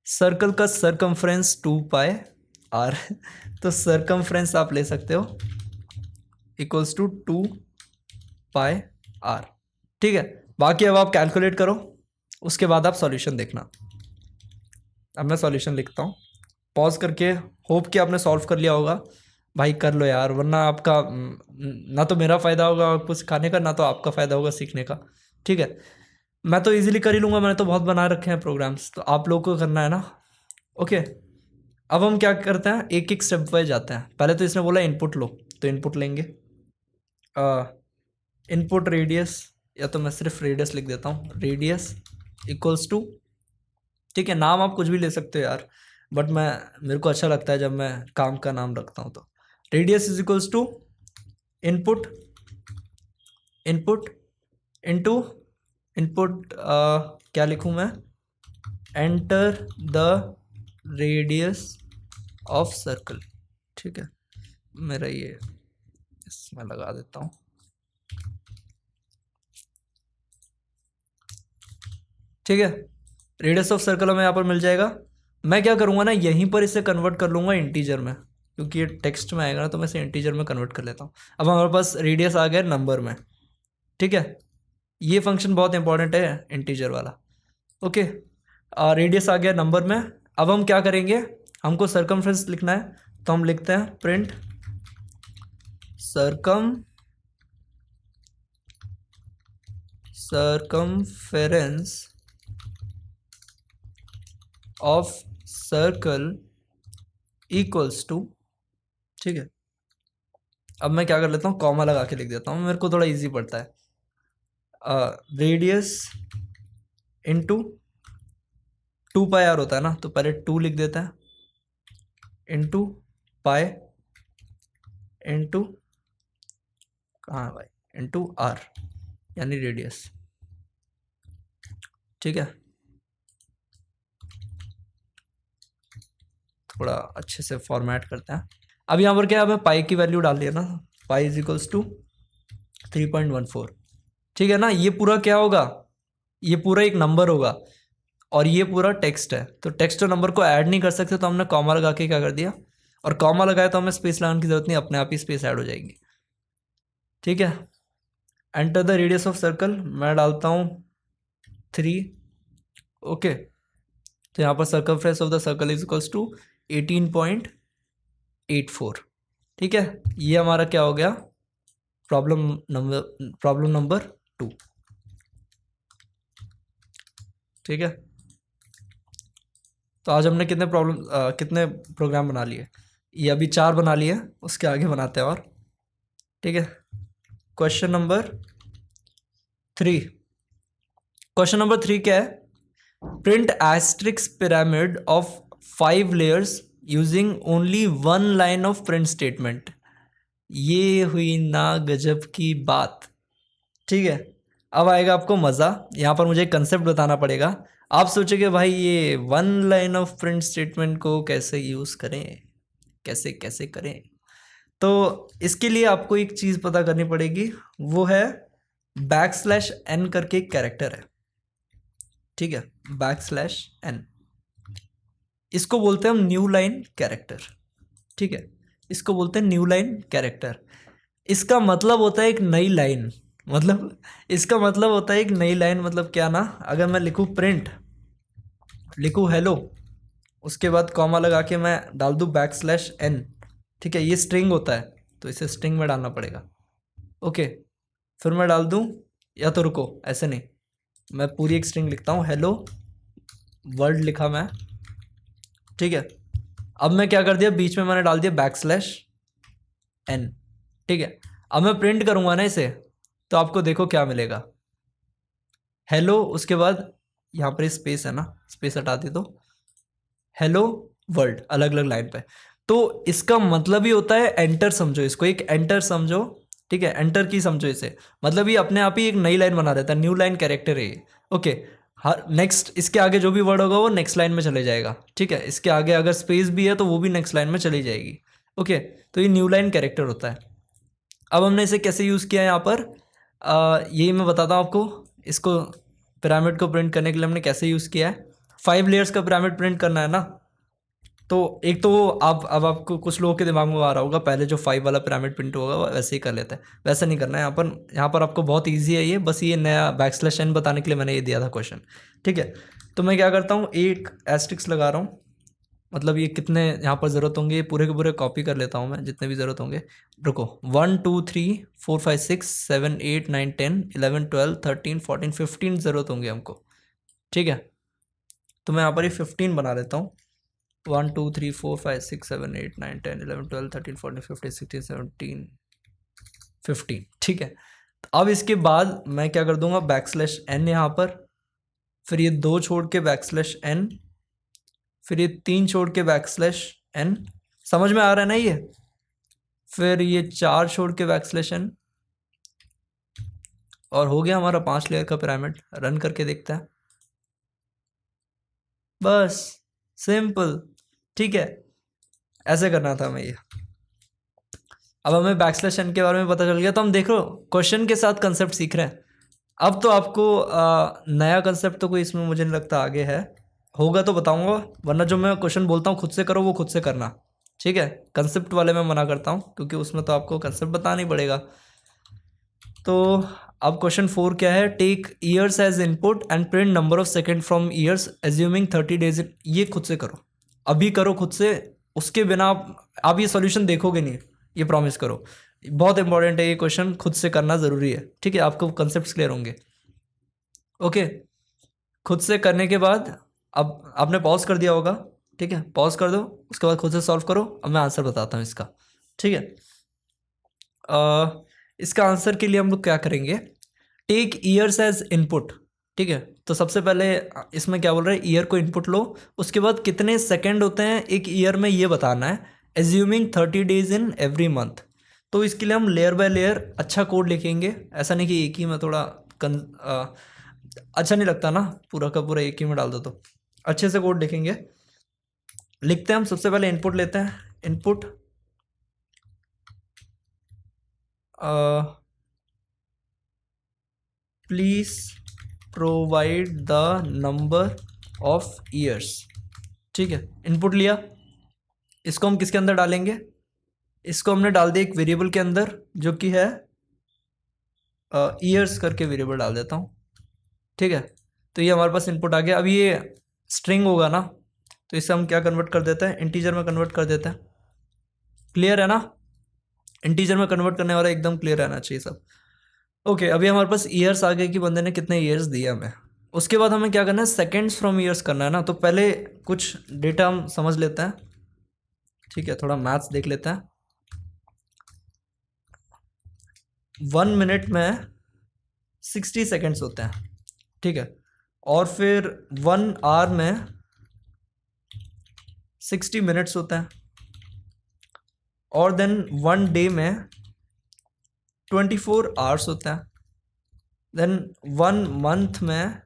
सर्कल का सर्कमफ्रेंस 2πr तो सर्कमफ्रेंस आप ले सकते हो इक्वल्स टू 2πr। ठीक है, बाकी अब आप कैलकुलेट करो, उसके बाद आप सॉल्यूशन देखना। अब मैं सॉल्यूशन लिखता हूँ, पॉज करके, होप कि आपने सॉल्व कर लिया होगा। भाई कर लो यार, वरना आपका ना तो मेरा फ़ायदा होगा आपको सिखाने का, ना तो आपका फ़ायदा होगा सीखने का। ठीक है, मैं तो इजीली कर ही लूँगा, मैंने तो बहुत बना रखे हैं प्रोग्राम्स, तो आप लोगों को करना है ना। ओके, अब हम क्या करते हैं, एक एक स्टेप वाइज जाते हैं। पहले तो इसने बोला इनपुट लो, तो इनपुट लेंगे, इनपुट रेडियस, या तो मैं सिर्फ रेडियस लिख देता हूँ, रेडियस इक्वल्स टू, ठीक है, नाम आप कुछ भी ले सकते हो यार, बट मेरे को अच्छा लगता है जब मैं काम का नाम रखता हूँ। तो radius is equals to input, input into input, क्या लिखूँ मैं, enter the radius of circle. ठीक है, मेरा ये इसमें लगा देता हूँ। ठीक है, रेडियस ऑफ सर्कल हमें यहाँ पर मिल जाएगा। मैं क्या करूँगा ना, यहीं पर इसे कन्वर्ट कर लूँगा इंटीजर में, क्योंकि ये टेक्स्ट में आएगा ना, तो मैं इसे इंटीजर में कन्वर्ट कर लेता हूँ। अब हमारे पास रेडियस आ गया नंबर में। ठीक है, ये फंक्शन बहुत इंपॉर्टेंट है इंटीजर वाला। ओके, रेडियस आ गया नंबर में। अब हम क्या करेंगे, हमको सर्कमफ्रेंस लिखना है, तो हम लिखते हैं print circumference of circle equals to. ठीक है, अब मैं क्या कर लेता हूँ, कॉमा लगा के लिख देता हूँ, मेरे को थोड़ा इजी पड़ता है। रेडियस इनटू 2πr होता है ना, तो पहले 2 लिख देता है, इनटू पाई, इनटू कहाँ भाई, इनटू r, यानी रेडियस। ठीक है, थोड़ा अच्छे से फॉर्मेट करते हैं। अब यहाँ पर क्या है, हमें पाई की वैल्यू डाल दिया ना, पाई इज इक्वल्स टू 3.14। ठीक है ना, ये पूरा क्या होगा, ये पूरा एक नंबर होगा, और ये पूरा टेक्स्ट है, तो टेक्स्ट और नंबर को ऐड नहीं कर सकते, तो हमने कॉमा लगा के क्या कर दिया, और कॉमा लगाया तो हमें स्पेस लगाने की जरूरत नहीं, अपने आप ही स्पेस ऐड हो जाएगी। ठीक है, enter the radius of circle, मैं डालता हूँ 3। ओके, तो यहाँ पर circumference of the circle is equals to 18.84। ठीक है, ये हमारा क्या हो गया, प्रॉब्लम नंबर 2। ठीक है, तो आज हमने कितने प्रोग्राम बना लिए, ये अभी 4 बना लिए, उसके आगे बनाते हैं और। ठीक है, क्वेश्चन नंबर 3, क्वेश्चन नंबर 3 क्या है, print asterisks pyramid of 5 layers using only one line of print statement. ये हुई ना गजब की बात। ठीक है, अब आएगा आपको मज़ा। यहाँ पर मुझे एक कंसेप्ट बताना पड़ेगा। आप सोचोगे भाई ये one line of print statement को कैसे यूज़ करें, कैसे कैसे करें। तो इसके लिए आपको एक चीज़ पता करनी पड़ेगी, वो है \n करके एक कैरेक्टर है। ठीक है, \n, इसको बोलते हैं हम न्यू लाइन कैरेक्टर। ठीक है, इसको बोलते हैं न्यू लाइन कैरेक्टर। इसका मतलब होता है एक नई लाइन। मतलब इसका मतलब होता है एक नई लाइन। मतलब क्या ना, अगर मैं लिखूँ प्रिंट, लिखूँ हेलो, उसके बाद कॉमा लगा के मैं डाल दूँ \n। ठीक है, ये स्ट्रिंग होता है तो इसे स्ट्रिंग में डालना पड़ेगा। ओके, फिर मैं डाल दूँ, या तो रुको ऐसे नहीं, मैं पूरी एक स्ट्रिंग लिखता हूँ, हेलो वर्ल्ड लिखा मैं। ठीक है, अब मैं क्या कर दिया, बीच में मैंने डाल दिया \n। ठीक है, अब मैं प्रिंट करूँगा ना इसे, तो आपको देखो क्या मिलेगा, हेलो, उसके बाद यहाँ पर स्पेस है ना, स्पेस हटा दी तो हेलो वर्ल्ड, अलग अलग लाइन पे। तो इसका मतलब ही होता है एंटर, समझो इसको एक एंटर समझो। ठीक है, एंटर की समझो इसे, मतलब ये अपने आप ही एक नई लाइन बना देता है, न्यू लाइन कैरेक्टर है ये। ओके, हर नेक्स्ट, इसके आगे जो भी वर्ड होगा वो नेक्स्ट लाइन में चले जाएगा। ठीक है, इसके आगे अगर स्पेस भी है तो वो भी नेक्स्ट लाइन में चली जाएगी। ओके, तो ये न्यू लाइन कैरेक्टर होता है। अब हमने इसे कैसे यूज़ किया है यहाँ पर, यही मैं बताता हूँ आपको। इसको पिरामिड को प्रिंट करने के लिए हमने कैसे यूज़ किया है। 5 लेयर्स का पिरामिड प्रिंट करना है ना, तो एक तो आप, अब आपको कुछ लोगों के दिमाग में आ रहा होगा पहले जो 5 वाला पिरामिड प्रिंट होगा वो वैसे ही कर लेते हैं। वैसा नहीं करना है। यहाँ पर आपको बहुत ईजी है ये, बस ये नया \n बताने के लिए मैंने ये दिया था क्वेश्चन। ठीक है, तो मैं क्या करता हूँ, एक एस्ट्रिक्स लगा रहा हूँ। मतलब ये कितने यहाँ पर ज़रूरत होंगे, ये पूरे के पूरे कॉपी कर लेता हूँ मैं, जितने भी ज़रूरत होंगे। रुको, 1 2 3 4 5 6 7 8 9 10 11 12 13 14 15 ज़रूरत होंगे हमको। ठीक है, तो मैं यहाँ पर ये 15 बना लेता हूँ। 1 2 3 4 5 6 7 8 9 10 11 12 13 14 15 16 17 15। ठीक है, अब इसके बाद मैं क्या कर दूंगा, \n यहाँ पर, फिर ये 2 छोड़ के \n, फिर ये 3 छोड़ के \n। समझ में आ रहा है ना ये। फिर ये 4 छोड़ के \n, और हो गया हमारा 5 लेयर का पिरामिड। रन करके देखता है, बस सिंपल। ठीक है, ऐसे करना था हमें ये। अब हमें \n के बारे में पता चल गया, तो हम देखो क्वेश्चन के साथ कंसेप्ट सीख रहे हैं। अब तो आपको नया कंसेप्ट तो कोई इसमें मुझे नहीं लगता आगे है, होगा तो बताऊंगा, वरना जो मैं क्वेश्चन बोलता हूँ खुद से करो वो खुद से करना। ठीक है, कंसेप्ट वाले में मना करता हूँ क्योंकि उसमें तो आपको कंसेप्ट बताना ही पड़ेगा। तो अब क्वेश्चन 4 क्या है, take years as input and print number of second from years assuming 30 days. ये खुद से करो, अभी करो खुद से, उसके बिना आप ये सॉल्यूशन देखोगे नहीं, ये प्रॉमिस करो। बहुत इंपॉर्टेंट है ये क्वेश्चन, खुद से करना ज़रूरी है। ठीक है, आपको कंसेप्ट क्लियर होंगे। ओके, खुद से करने के बाद अब आपने पॉज कर दिया होगा। ठीक है, पॉज कर दो, उसके बाद खुद से सॉल्व करो। अब मैं आंसर बताता हूँ इसका। ठीक है, इसका आंसर के लिए हम लोग क्या करेंगे, टेक ईयर्स एज इनपुट। ठीक है, तो सबसे पहले इसमें क्या बोल रहा है, ईयर को इनपुट लो, उसके बाद कितने सेकंड होते हैं एक ईयर में ये बताना है, assuming 30 days in every month. तो इसके लिए हम लेयर बाय लेयर अच्छा कोड लिखेंगे, ऐसा नहीं कि एक ही में थोड़ा अच्छा नहीं लगता ना, पूरा का पूरा एक ही में डाल दो, तो अच्छे से कोड लिखेंगे। लिखते हैं हम, सबसे पहले इनपुट लेते हैं, input please provide the number of years. ठीक है, इनपुट लिया, इसको हम किसके अंदर डालेंगे, इसको हमने डाल दिया एक वेरिएबल के अंदर जो कि है ईयर्स करके वेरिएबल डाल देता हूँ। ठीक है, तो ये हमारे पास इनपुट आ गया। अब ये स्ट्रिंग होगा ना, तो इसे हम क्या कन्वर्ट कर देते हैं, इंटीजर में कन्वर्ट कर देते हैं। क्लियर है ना, इंटीजर में कन्वर्ट करने वाला एकदम क्लियर रहना चाहिए सब। ओके, अभी हमारे पास ईयर्स आ गए कि बंदे ने कितने ईयर्स दिए हमें। उसके बाद हमें क्या करना है, सेकेंड्स फ्रॉम ईयर्स करना है ना, तो पहले कुछ डेटा हम समझ लेते हैं। ठीक है, थोड़ा मैथ्स देख लेते हैं। 1 मिनट में 60 सेकेंड्स होते हैं। ठीक है, और फिर 1 आवर में 60 मिनट्स होता है, और देन 1 डे में 24 आवर्स होता है, देन 1 मंथ में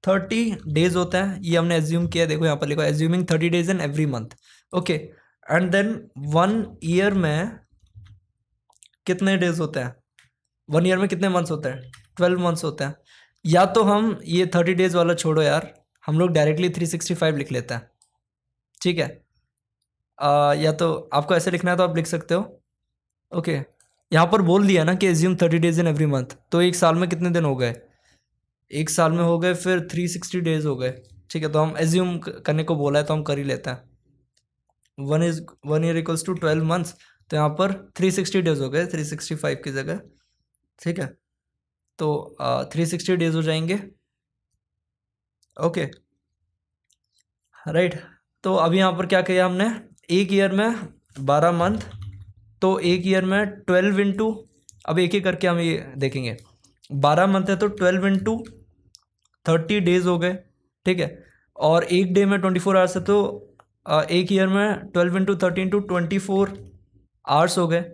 30 डेज होता है, ये हमने एज्यूम किया, देखो यहाँ पर लिखा है assuming 30 days in every month, okay. And then 1 year में कितने डेज होते हैं, 1 ईयर में कितने मंथ्स होते हैं, 12 मंथ्स होते हैं। या तो हम ये 30 डेज वाला छोड़ो यार, हम लोग डायरेक्टली 365 लिख लेते हैं, ठीक है। या तो आपको ऐसे लिखना है तो आप लिख सकते हो, ओके। यहाँ पर बोल दिया ना कि assume 30 days in every month, तो एक साल में कितने दिन हो गए, एक साल में हो गए फिर 360 डेज हो गए, ठीक है। तो हम एज्यूम करने को बोला है तो हम कर ही लेते हैं। 1 ईयर इक्वल्स टू 12 मंथ्स, तो यहाँ पर 360 डेज हो गए 365 की जगह, ठीक है। तो 360 डेज हो जाएंगे, ओके राइट। तो अभी यहाँ पर क्या किया हमने, एक ईयर में 12 मंथ, तो एक ईयर में 12 इंटू, अब एक एक करके हम ये देखेंगे, 12 मंथ है तो 12 इंटू 30 डेज हो गए, ठीक है। और एक डे में 24 आवर्स है, तो एक ईयर में 12 इंटू 30 इंटू 24 आवर्स हो गए।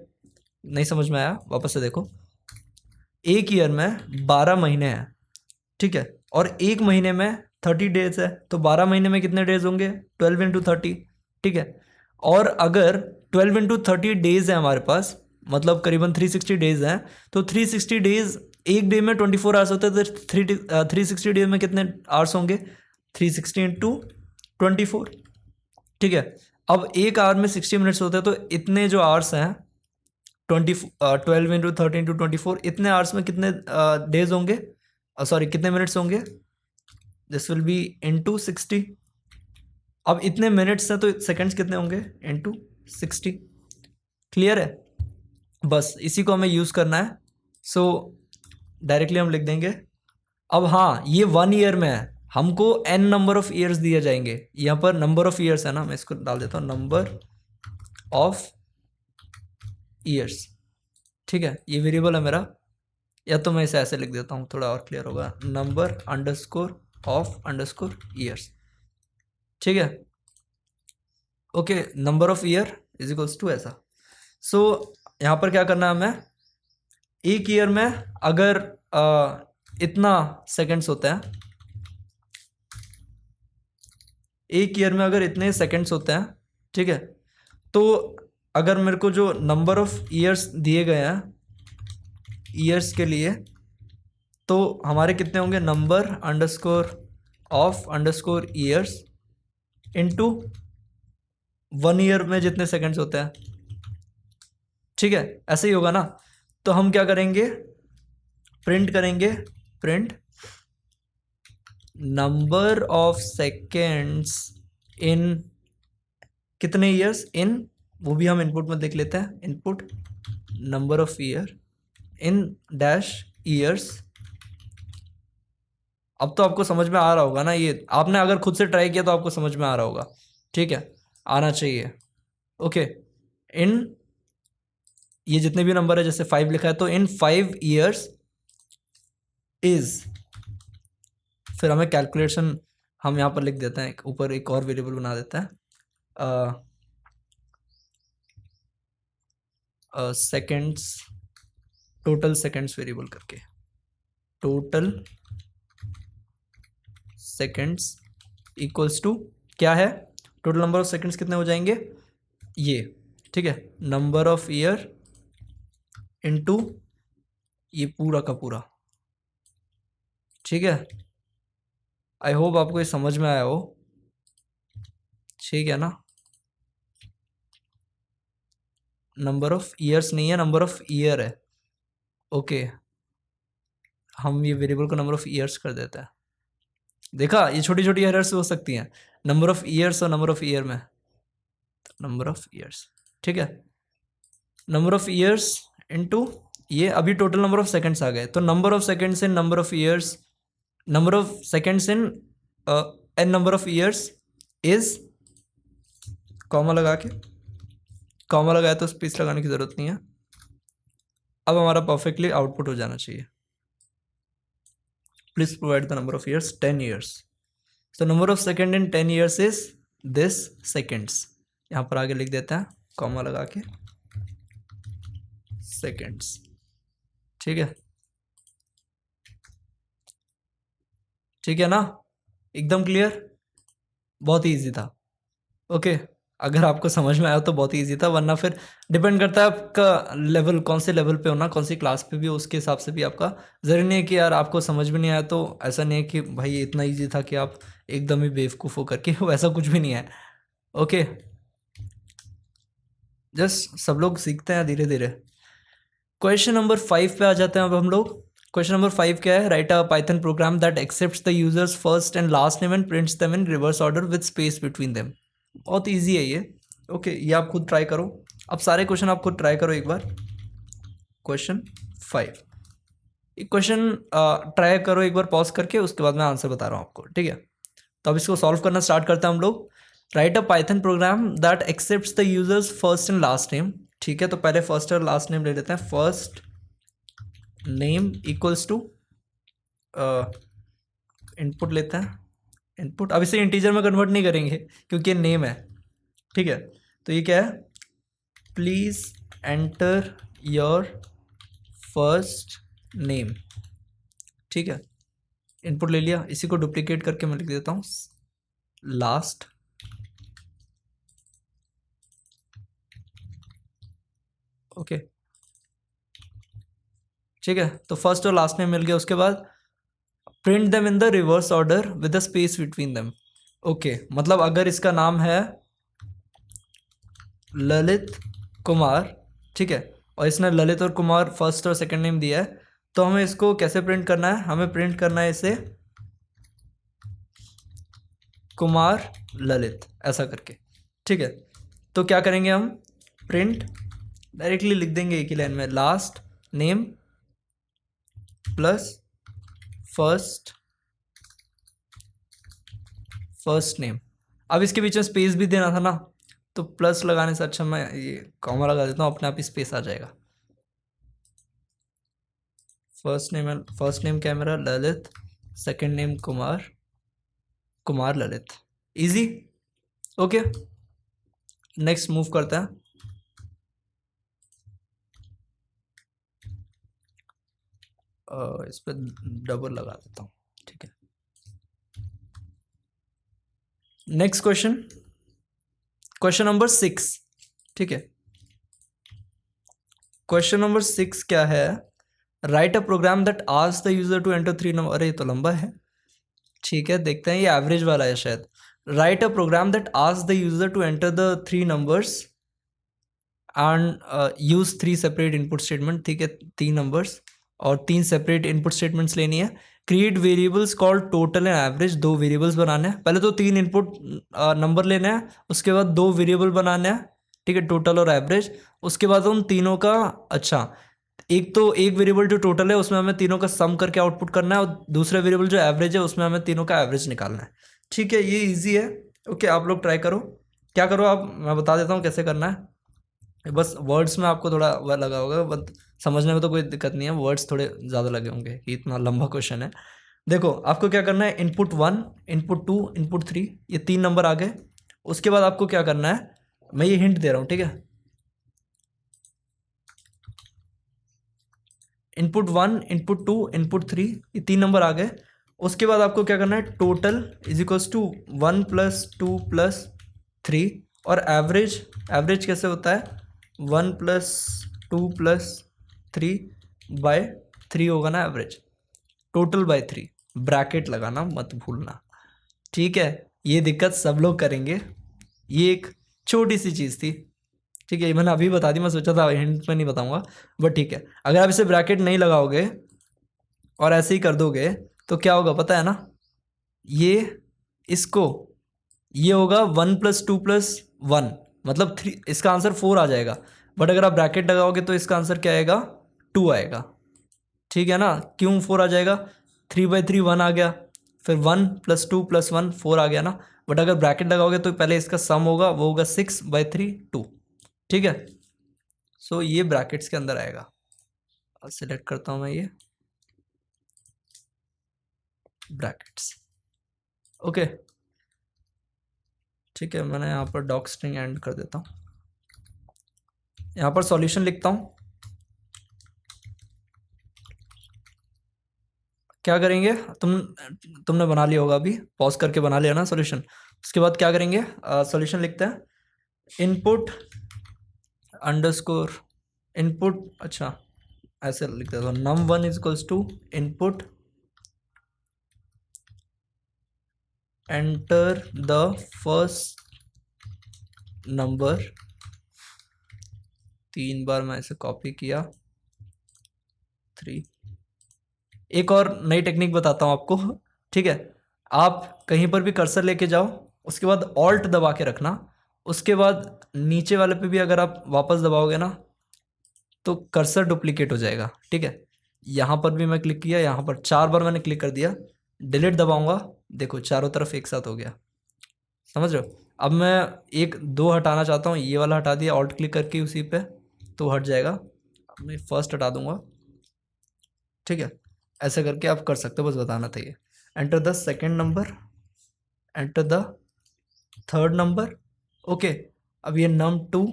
नहीं समझ में आया, वापस से देखो, एक ईयर में 12 महीने हैं, ठीक है, और एक महीने में 30 डेज है, तो 12 महीने में कितने डेज होंगे, 12 इंटू 30, ठीक है। और अगर 12 इंटू 30 डेज है हमारे पास, मतलब करीबन 360 डेज हैं, तो 360 डेज, एक डे में 24 आवर्स होते हैं, तो 360 डेज में कितने आवर्स होंगे, 360 इंटू 24, ठीक है। अब एक आवर में 60 मिनट्स होते हैं, तो इतने जो आवर्स हैं 12 इंटू 30 इंटू 24, इतने आवर्स में कितने डेज होंगे, सॉरी कितने मिनट्स होंगे, दिस विल बी इंटू 60। अब इतने मिनट्स हैं तो सेकंड्स कितने होंगे, इंटू 60। क्लियर है, बस इसी को हमें यूज़ करना है। सो डायरेक्टली हम लिख देंगे। अब हाँ, ये 1 ईयर में है, हमको n नंबर ऑफ ईयर्स दिए जाएंगे, यहाँ पर नंबर ऑफ ईयर्स है ना, मैं इसको डाल देता हूँ नंबर ऑफ ईयर्स, ठीक है। ये वेरिएबल है मेरा, या तो मैं इसे ऐसे लिख देता हूँ, थोड़ा और क्लियर होगा, number underscore of underscore years, ठीक है, okay. Number of year is equals to ऐसा। सो यहाँ पर क्या करना है हमें, एक ईयर में अगर इतना सेकंड्स होता है, एक ईयर में अगर इतने सेकंड्स होते हैं, ठीक है, तो अगर मेरे को जो नंबर ऑफ ईयर्स दिए गए हैं ईयर्स के लिए, तो हमारे कितने होंगे, number underscore of underscore years into 1 year में जितने सेकंड्स होते हैं, ठीक है, ऐसे ही होगा ना। तो हम क्या करेंगे, प्रिंट करेंगे, print number of seconds in कितने ईयर्स, इन, वो भी हम इनपुट में देख लेते हैं, input number of year in dash years. अब तो आपको समझ में आ रहा होगा ना, ये आपने अगर खुद से ट्राई किया तो आपको समझ में आ रहा होगा, ठीक है, आना चाहिए, ओके। इन ये जितने भी नंबर है, जैसे 5 लिखा है, तो इन 5 ईयर्स इज, फिर हमें कैलकुलेशन हम यहाँ पर लिख देते हैं, ऊपर एक और वेरिएबल बना देते हैं, सेकेंड्स, टोटल सेकेंड्स वेरिएबल करके, टोटल सेकेंड्स इक्वल्स टू क्या है, टोटल नंबर ऑफ सेकेंड्स कितने हो जाएंगे, ये, ठीक है, नंबर ऑफ ईयर इनटू ये पूरा का पूरा, ठीक है। आई होप आपको ये समझ में आया हो, ठीक है ना। नंबर ऑफ ईयर्स नहीं है, नंबर ऑफ ईयर है, ओके। हम ये वेरिएबल को नंबर ऑफ ईयर्स कर देते हैं। देखा, ये छोटी छोटी एरर्स हो सकती हैं नंबर ऑफ ईयर्स और नंबर ऑफ ईयर में, नंबर ऑफ ईयर्स, ठीक है, नंबर ऑफ ईयर्स इनटू ये, अभी टोटल नंबर ऑफ सेकंड्स आ गए, तो number of seconds in number of years, number of seconds in an number of years is, comma लगा के, comma लगाया तो स्पेस लगाने की जरूरत नहीं है। अब हमारा परफेक्टली आउटपुट हो जाना चाहिए, please provide the number of years, 10 years. So number of second in 10 years is this seconds, यहाँ पर आगे लिख देते हैं कॉमा लगा के सेकेंड्स। ठीक है, ठीक है ना, एकदम क्लियर, बहुत ही ईजी था। ओके, अगर आपको समझ में आया तो बहुत ही ईजी था, वरना फिर डिपेंड करता है आपका लेवल कौन से लेवल पे होना, कौन सी क्लास पे भी, उसके हिसाब से भी आपका। ज़रूरी नहीं है कि यार आपको समझ में नहीं आया तो ऐसा नहीं है कि भाई ये इतना ईजी था कि आप एकदम ही बेवकूफ़ हो करके वैसा कुछ भी नहीं है। ओके, जस्ट सब लोग सीखते हैं धीरे धीरे। क्वेश्चन नंबर 5 पे आ जाते हैं अब हम लोग। क्वेश्चन नंबर 5 क्या है? Write a Python programme that accepts the users first and last name and prints them in reverse order with space between them. बहुत इजी है ये। ओके, ये आप खुद ट्राई करो। अब सारे क्वेश्चन आप खुद ट्राई करो एक बार। क्वेश्चन 5, एक क्वेश्चन ट्राई करो एक बार पॉज करके, उसके बाद मैं आंसर बता रहा हूँ आपको, ठीक है? तो अब इसको सॉल्व करना स्टार्ट करते हैं हम लोग। Right a Python programme that accepts the users first and last name. ठीक है, तो पहले फर्स्ट और लास्ट नेम ले लेते हैं। First name equals to input लेते हैं, इनपुट। अब इसे इंटीजर में कन्वर्ट नहीं करेंगे क्योंकि ये नेम है, ठीक है? तो ये क्या है? Please enter your first name. ठीक है, इनपुट ले लिया, इसी को डुप्लीकेट करके मैं लिख देता हूँ लास्ट। ओके, ठीक है, तो फर्स्ट और लास्ट नेम मिल गया। उसके बाद print them in the reverse order with the space between them. Okay, मतलब अगर इसका नाम है ललित कुमार, ठीक है, और इसने ललित और कुमार फर्स्ट और सेकंड नेम दिया है, तो हमें इसको कैसे प्रिंट करना है? हमें प्रिंट करना है इसे कुमार ललित ऐसा करके, ठीक है? तो क्या करेंगे हम? प्रिंट डायरेक्टली लिख देंगे एक ही लाइन में, last name plus first name. अब इसके बीच में स्पेस भी देना था ना, तो प्लस लगाने से अच्छा मैं ये कॉमा लगा देता हूँ, अपने आप ही स्पेस आ जाएगा। फर्स्ट नेम क्या है मेरा? Lalit. Second name Kumar, Kumar Lalit. Easy. Okay, next move करते हैं। इस पर डबल लगा देता हूँ, ठीक है? नेक्स्ट क्वेश्चन, क्वेश्चन नंबर 6, ठीक है? क्वेश्चन नंबर 6 क्या है? Write a program that asks the user to enter 3 number. अरे ये तो लंबा है, ठीक है, देखते हैं, ये एवरेज वाला है शायद। Write a program that asks the user to enter the 3 numbers and use 3 separate input statement. ठीक है, 3 नंबर्स और 3 सेपरेट इनपुट स्टेटमेंट्स लेनी है। Create variables called total and average. 2 variables बनाने हैं, पहले तो 3 इनपुट नंबर लेने हैं, उसके बाद 2 वेरिएबल बनाने हैं, ठीक है, टोटल और एवरेज। उसके बाद उन तीनों का, अच्छा, एक वेरिएबल जो टोटल है उसमें हमें तीनों का सम करके आउटपुट करना है, और दूसरा वेरिएबल जो एवरेज है उसमें हमें तीनों का एवरेज निकालना है। ठीक है, ये इजी है। ओके, आप लोग ट्राई करो। क्या करो आप, मैं बता देता हूँ कैसे करना है। बस वर्ड्स में आपको थोड़ा वह लगा होगा, बट समझने में तो कोई दिक्कत नहीं है, वर्ड्स थोड़े ज़्यादा लगे होंगे कि इतना लंबा क्वेश्चन है। देखो, आपको क्या करना है? इनपुट 1, इनपुट 2, इनपुट 3, ये 3 नंबर आ गए। उसके बाद आपको क्या करना है, मैं ये हिंट दे रहा हूँ, ठीक है? इनपुट 1, इनपुट 2, इनपुट 3, ये 3 नंबर आ गए। उसके बाद आपको क्या करना है? टोटल इज इक्वल्स टू 1 + 2 + 3, और एवरेज, एवरेज कैसे होता है? 1 + 2 + 3/3 होगा ना एवरेज, टोटल बाय 3। ब्रैकेट लगाना मत भूलना, ठीक है? ये दिक्कत सब लोग करेंगे, ये एक छोटी सी चीज़ थी, ठीक है? ये मैंने अभी बता दी, मैं सोचा था हिंट में नहीं बताऊंगा, बट ठीक है। अगर आप इसे ब्रैकेट नहीं लगाओगे और ऐसे ही कर दोगे तो क्या होगा पता है ना? ये इसको, ये होगा 1 + 2 + 1, मतलब 3, इसका आंसर 4 आ जाएगा। बट अगर आप ब्रैकेट लगाओगे तो इसका आंसर क्या आएगा? 2 आएगा, ठीक है ना? क्यों 4 आ जाएगा? 3/3 1 आ गया, फिर 1 + 2 + 1 4 आ गया ना। बट अगर ब्रैकेट लगाओगे तो पहले इसका सम होगा, वो होगा 6/3 2, ठीक है? सो ये ब्रैकेट्स के अंदर आएगा। सिलेक्ट करता हूँ मैं ये ब्रैकेट्स। ओके, ठीक है, मैंने यहाँ पर डॉक स्ट्रिंग एंड कर देता हूँ। यहाँ पर सॉल्यूशन लिखता हूँ। क्या करेंगे, तुमने बना लिया होगा, अभी पॉज करके बना लिया ना सॉल्यूशन। उसके बाद क्या करेंगे, सॉल्यूशन लिखते हैं इनपुट अंडरस्कोर इनपुट, अच्छा ऐसे लिख देता हूँ, num1 is equals to input enter the first number. 3 बार मैं इसे कॉपी किया, 3। एक और नई टेक्निक बताता हूँ आपको, ठीक है। आप कहीं पर भी कर्सर लेके जाओ, उसके बाद ऑल्ट दबा के रखना, उसके बाद नीचे वाले पे भी अगर आप वापस दबाओगे ना तो कर्सर डुप्लीकेट हो जाएगा, ठीक है। यहाँ पर भी मैं क्लिक किया, यहाँ पर 4 बार मैंने क्लिक कर दिया, डिलीट दबाऊंगा, देखो चारों तरफ एक साथ हो गया, समझ रहे हो। अब मैं 1 2 हटाना चाहता हूँ, ये वाला हटा दिया ऑल्ट क्लिक करके उसी पे, तो हट जाएगा। अब मैं फर्स्ट हटा दूंगा, ठीक है। ऐसे करके आप कर सकते हो, बस बताना था ये। Enter the second number, enter the third number, okay. अब ये num2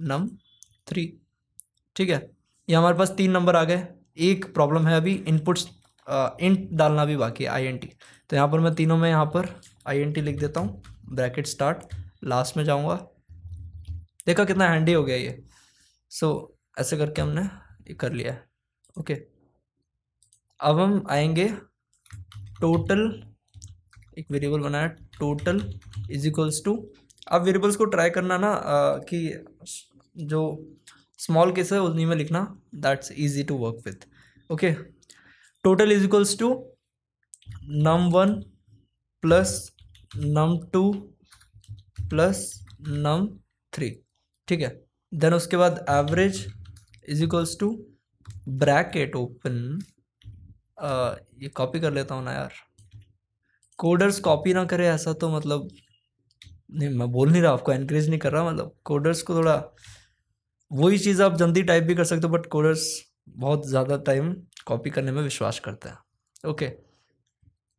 num3, ठीक है। ये हमारे पास 3 नंबर आ गए। एक प्रॉब्लम है, अभी इनपुट्स इंट डालना भी बाकी है, INT। तो यहाँ पर मैं तीनों में यहाँ पर INT लिख देता हूँ, ब्रैकेट स्टार्ट, लास्ट में जाऊँगा। देखा कितना हैंडी हो गया ये। सो ऐसे करके हमने ये कर लिया है, ओके। अब हम आएंगे टोटल, एक वेरिएबल बनाया टोटल इज इक्वल्स टू। अब वेरिएबल्स को ट्राई करना ना कि जो स्मॉल केस है उन्हीं में लिखना, that's easy to work with, okay. Total is equals to num1 plus num2 plus num3, ठीक है। देन उसके बाद average is equals to bracket open, ये कॉपी कर लेता हूँ ना यार, कोडर्स कॉपी ना करे ऐसा तो मतलब नहीं, मैं बोल नहीं रहा आपको एनकरेज नहीं कर रहा, मतलब कोडर्स को थोड़ा, वही चीज़ आप जल्दी टाइप भी कर सकते हो, बट कोडर्स बहुत ज़्यादा टाइम कॉपी करने में विश्वास करते हैं, ओके।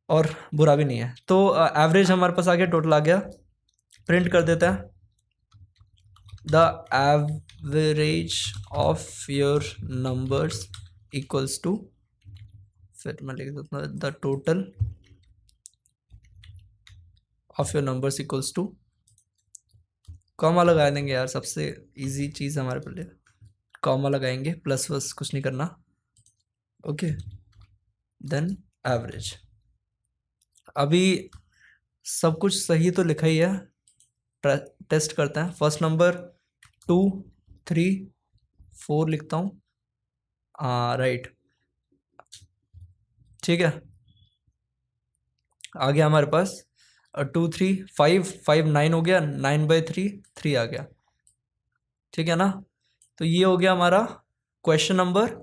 और बुरा भी नहीं है। तो एवरेज हमारे पास आ गया, टोटल आ गया, प्रिंट कर देते हैं the average of your numbers equals to, फिर मैं लिख देता हूँ the total of your numbers equals to, comma लगा देंगे यार, सबसे इजी चीज़ हमारे लिए, कॉमा लगाएंगे, प्लस वस कुछ नहीं करना, ओके। Then average. अभी सब कुछ सही तो लिखा ही है, टेस्ट करते हैं। फर्स्ट नंबर 2 3 4 लिखता हूँ, हाँ राइट, ठीक है। आ गया हमारे पास 2 3 5 5 9 हो गया, 9/3 3 आ गया, ठीक है ना। तो ये हो गया हमारा question number,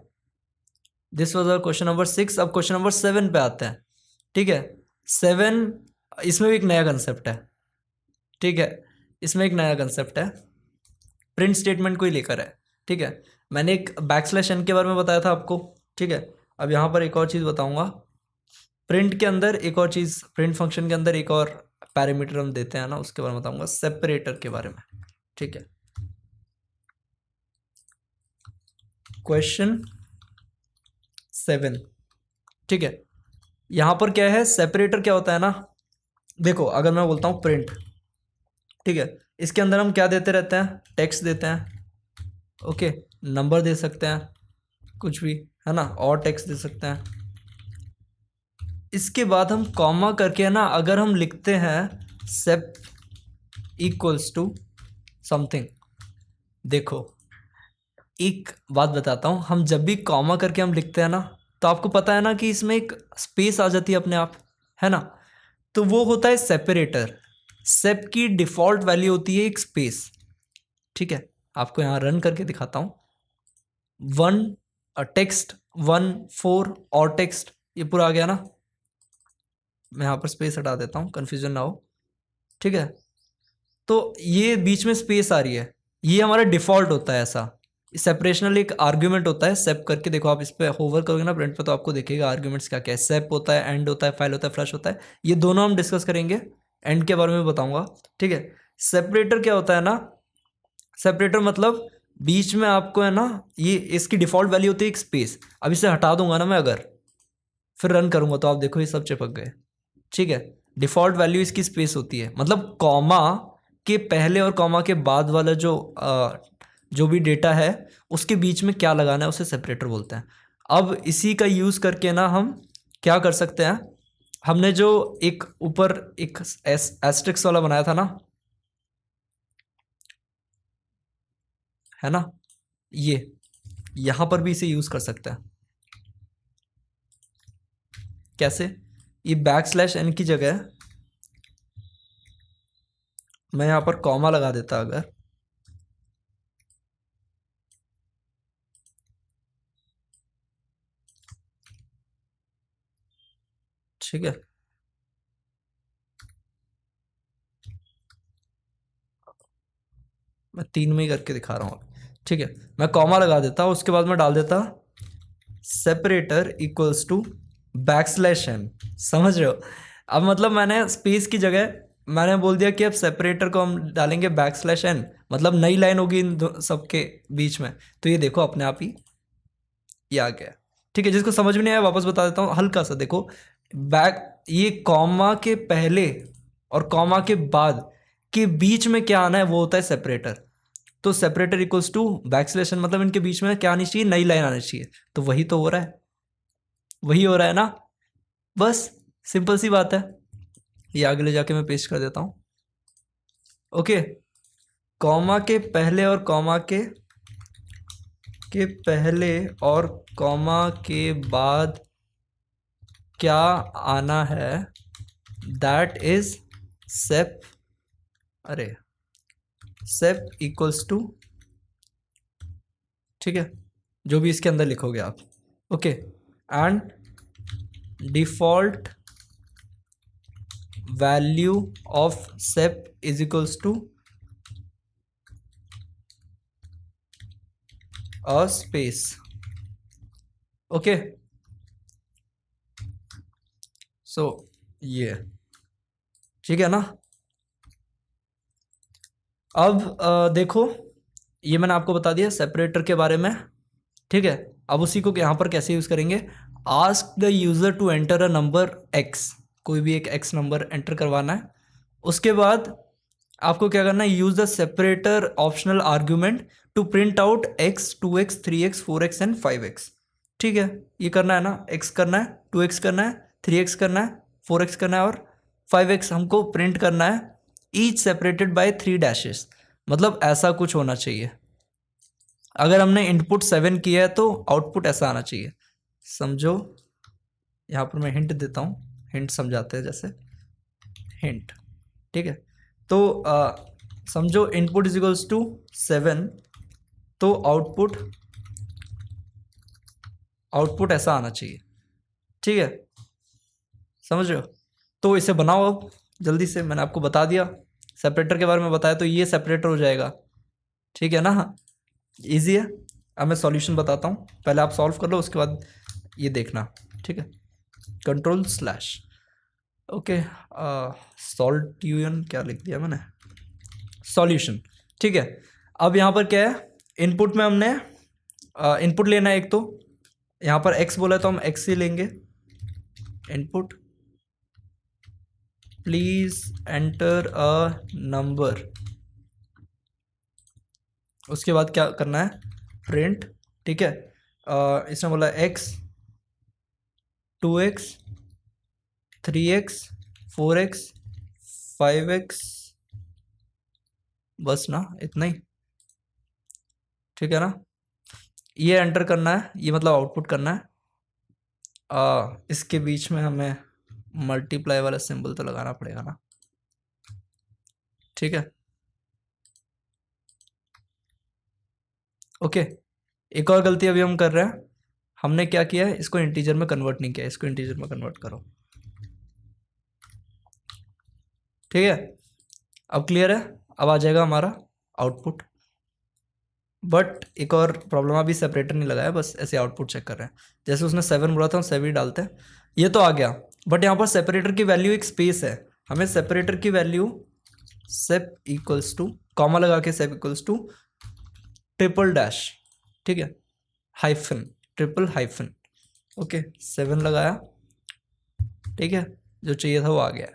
this was our question number 6। अब क्वेश्चन नंबर 7 पे आते हैं, ठीक है। 7, इसमें भी एक नया कंसेप्ट है, ठीक है। इसमें एक नया कंसेप्ट है, प्रिंट स्टेटमेंट को ही लेकर है, ठीक है। मैंने एक बैकस्लैश n के बारे में बताया था आपको, ठीक है। अब यहाँ पर एक और चीज़ बताऊँगा, प्रिंट के अंदर एक और चीज़, प्रिंट फंक्शन के अंदर एक और पैरामीटर हम देते हैं ना, उसके बारे में बताऊँगा, सेपरेटर के बारे में, ठीक है। क्वेश्चन 7, ठीक है। यहाँ पर क्या है, सेपरेटर क्या होता है ना, देखो अगर मैं बोलता हूँ प्रिंट, ठीक है, इसके अंदर हम क्या देते रहते हैं, टेक्स्ट देते हैं, ओके। नंबर दे सकते हैं, कुछ भी है ना, और टेक्स्ट दे सकते हैं। इसके बाद हम कॉमा करके है ना, अगर हम लिखते हैं सेप इक्वल्स टू समथिंग, देखो एक बात बताता हूँ, हम जब भी कॉमा करके हम लिखते हैं ना, तो आपको पता है ना कि इसमें एक स्पेस आ जाती है अपने आप, है ना। तो वो होता है सेपरेटर। सेप की डिफ़ॉल्ट वैल्यू होती है एक स्पेस, ठीक है। आपको यहाँ रन करके दिखाता हूँ, 1 टेक्स्ट 1 4 और टेक्स्ट, ये पूरा आ गया ना। मैं यहाँ पर स्पेस हटा देता हूँ, कन्फ्यूजन ना हो, ठीक है। तो ये बीच में स्पेस आ रही है, ये हमारा डिफ़ॉल्ट होता है ऐसा। सेपरेशनल एक आर्ग्यूमेंट होता है, सेप करके देखो, आप इस पर होवर करोगे ना प्रिंट पे, तो आपको देखेगा आर्ग्यूमेंट्स क्या क्या है। सेप होता है, एंड होता है, फाइल होता है, फ्लश होता है, ये दोनों हम डिस्कस करेंगे एंड के बारे में बताऊंगा, ठीक है। सेपरेटर क्या होता है ना, सेपरेटर मतलब बीच में आपको है ना, ये इसकी डिफ़ॉल्ट वैल्यू होती है एक स्पेस। अब इसे हटा दूंगा ना मैं अगर, फिर रन करूंगा तो आप देखो ये सब चिपक गए, ठीक है। डिफ़ॉल्ट वैल्यू इसकी स्पेस होती है, मतलब कॉमा के पहले और कॉमा के बाद वाला जो भी डेटा है उसके बीच में क्या लगाना है उसे सेपरेटर बोलते हैं। अब इसी का यूज़ करके ना हम क्या कर सकते हैं, हमने जो एक ऊपर एक एस्ट्रिक्स वाला बनाया था ना, है ना, ये यहाँ पर भी इसे यूज़ कर सकते हैं। कैसे, ये बैक स्लैश एन की जगह मैं यहाँ पर कॉमा लगा देता अगर, ठीक है। मैं 3 में ही करके दिखा रहा हूँ, ठीक है। मैं कॉमा लगा देता, उसके बाद मैं डाल देता separator equals to backslash n, समझ रहे हो। अब मतलब मैंने स्पेस की जगह मैंने बोल दिया कि अब सेपरेटर को हम डालेंगे बैक स्लैश एन, मतलब नई लाइन होगी इन सबके बीच में। तो ये देखो अपने आप ही ये आ गया, ठीक है। जिसको समझ में नहीं आया वापस बता देता हूँ हल्का सा, देखो बैक, ये कॉमा के पहले और कॉमा के बाद के बीच में क्या आना है वो होता है सेपरेटर। तो separator equals to backslash n, मतलब इनके बीच में क्या आनी चाहिए, नई लाइन आनी चाहिए। तो वही तो हो रहा है, वही हो रहा है ना, बस सिंपल सी बात है। ये आगे ले जाके मैं पेस्ट कर देता हूँ, ओके। कॉमा के पहले और कॉमा के पहले और कॉमा के बाद क्या आना है, दैट इज सेप, अरे सेप इक्वल्स टू, ठीक है, जो भी इसके अंदर लिखोगे आप, okay. And default value of sep is equals to a space, okay. So ये ठीक है ना। अब देखो ये मैंने आपको बता दिया सेपरेटर के बारे में, ठीक है। अब उसी को यहाँ पर कैसे यूज़ करेंगे, ask the user to enter a number x, कोई भी एक एक्स नंबर एंटर करवाना है। उसके बाद आपको क्या करना है, use the separator optional argument to print out x, 2x, 3x, 4x and 5x, ठीक है। ये करना है ना, x करना है, 2x करना है, 3x करना है, 4x करना है और 5x हमको प्रिंट करना है, ईच सेपरेटेड बाय 3 डैशेस, मतलब ऐसा कुछ होना चाहिए। अगर हमने इनपुट 7 किया है तो आउटपुट ऐसा आना चाहिए, समझो। यहाँ पर मैं हिंट देता हूँ, हिंट समझाते हैं जैसे हिंट, ठीक है। तो समझो इनपुट इज इक्वल्स टू 7, तो आउटपुट आउटपुट ऐसा आना चाहिए, ठीक है, समझ रहे हो। तो इसे बनाओ अब जल्दी से, मैंने आपको बता दिया सेपरेटर के बारे में बताया, तो ये सेपरेटर हो जाएगा, ठीक है ना, इजी है। अब मैं सॉल्यूशन बताता हूँ, पहले आप सॉल्व कर लो उसके बाद ये देखना, ठीक है। कंट्रोल स्लैश, ओके, सॉल्यूशन क्या लिख दिया मैंने, सॉल्यूशन, ठीक है। अब यहाँ पर क्या है, इनपुट में हमने इनपुट लेना है एक, तो यहाँ पर x बोला है तो हम x ही लेंगे, input please enter a number, उसके बाद क्या करना है, प्रिंट, ठीक है। इसने बोला x, 2x, 3x, 4x, 5x, बस ना इतना ही, ठीक है ना। ये एंटर करना है, ये मतलब आउटपुट करना है। इसके बीच में हमें मल्टीप्लाई वाला सिंबल तो लगाना पड़ेगा ना, ठीक है, ओके। एक और गलती अभी हम कर रहे हैं, हमने क्या किया है, इसको इंटीजर में कन्वर्ट नहीं किया, इसको इंटीजर में कन्वर्ट करो, ठीक है। अब क्लियर है, अब आ जाएगा हमारा आउटपुट। बट एक और प्रॉब्लम, अभी सेपरेटर नहीं लगाया, बस ऐसे आउटपुट चेक कर रहे हैं। जैसे उसने 7 बोला था हम 7 ही डालते हैं, ये तो आ गया। बट यहाँ पर सेपरेटर की वैल्यू एक स्पेस है, हमें सेपरेटर की value sep equals to, comma लगा के sep equals to triple dash, ठीक है, हाइफन, ट्रिपल हाइफन, ओके 7 लगाया, ठीक है, जो चाहिए था वो आ गया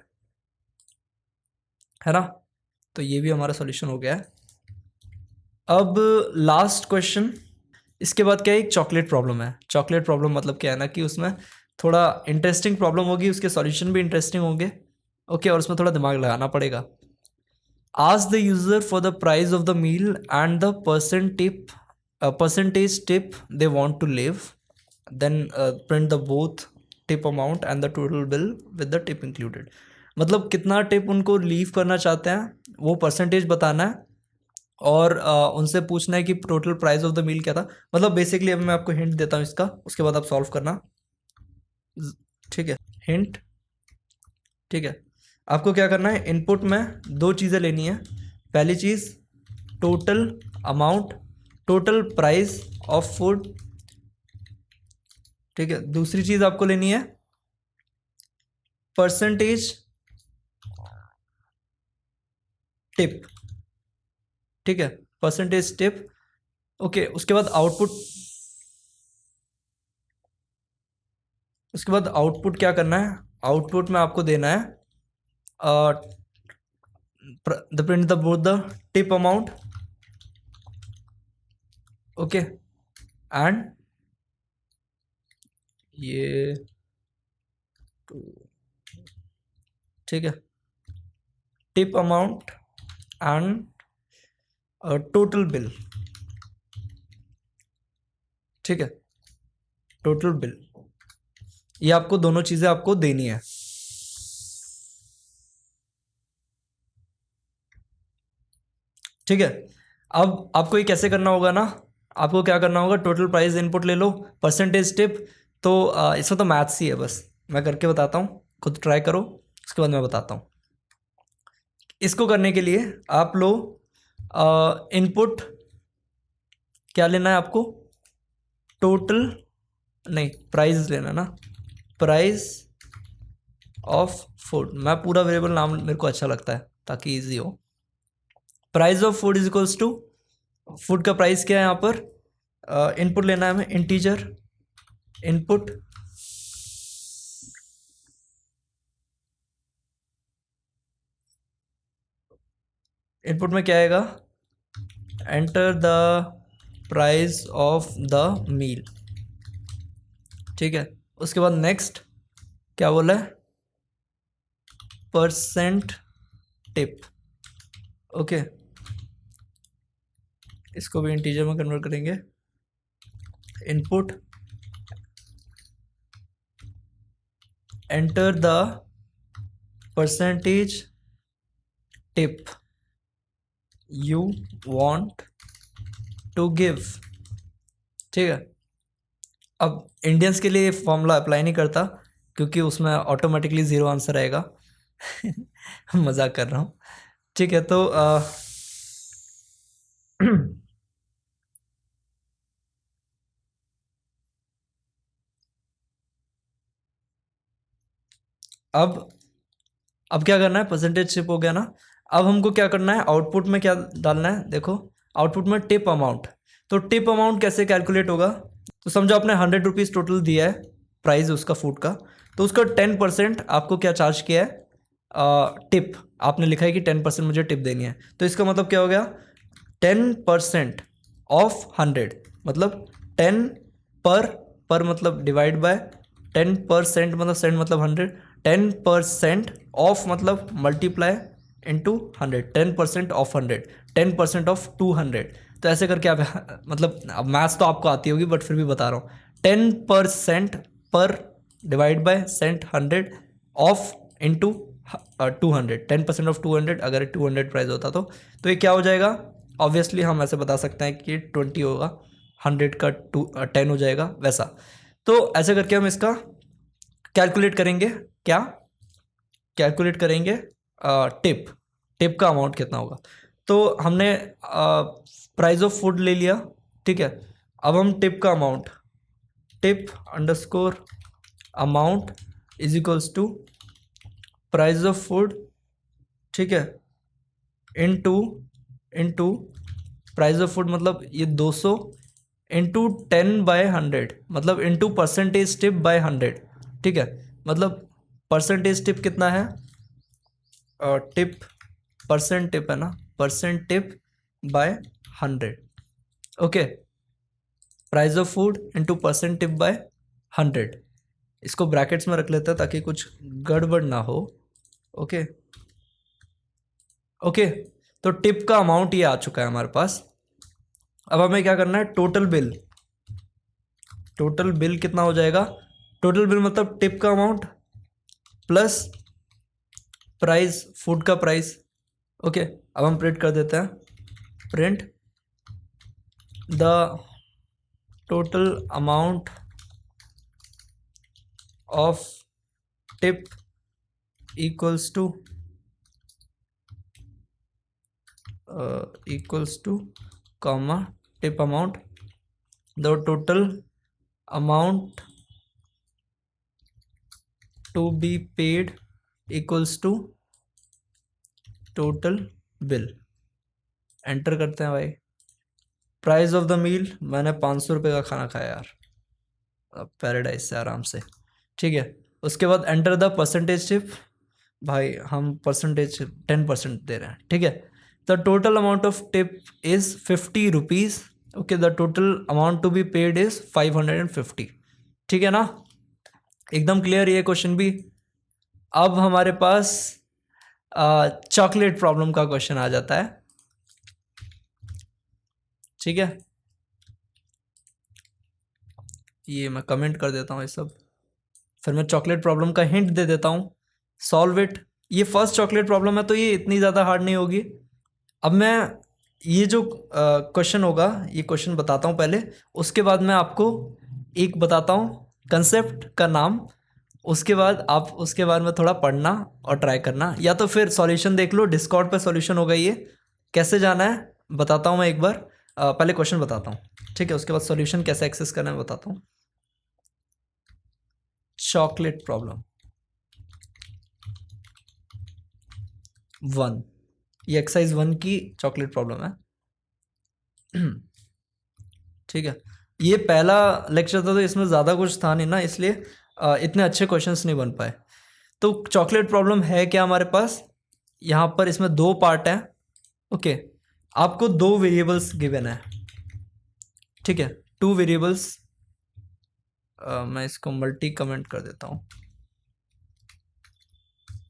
है ना। तो ये भी हमारा सॉल्यूशन हो गया है। अब लास्ट क्वेश्चन, इसके बाद क्या है, एक चॉकलेट प्रॉब्लम है। चॉकलेट प्रॉब्लम मतलब क्या है ना कि उसमें थोड़ा इंटरेस्टिंग प्रॉब्लम होगी, उसके सॉल्यूशन भी इंटरेस्टिंग होंगे, ओके, और उसमें थोड़ा दिमाग लगाना पड़ेगा। Ask the user for the price of the meal and the percentage tip they want to leave. Then print the both tip amount and the total bill with the tip included. मतलब कितना tip उनको leave करना चाहते हैं वो percentage बताना है, और उनसे पूछना है कि total price of the meal क्या था। मतलब बेसिकली अभी मैं आपको हिंट देता हूँ इसका, उसके बाद आप सॉल्व करना, ठीक है। हिंट, ठीक है, आपको क्या करना है, इनपुट में दो चीज़ें लेनी है। पहली चीज़ total amount, total price of food, ठीक है। दूसरी चीज़ आपको लेनी है परसेंटेज टिप, ठीक है, परसेंटेज टिप, ओके। उसके बाद आउटपुट क्या करना है, आउटपुट में आपको देना है the print the both the tip amount, okay, and ये ठीक है, tip amount and total bill, ठीक है, टोटल बिल, ये आपको दोनों चीजें आपको देनी है, ठीक है। अब आपको ये कैसे करना होगा ना, आपको क्या करना होगा, टोटल प्राइस इनपुट ले लो, परसेंटेज टिप, तो इसमें तो मैथ्स ही है, बस मैं करके बताता हूँ, खुद ट्राई करो, उसके बाद मैं बताता हूँ। इसको करने के लिए आप लो इनपुट, क्या लेना है आपको, टोटल नहीं, प्राइस लेना ना, प्राइस ऑफ फूड, मैं पूरा वेरिएबल नाम मेरे को अच्छा लगता है ताकि इजी हो। Price of food is equals to, food का प्राइस क्या है यहाँ पर, इनपुट लेना है हमें, इंटीजर इनपुट, इनपुट में क्या आएगा, enter the price of the meal, ठीक है। उसके बाद नेक्स्ट क्या बोला है, परसेंट टिप, ओके, इसको भी इंटीजर में कन्वर्ट करेंगे, input enter the percentage tip you want to give, ठीक है। अब इंडियंस के लिए ये फॉर्मूला अप्लाई नहीं करता क्योंकि उसमें ऑटोमेटिकली ज़ीरो आंसर आएगा मजाक कर रहा हूँ, ठीक है। तो अब क्या करना है, परसेंटेज शिप हो गया ना। अब हमको क्या करना है, आउटपुट में क्या डालना है, देखो आउटपुट में टिप अमाउंट। तो टिप अमाउंट कैसे कैलकुलेट होगा, तो समझो आपने 100 रुपीज़ टोटल दिया है, प्राइस उसका फूड का, तो उसका 10% आपको क्या चार्ज किया है, टिप, आपने लिखा है कि 10% मुझे टिप देनी है। तो इसका मतलब क्या हो गया, 10% ऑफ 100, मतलब 10 पर मतलब डिवाइड बाय 10%, मतलब सेंट मतलब 100, 10% ऑफ मतलब मल्टीप्लाई इंटू 100, 10% ऑफ 100, 10% ऑफ 200। तो ऐसे करके आप मतलब अब मैथ्स तो आपको आती होगी बट फिर भी बता रहा हूँ, 10% पर divide by cent 100 of into 200, 10% of 200, अगर 200 प्राइस होता तो ये क्या हो जाएगा, ऑब्वियसली हम ऐसे बता सकते हैं कि 20 होगा, 100 का 10 हो जाएगा वैसा। तो ऐसे करके हम इसका कैलकुलेट करेंगे, क्या कैलकुलेट करेंगे, टिप का अमाउंट कितना होगा। तो हमने प्राइस ऑफ फूड ले लिया, ठीक है। अब हम टिप का amount, tip underscore amount is equals to price of food, ठीक है, into into price of food मतलब ये 200 इंटू 10/100 मतलब इंटू परसेंटेज टिप बाय 100, ठीक है। मतलब परसेंटेज टिप कितना है, टिप परसेंट टिप है ना, percent tip by 100, okay. Price of food into percent tip by 100, इसको ब्रैकेट्स में रख लेते हैं ताकि कुछ गड़बड़ ना हो, ओके ओके। तो टिप का अमाउंट ये आ चुका है हमारे पास। अब हमें क्या करना है, टोटल बिल, टोटल बिल कितना हो जाएगा, टोटल बिल मतलब टिप का अमाउंट प्लस प्राइस, फूड का प्राइस, ओके। अब हम प्रिंट कर देते हैं, print the total amount of tip equals to comma tip amount, the total amount to be paid equals to total bill. Enter करते हैं भाई। प्राइस ऑफ द मील, मैंने 500 रुपये का खाना खाया यार, अब पैराडाइज से आराम से, ठीक है। उसके बाद एंटर द परसेंटेज टिप, भाई हम परसेंटेज 10% दे रहे हैं, ठीक है। The total amount of tip is 50 rupees, okay. The total amount to be paid is 550, ठीक है ना, एकदम क्लियर ये क्वेश्चन भी। अब हमारे पास चॉकलेट प्रॉब्लम का क्वेश्चन आ जाता है, ठीक है। ये मैं कमेंट कर देता हूँ ये सब, फिर मैं चॉकलेट प्रॉब्लम का हिंट दे देता हूँ, सॉल्व इट। ये फर्स्ट चॉकलेट प्रॉब्लम है तो ये इतनी ज़्यादा हार्ड नहीं होगी। अब मैं ये जो क्वेश्चन होगा ये क्वेश्चन बताता हूँ पहले, उसके बाद मैं आपको एक बताता हूँ कंसेप्ट का नाम, उसके बाद आप उसके बाद में थोड़ा पढ़ना और ट्राई करना, या तो फिर सॉल्यूशन देख लो, डिस्कॉर्ड पे सॉल्यूशन होगा। ये कैसे जाना है बताता हूँ मैं एक बार, पहले क्वेश्चन बताता हूँ, ठीक है, उसके बाद सॉल्यूशन कैसे एक्सेस करना है बताता हूँ। चॉकलेट प्रॉब्लम 1, ये एक्सरसाइज 1 की चॉकलेट प्रॉब्लम है, ठीक है। ये पहला लेक्चर था तो इसमें ज़्यादा कुछ था नहीं ना, इसलिए इतने अच्छे क्वेश्चंस नहीं बन पाए। तो चॉकलेट प्रॉब्लम है क्या हमारे पास, यहाँ पर इसमें 2 पार्ट हैं, ओके। आपको 2 वेरिएबल्स गिवन है, ठीक है, 2 वेरिएबल्स। मैं इसको मल्टी कमेंट कर देता हूँ,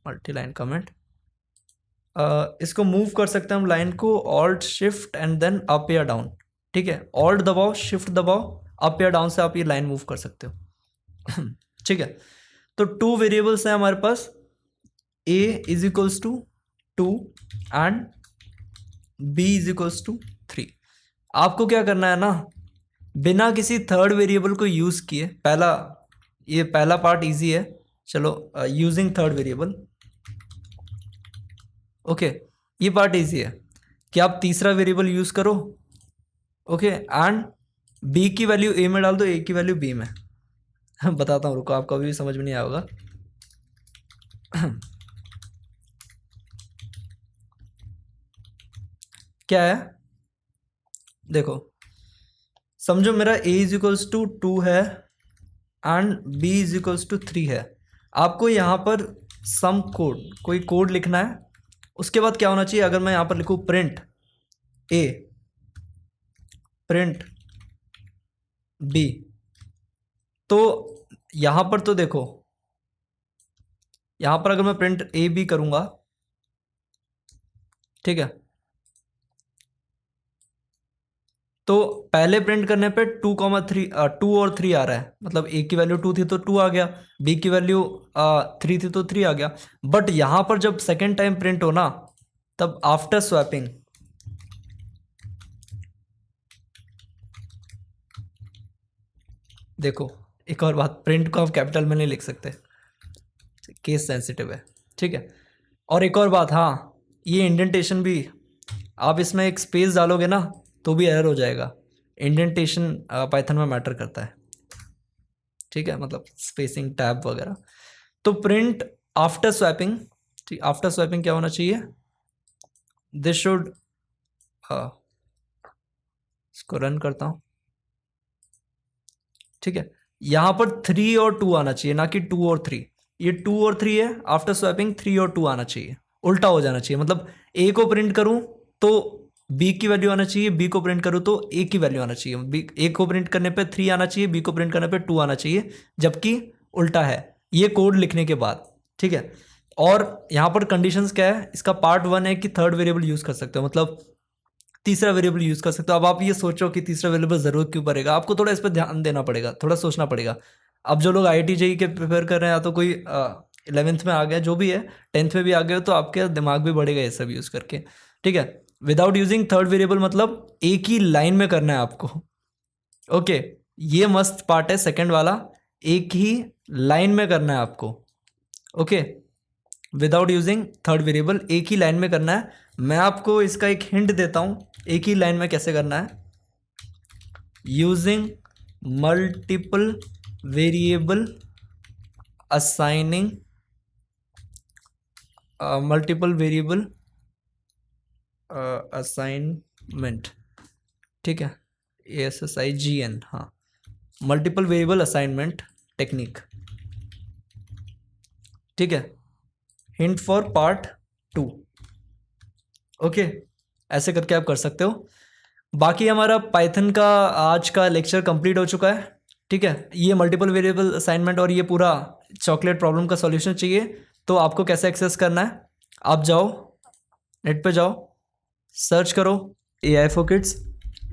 मल्टी लाइन कमेंट। इसको मूव कर सकते हैं हम लाइन को, alt shift and then up या डाउन, ठीक है। ऑल्ट दबाओ, शिफ्ट दबाओ, अप या डाउन से आप ये लाइन मूव कर सकते हो, ठीक है। तो 2 वेरिएबल्स हैं हमारे पास, a is equals to 2 and b is equals to 3। आपको क्या करना है ना, बिना किसी थर्ड वेरिएबल को यूज़ किए, ये पहला पार्ट इजी है, चलो यूजिंग थर्ड वेरिएबल, ओके। ये पार्ट इजी है कि आप तीसरा वेरिएबल यूज़ करो, ओके, एंड b की वैल्यू a में डाल दो, a की वैल्यू b में। बताता हूँ, रुको, आपको अभी भी समझ में नहीं आएगा। क्या है, देखो, समझो मेरा a इज इक्वल्स टू 2 है and b is equals to 3 है। आपको यहाँ पर सम कोड, कोई कोड लिखना है। उसके बाद क्या होना चाहिए, अगर मैं यहाँ पर लिखूँ प्रिंट a प्रिंट b, तो यहाँ पर तो देखो, यहाँ पर अगर मैं प्रिंट a b करूँगा, ठीक है, तो पहले प्रिंट करने पे 2,3 2 और 3 आ रहा है, मतलब a की वैल्यू 2 थी तो 2 आ गया, b की वैल्यू 3 थी तो 3 आ गया। बट यहाँ पर जब सेकेंड टाइम प्रिंट हो ना, तब आफ्टर स्वैपिंग, देखो एक और बात, प्रिंट को आप कैपिटल में नहीं लिख सकते, केस सेंसिटिव है, ठीक है। और एक और बात, हाँ, ये इंडेंटेशन भी, आप इसमें एक स्पेस डालोगे ना तो भी एरर हो जाएगा। इंडेंटेशन पाइथन में मैटर करता है, ठीक है, मतलब स्पेसिंग टैब वगैरह। तो प्रिंट आफ्टर स्वैपिंग ठीक, आफ्टर स्वैपिंग क्या होना चाहिए, दिस शुड, इसको रन करता हूँ, ठीक है। यहाँ पर 3 और 2 आना चाहिए, ना कि 2 और 3। ये 2 और 3 है, आफ्टर स्वैपिंग 3 और 2 आना चाहिए, उल्टा हो जाना चाहिए। मतलब ए को प्रिंट करूँ तो बी की वैल्यू आना चाहिए, बी को प्रिंट करूँ तो ए की वैल्यू आना चाहिए। बी, ए को प्रिंट करने पे 3 आना चाहिए, बी को प्रिंट करने पे 2 आना चाहिए, जबकि उल्टा है ये कोड लिखने के बाद, ठीक है। और यहाँ पर कंडीशंस क्या है, इसका पार्ट 1 है कि थर्ड वेरिएबल यूज़ कर सकते हो, मतलब तीसरा वेरिएबल यूज़ कर सकते हो। अब आप ये सोचो कि तीसरा वेरिएबल ज़रूरत क्यों पड़ेगा, आपको थोड़ा इस पर ध्यान देना पड़ेगा, थोड़ा सोचना पड़ेगा। अब जो लोग IIT JEE के प्रिपेयर कर रहे हैं, या तो कोई 11th में आ गया, जो भी है 10th में भी आ गए हो, तो आपके दिमाग भी बढ़ेगा ये सब यूज़ करके, ठीक है। विदाउट यूजिंग थर्ड वेरिएबल मतलब एक ही लाइन में करना है आपको, ओके। ये मस्त पार्ट है सेकंड वाला, एक ही लाइन में करना है आपको, okay. Without using third variable एक ही लाइन में करना है। मैं आपको इसका एक हिंट देता हूँ एक ही लाइन में कैसे करना है, using multiple variable assigning, multiple variable assignment, ठीक है, ASSIGN, हाँ, मल्टीपल वेरिएबल असाइनमेंट टेक्निक, ठीक है। Hint for part 2, okay. ऐसे करके आप कर सकते हो। बाकी हमारा पाइथन का आज का लेक्चर कंप्लीट हो चुका है, ठीक है। ये मल्टीपल वेरिएबल असाइनमेंट और ये पूरा चॉकलेट प्रॉब्लम का सॉल्यूशन चाहिए, तो आपको कैसे एक्सेस करना है, आप जाओ नेट पे जाओ, सर्च करो AI for Kids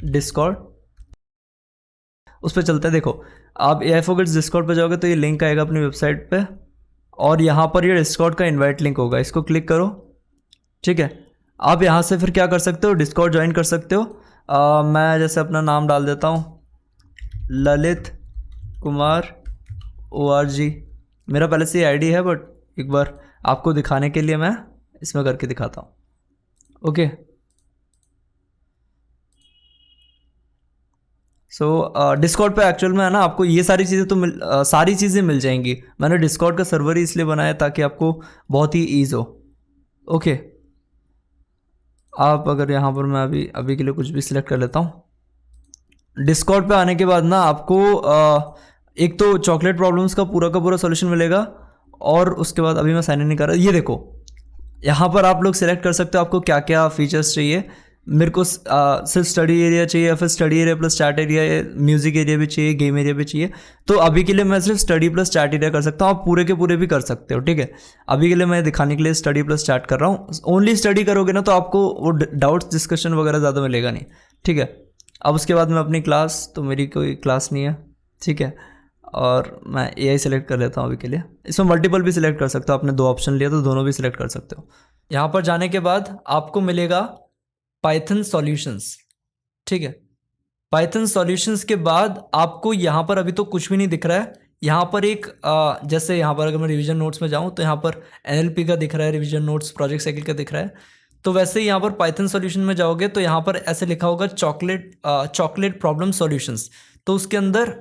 डिस्कॉर्ड, उस पर चलते हैं। देखो आप AI for Kids डिस्कॉर्ड पे जाओगे तो ये लिंक आएगा अपनी वेबसाइट पे, और यहाँ पर ये डिस्कॉर्ड का इनवाइट लिंक होगा, इसको क्लिक करो, ठीक है। आप यहाँ से फिर क्या कर सकते हो, डिस्कॉर्ड ज्वाइन कर सकते हो। मैं जैसे अपना नाम डाल देता हूँ, ललित कुमार ORG, मेरा पहले से ID है, बट एक बार आपको दिखाने के लिए मैं इसमें करके दिखाता हूँ, ओके। सो डिस्कॉर्ड पे एक्चुअल में है ना, आपको ये सारी चीज़ें तो सारी चीज़ें मिल जाएंगी। मैंने डिस्कॉर्ड का सर्वर ही इसलिए बनाया ताकि आपको बहुत ही ईज हो, ओके। आप अगर यहाँ पर, मैं अभी के लिए कुछ भी सिलेक्ट कर लेता हूँ। डिस्कॉर्ड पे आने के बाद ना आपको एक तो चॉकलेट प्रॉब्लम्स का पूरा सॉल्यूशन मिलेगा, और उसके बाद अभी मैं साइन इन नहीं कर रहा, ये देखो यहाँ पर आप लोग सिलेक्ट कर सकते हो आपको क्या क्या फीचर्स चाहिए। मेरे को सिर्फ स्टडी एरिया चाहिए, या फिर study area plus chat area, music area भी चाहिए, गेम एरिया भी चाहिए। तो अभी के लिए मैं सिर्फ स्टडी प्लस चैट एरिया कर सकता हूँ, आप पूरे के पूरे भी कर सकते हो, ठीक है। अभी के लिए मैं दिखाने के लिए स्टडी प्लस चैट कर रहा हूँ। ओनली स्टडी करोगे ना तो आपको वो डाउट्स डिस्कशन वगैरह ज़्यादा मिलेगा नहीं, ठीक है। अब उसके बाद में अपनी क्लास, तो मेरी कोई क्लास नहीं है, ठीक है, और मैं AI सेलेक्ट कर लेता हूँ अभी के लिए। इसमें मल्टीपल भी सिलेक्ट कर सकते हो, आपने 2 ऑप्शन लिया तो दोनों भी सिलेक्ट कर सकते हो। यहाँ पर जाने के बाद आपको मिलेगा पाइथन सॉल्यूशंस, ठीक है। पाइथन सॉल्यूशंस के बाद आपको यहाँ पर अभी तो कुछ भी नहीं दिख रहा है। यहाँ पर एक जैसे यहाँ पर अगर मैं रिवीजन नोट्स में जाऊँ तो यहाँ पर NLP का दिख रहा है, रिवीजन नोट्स प्रोजेक्ट साइकिल का दिख रहा है। तो वैसे ही यहाँ पर पाइथन सॉल्यूशन में जाओगे तो यहाँ पर ऐसे लिखा होगा चॉकलेट प्रॉब्लम सॉल्यूशंस, तो उसके अंदर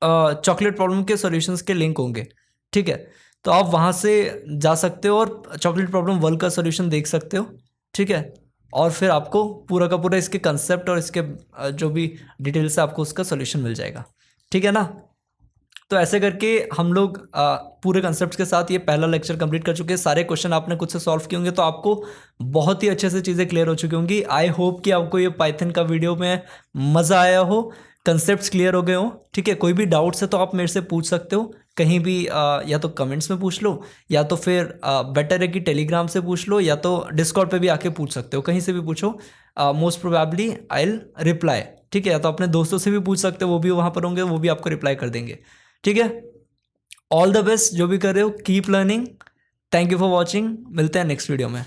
चॉकलेट प्रॉब्लम के सॉल्यूशंस के लिंक होंगे, ठीक है। तो आप वहाँ से जा सकते हो और चॉकलेट प्रॉब्लम 1 का सॉल्यूशन देख सकते हो, ठीक है। और फिर आपको पूरा का पूरा इसके कंसेप्ट और इसके जो भी डिटेल्स है आपको उसका सॉल्यूशन मिल जाएगा, ठीक है ना। तो ऐसे करके हम लोग पूरे कंसेप्ट के साथ ये पहला लेक्चर कंप्लीट कर चुके हैं। सारे क्वेश्चन आपने खुद से सॉल्व किए होंगे तो आपको बहुत ही अच्छे से चीज़ें क्लियर हो चुकी होंगी। आई होप कि आपको ये पाइथन का वीडियो में मज़ा आया हो, कंसेप्ट्स क्लियर हो गए हो, ठीक है। कोई भी डाउट्स है तो आप मेरे से पूछ सकते हो कहीं भी, या तो कमेंट्स में पूछ लो, या तो फिर बेटर है कि टेलीग्राम से पूछ लो, या तो डिस्कॉर्ड पे भी आके पूछ सकते हो, कहीं से भी पूछो, most probably I will reply, ठीक है। या तो अपने दोस्तों से भी पूछ सकते हो, वो भी वहाँ पर होंगे, वो भी आपको रिप्लाई कर देंगे, ठीक है। ऑल द बेस्ट जो भी कर रहे हो, keep learning. Thank you for watching, मिलते हैं नेक्स्ट वीडियो में।